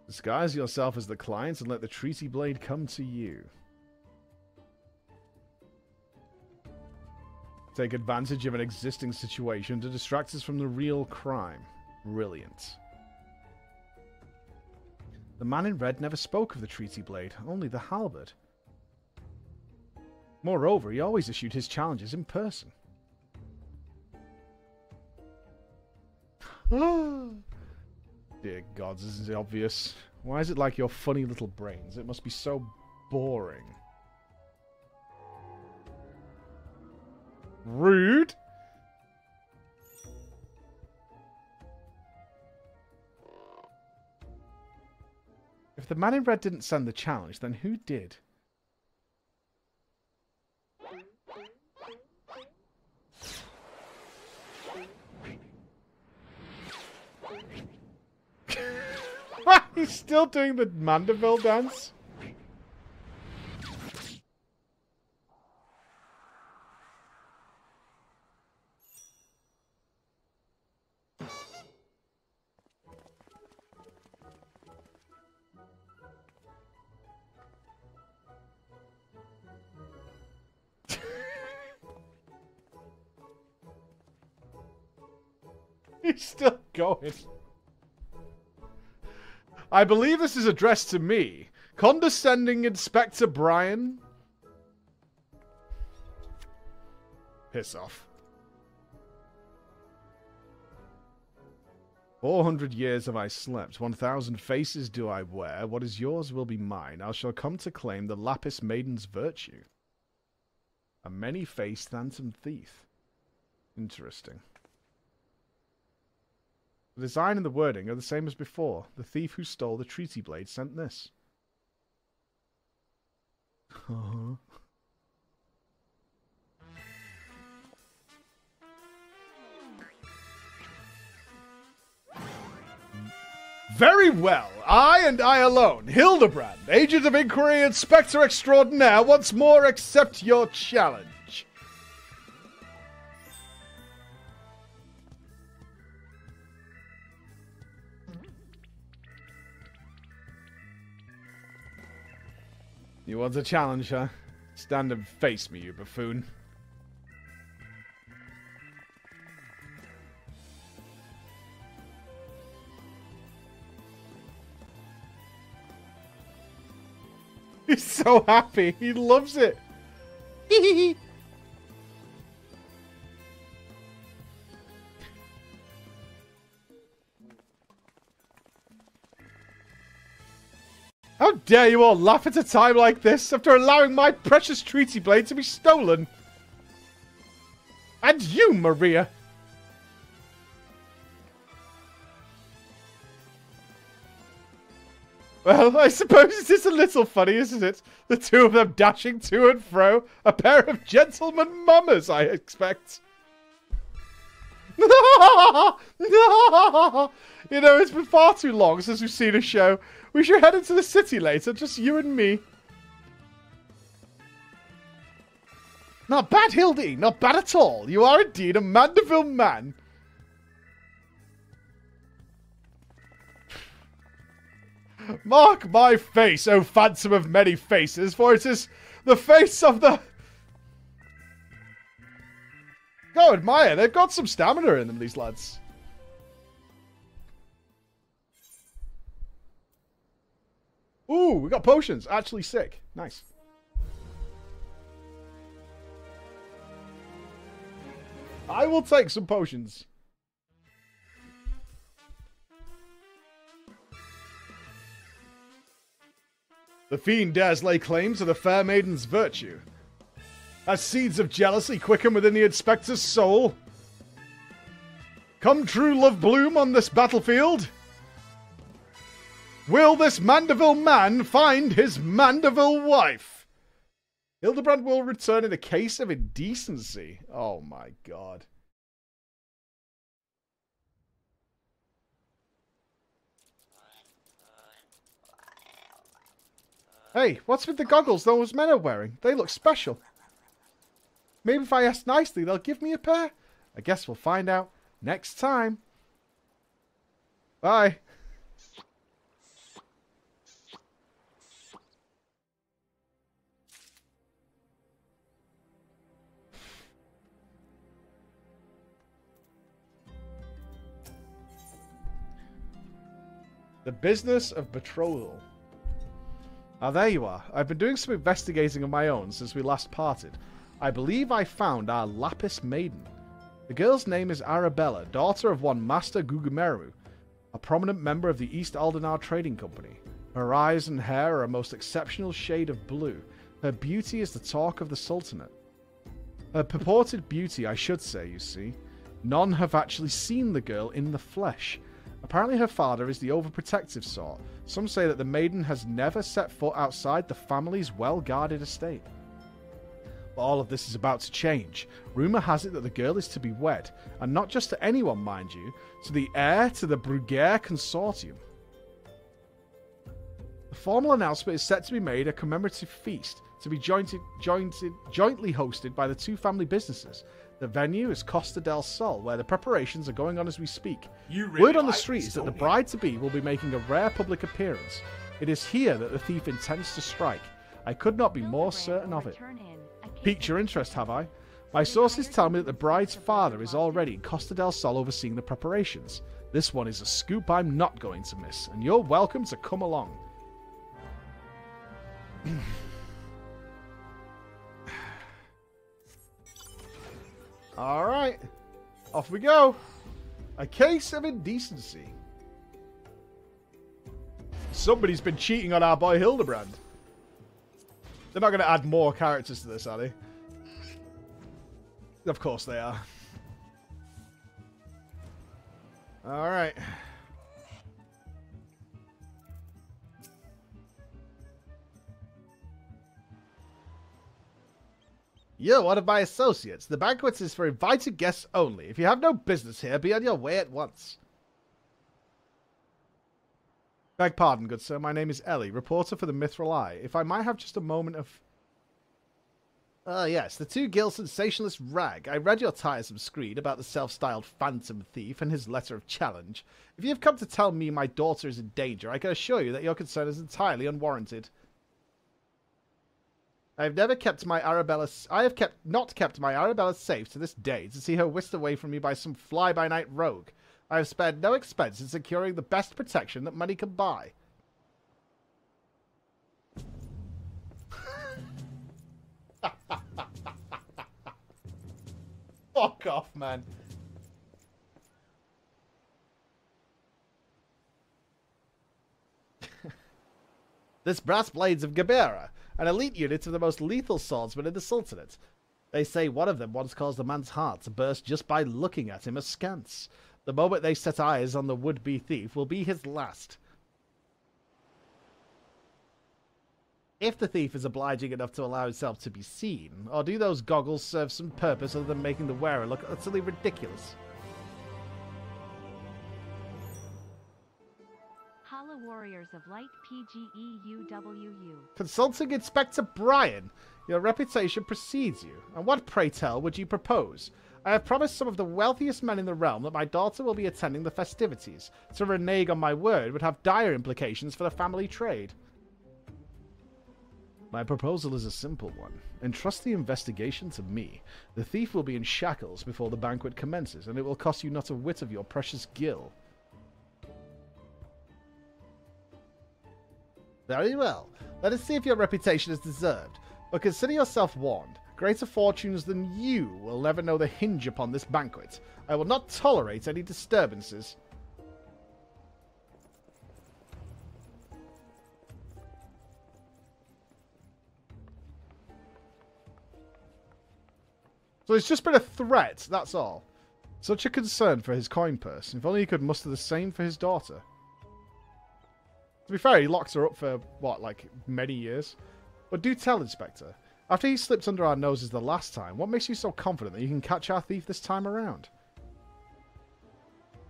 Disguise yourself as the client and let the treaty blade come to you. Take advantage of an existing situation to distract us from the real crime. Brilliant. The man in red never spoke of the treaty blade, only the halberd. Moreover, he always issued his challenges in person. Dear gods, this is obvious. Why is it like your funny little brains? It must be so boring. Rude. If the man in red didn't send the challenge, then who did? He's still doing the Mandeville dance? He's still going. I believe this is addressed to me. Condescending Inspector Brian. Piss off. 400 years have I slept. 1,000 faces do I wear. What is yours will be mine. I shall come to claim the Lapis Maiden's virtue. A many-faced phantom thief. Interesting. The design and the wording are the same as before. The thief who stole the treaty blade sent this. Very well. I and I alone, Hildebrand, agent of inquiry, inspector extraordinaire, once more accept your challenge. You want a challenge, huh? Stand and face me, you buffoon. He's so happy. He loves it. How dare you all laugh at a time like this after allowing my precious treaty blade to be stolen? And you, Maria. Well, I suppose it is a little funny, isn't it? The two of them dashing to and fro. A pair of gentleman mummers, I expect. You know, it's been far too long since we've seen a show. We should head into the city later, just you and me. Not bad, Hildy. Not bad at all. You are indeed a Mandeville man. Mark my face, O phantom of many faces, for it is the face of the... Go admire. They've got some stamina in them, these lads. Ooh, we got potions. Actually sick. Nice. I will take some potions. The fiend dares lay claim to the fair maiden's virtue. As seeds of jealousy quicken within the inspector's soul, come true love bloom on this battlefield? Will this Mandeville man find his Mandeville wife? Hildebrand will return in a case of indecency. Oh my god. Hey, what's with the goggles those men are wearing? They look special. Maybe if I ask nicely, they'll give me a pair. I guess we'll find out next time. Bye. The business of betrothal. Ah, there you are. I've been doing some investigating of my own since we last parted. I believe I found our Lapis Maiden. The girl's name is Arabella, daughter of one Master Gugumeru, a prominent member of the East Aldenar Trading Company. Her eyes and hair are a most exceptional shade of blue. Her beauty is the talk of the Sultanate. Her purported beauty, I should say, you see. None have actually seen the girl in the flesh. Apparently her father is the overprotective sort. Some say that the maiden has never set foot outside the family's well-guarded estate. But all of this is about to change. Rumour has it that the girl is to be wed, and not just to anyone, mind you, to the heir to the Bruguiere Consortium. The formal announcement is set to be made a commemorative feast, to be jointly hosted by the two family businesses. The venue is Costa del Sol, where the preparations are going on as we speak. Word on the street is that the bride-to-be will be making a rare public appearance. It is here that the thief intends to strike. I could not be more certain of it. Piqued your interest, have I? My sources tell me that the bride's father is already in Costa del Sol overseeing the preparations. This one is a scoop I'm not going to miss, and you're welcome to come along. Alright, off we go. A case of indecency. Somebody's been cheating on our boy Hildebrand. They're not going to add more characters to this, are they? Of course they are. Alright. You're one of my associates. The banquet is for invited guests only. If you have no business here, be on your way at once. Beg pardon, good sir. My name is Ellie, reporter for the Mithril Eye. If I might have just a moment of... yes, the two-gill sensationalist rag. I read your tiresome screed about the self-styled phantom thief and his letter of challenge. If you have come to tell me my daughter is in danger, I can assure you that your concern is entirely unwarranted. I have not kept my Arabella safe to this day to see her whisked away from me by some fly-by-night rogue. I have spared no expense in securing the best protection that money can buy. Fuck off, man. This brass blades of Gabera, an elite unit of the most lethal swordsmen in the Sultanate. They say one of them once caused a man's heart to burst just by looking at him askance. The moment they set eyes on the would-be thief will be his last. If the thief is obliging enough to allow himself to be seen, or do those goggles serve some purpose other than making the wearer look utterly ridiculous? Hala Warriors of Light PGEUWU. Consulting Inspector Brian, your reputation precedes you. And what, pray tell, would you propose? I have promised some of the wealthiest men in the realm that my daughter will be attending the festivities. To renege on my word would have dire implications for the family trade. My proposal is a simple one. Entrust the investigation to me. The thief will be in shackles before the banquet commences, and it will cost you not a whit of your precious gil. Very well. Let us see if your reputation is deserved. But consider yourself warned. Greater fortunes than you will never know the hinge upon this banquet. I will not tolerate any disturbances. So it's just been a threat, that's all. Such a concern for his coin purse. If only he could muster the same for his daughter. To be fair, he locked her up for, what, like, many years? But do tell, Inspector. After he slipped under our noses the last time, what makes you so confident that you can catch our thief this time around?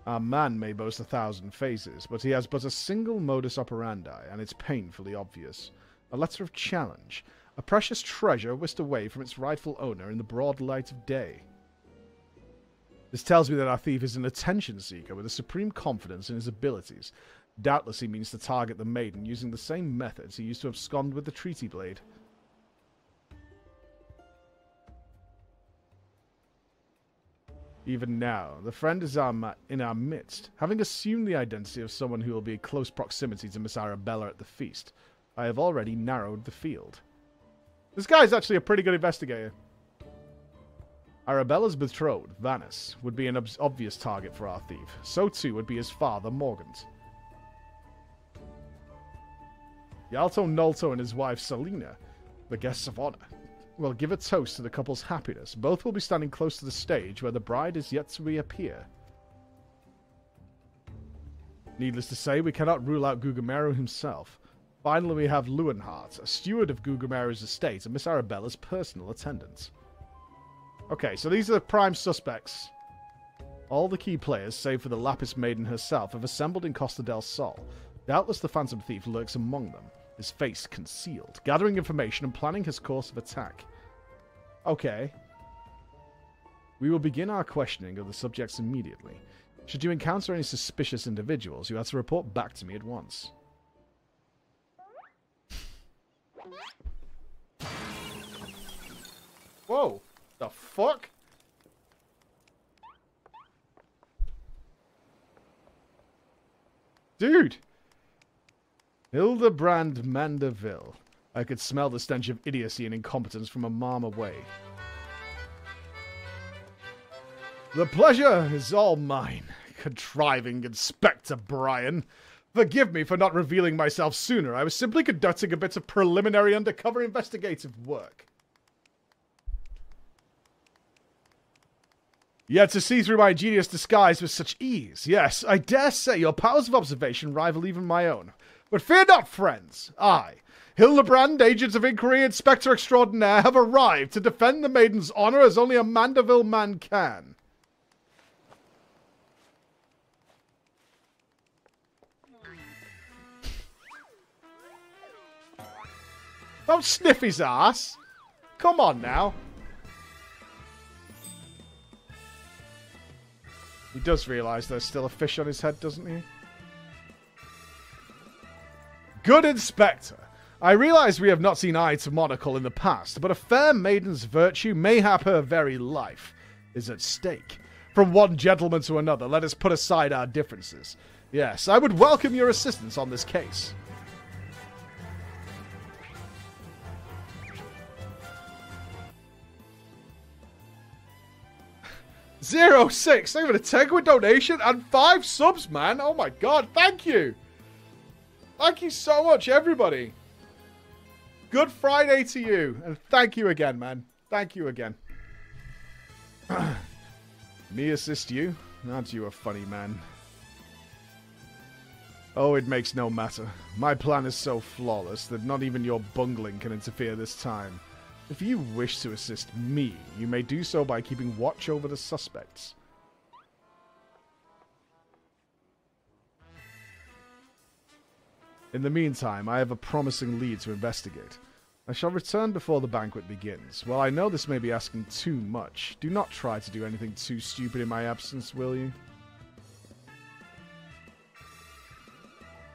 Our man may boast 1,000 faces, but he has but a single modus operandi, and it's painfully obvious. A letter of challenge. A precious treasure whisked away from its rightful owner in the broad light of day. This tells me that our thief is an attention seeker with a supreme confidence in his abilities. Doubtless he means to target the maiden using the same methods he used to abscond with the treaty blade. Even now, the friend is in our midst. Having assumed the identity of someone who will be in close proximity to Miss Arabella at the feast, I have already narrowed the field. This guy's actually a pretty good investigator. Arabella's betrothed, Vanus, would be an obvious target for our thief. So too would be his father, Morgant. Yalto Nolto and his wife, Selina, the guests of honor, will give a toast to the couple's happiness. Both will be standing close to the stage where the bride is yet to reappear. Needless to say, we cannot rule out Gugumeru himself. Finally, we have Lewenhart, a steward of Gugumeru's estate and Miss Arabella's personal attendant. Okay, so these are the prime suspects. All the key players, save for the Lapis Maiden herself, have assembled in Costa del Sol. Doubtless the Phantom Thief lurks among them, his face concealed, gathering information and planning his course of attack. Okay. We will begin our questioning of the subjects immediately. Should you encounter any suspicious individuals, you have to report back to me at once. Whoa! The fuck? Dude! Hildebrand Mandeville. I could smell the stench of idiocy and incompetence from a mile away. The pleasure is all mine, contriving Inspector Brian. Forgive me for not revealing myself sooner. I was simply conducting a bit of preliminary undercover investigative work. Yet to see through my ingenious disguise with such ease. Yes, I dare say your powers of observation rival even my own. But fear not, friends. I, Hildebrand, Agent of Inquiry, Inspector Extraordinaire, have arrived to defend the maiden's honor as only a Mandeville man can. Don't sniff his ass. Come on now. He does realise there's still a fish on his head, doesn't he? Good Inspector. I realise we have not seen eye to monocle in the past, but a fair maiden's virtue, mayhap her very life, is at stake. From one gentleman to another, let us put aside our differences. Yes, I would welcome your assistance on this case. $06. Thank you for the 10 donation and 5 subs, man. Oh my god, thank you. Thank you so much, everybody. Good Friday to you. And thank you again, man. Thank you again. Me assist you? Aren't you a funny man? Oh, it makes no matter. My plan is so flawless that not even your bungling can interfere this time. If you wish to assist me, you may do so by keeping watch over the suspects. In the meantime, I have a promising lead to investigate. I shall return before the banquet begins. While I know this may be asking too much, do not try to do anything too stupid in my absence, will you?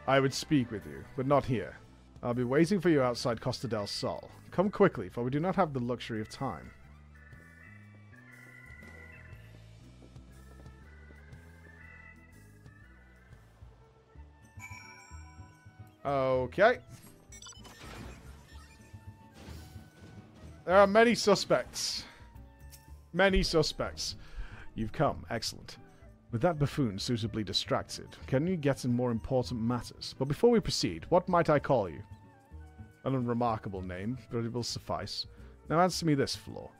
I would speak with you, but not here. I'll be waiting for you outside Costa del Sol. Come quickly, for we do not have the luxury of time. Okay. There are many suspects. Many suspects. You've come. Excellent. With that buffoon suitably distracted, can you get in more important matters? But before we proceed, what might I call you? An unremarkable name, but it will suffice. Now answer me this, Flor.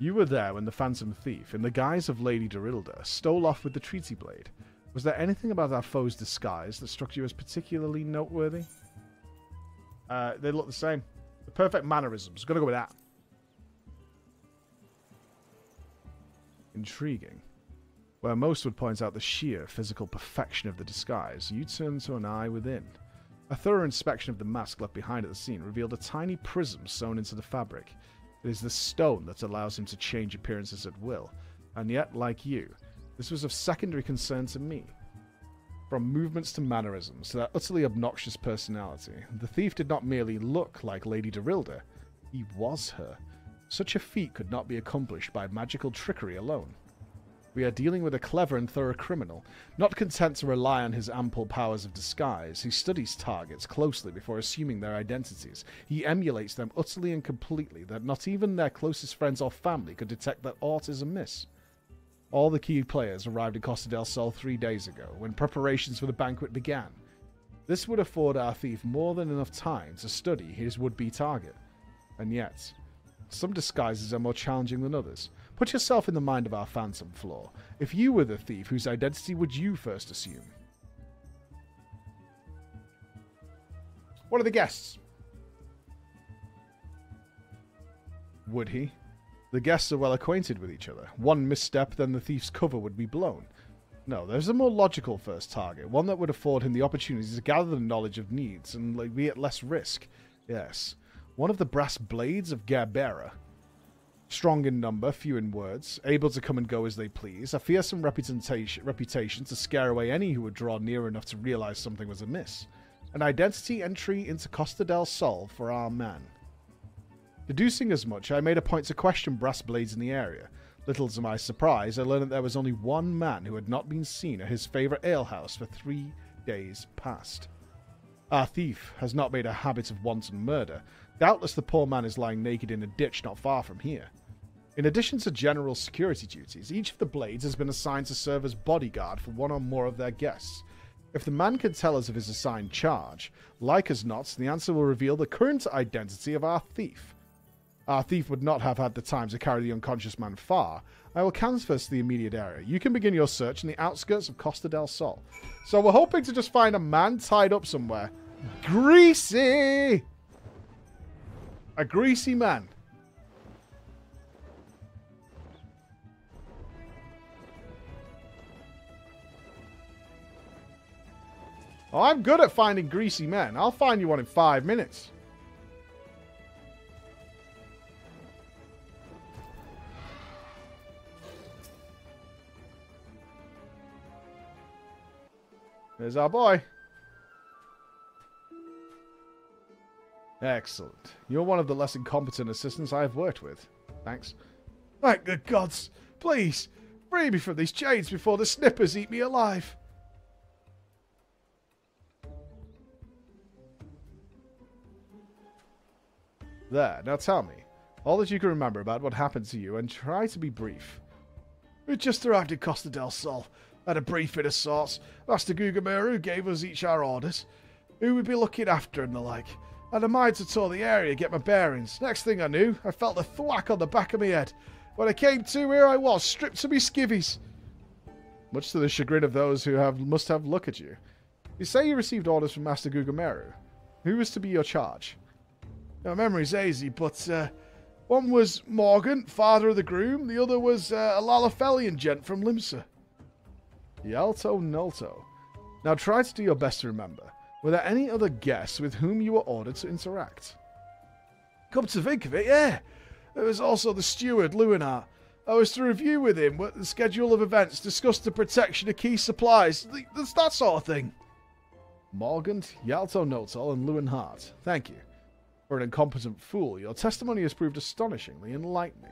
You were there when the Phantom Thief, in the guise of Lady Dorilda, stole off with the treaty blade. Was there anything about our foe's disguise that struck you as particularly noteworthy? They look the same. The perfect mannerisms. Gotta go with that. Intriguing. Where most would point out the sheer physical perfection of the disguise, you turn to an eye within. A thorough inspection of the mask left behind at the scene revealed a tiny prism sewn into the fabric. It is the stone that allows him to change appearances at will, and yet, like you, this was of secondary concern to me. From movements to mannerisms to that utterly obnoxious personality, the thief did not merely look like Lady Dorilda, he was her. Such a feat could not be accomplished by magical trickery alone. We are dealing with a clever and thorough criminal. Not content to rely on his ample powers of disguise, he studies targets closely before assuming their identities. He emulates them utterly and completely, that not even their closest friends or family could detect that aught is amiss. All the key players arrived in Costa del Sol 3 days ago, when preparations for the banquet began. This would afford our thief more than enough time to study his would-be target. And yet, some disguises are more challenging than others. Put yourself in the mind of our Phantom Floor. If you were the thief, whose identity would you first assume? What are the guests? Would he? The guests are well acquainted with each other. One misstep, then the thief's cover would be blown. No, there's a more logical first target, one that would afford him the opportunity to gather the knowledge of needs and be at less risk. Yes, one of the brass blades of Gerbera. Strong in number, few in words, able to come and go as they please, a fearsome reputation to scare away any who would draw near enough to realize something was amiss. An identity entry into Costa del Sol for our man. Deducing as much, I made a point to question brass blades in the area. Little to my surprise, I learned that there was only one man who had not been seen at his favourite alehouse for 3 days past. Our thief has not made a habit of wanton murder. Doubtless the poor man is lying naked in a ditch not far from here. In addition to general security duties, each of the blades has been assigned to serve as bodyguard for one or more of their guests. If the man can tell us of his assigned charge, like as not, the answer will reveal the current identity of our thief. Our thief would not have had the time to carry the unconscious man far. I will canvass the immediate area. You can begin your search in the outskirts of Costa del Sol. So we're hoping to just find a man tied up somewhere. Greasy! A greasy man. Oh, I'm good at finding greasy men. I'll find you one in 5 minutes. There's our boy. Excellent. You're one of the less incompetent assistants I have worked with. Thanks. Thank the gods. Please, free me from these chains before the snippers eat me alive. There, now tell me, all that you can remember about what happened to you, and try to be brief. We just arrived at Costa del Sol. Had a briefing of sorts. Master Gugameru gave us each our orders, who we'd be looking after and the like. I had a mind to tour the area, get my bearings. Next thing I knew, I felt a thwack on the back of my head. When I came to, here I was, stripped to me skivvies. Much to the chagrin of those who must have look at you. You say you received orders from Master Gugameru. Who was to be your charge? My memory's hazy, but one was Morgan, father of the groom. The other was a Lalafelian gent from Limsa. Yalto Nolto. Now try to do your best to remember. Were there any other guests with whom you were ordered to interact? Come to think of it, yeah. There was also the steward, Lewinhart. I was to review with him what the schedule of events, discuss the protection of key supplies, that sort of thing. Morgan, Yalto Nolto, and Lewinhart. Thank you. For an incompetent fool, your testimony has proved astonishingly enlightening.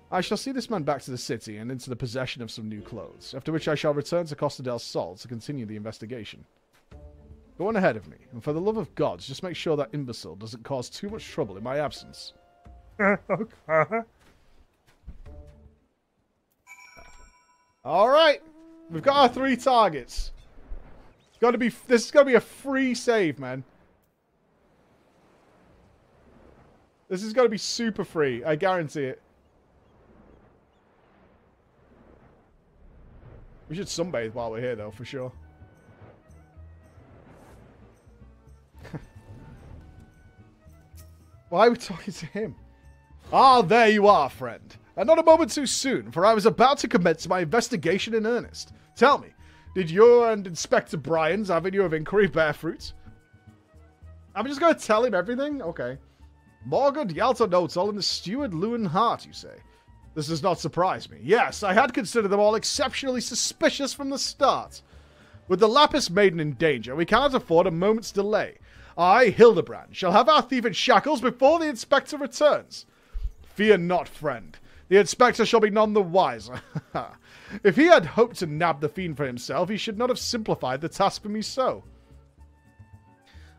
I shall see this man back to the city and into the possession of some new clothes, after which I shall return to Costa del Sol to continue the investigation. Go on ahead of me, and for the love of gods, just make sure that imbecile doesn't cause too much trouble in my absence. Okay. Alright, we've got our 3 targets. This is gotta be a free save, man. This is going to be super free. I guarantee it. We should sunbathe while we're here, though, for sure. Why are we talking to him? Ah, there you are, friend. And not a moment too soon, for I was about to commence my investigation in earnest. Tell me, did your and Inspector Brian's avenue of inquiry bear fruit? I'm just going to tell him everything? Okay. Morgan Yalta notes all in the steward Lewin Hart, you say? This does not surprise me. Yes, I had considered them all exceptionally suspicious from the start. With the Lapis Maiden in danger, we cannot afford a moment's delay. I, Hildebrand, shall have our thief in shackles before the Inspector returns. Fear not, friend. The Inspector shall be none the wiser. If he had hoped to nab the fiend for himself, he should not have simplified the task for me so.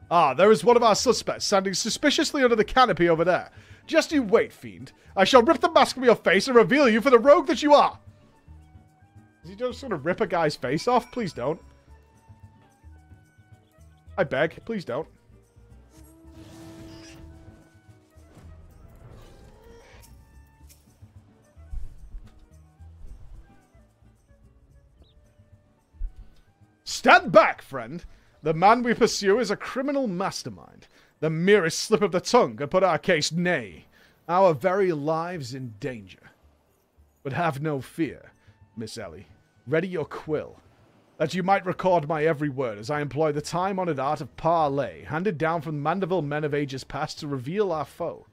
Ah, there is one of our suspects standing suspiciously under the canopy over there. Just you wait, fiend. I shall rip the mask from your face and reveal you for the rogue that you are. Is he just going to rip a guy's face off? Please don't. I beg, please don't. Stand back, friend. The man we pursue is a criminal mastermind. The merest slip of the tongue could put our case nay. Our very lives in danger. But have no fear, Miss Ellie. Ready your quill, that you might record my every word as I employ the time-honored art of parley, handed down from the Mandeville men of ages past to reveal our foe.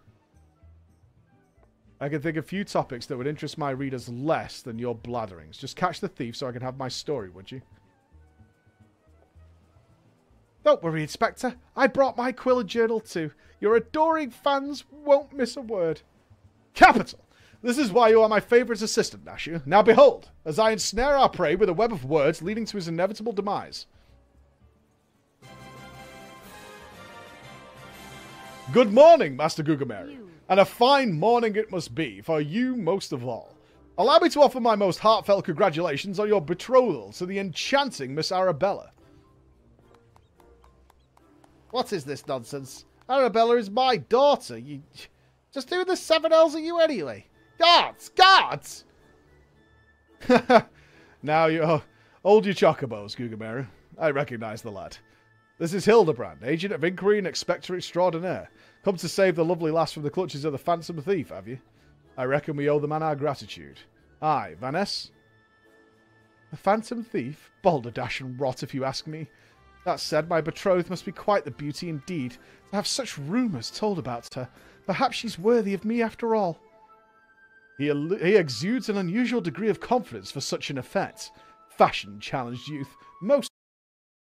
I can think of few topics that would interest my readers less than your blatherings. Just catch the thief so I can have my story, would you? Don't worry, Inspector. I brought my quill and journal too. Your adoring fans won't miss a word. Capital! This is why you are my favourite assistant, Nashu. Now behold, as I ensnare our prey with a web of words leading to his inevitable demise. Good morning, Master Gugameri. And a fine morning it must be, for you most of all. Allow me to offer my most heartfelt congratulations on your betrothal to the enchanting Miss Arabella. What is this nonsense? Arabella is my daughter. You just doing the 7 L's at you anyway. Guards! Guards! Now you hold your chocobos, Gugamera. I recognize the lad. This is Hildebrand, agent of inquiry and inspector extraordinaire. Come to save the lovely lass from the clutches of the phantom thief, have you? I reckon we owe the man our gratitude. Aye, Vanessa? The phantom thief? Balderdash and rot, if you ask me. That said, my betrothed must be quite the beauty indeed, to have such rumours told about her. Perhaps she's worthy of me after all. He exudes an unusual degree of confidence for such an effect. Fashion-challenged youth, most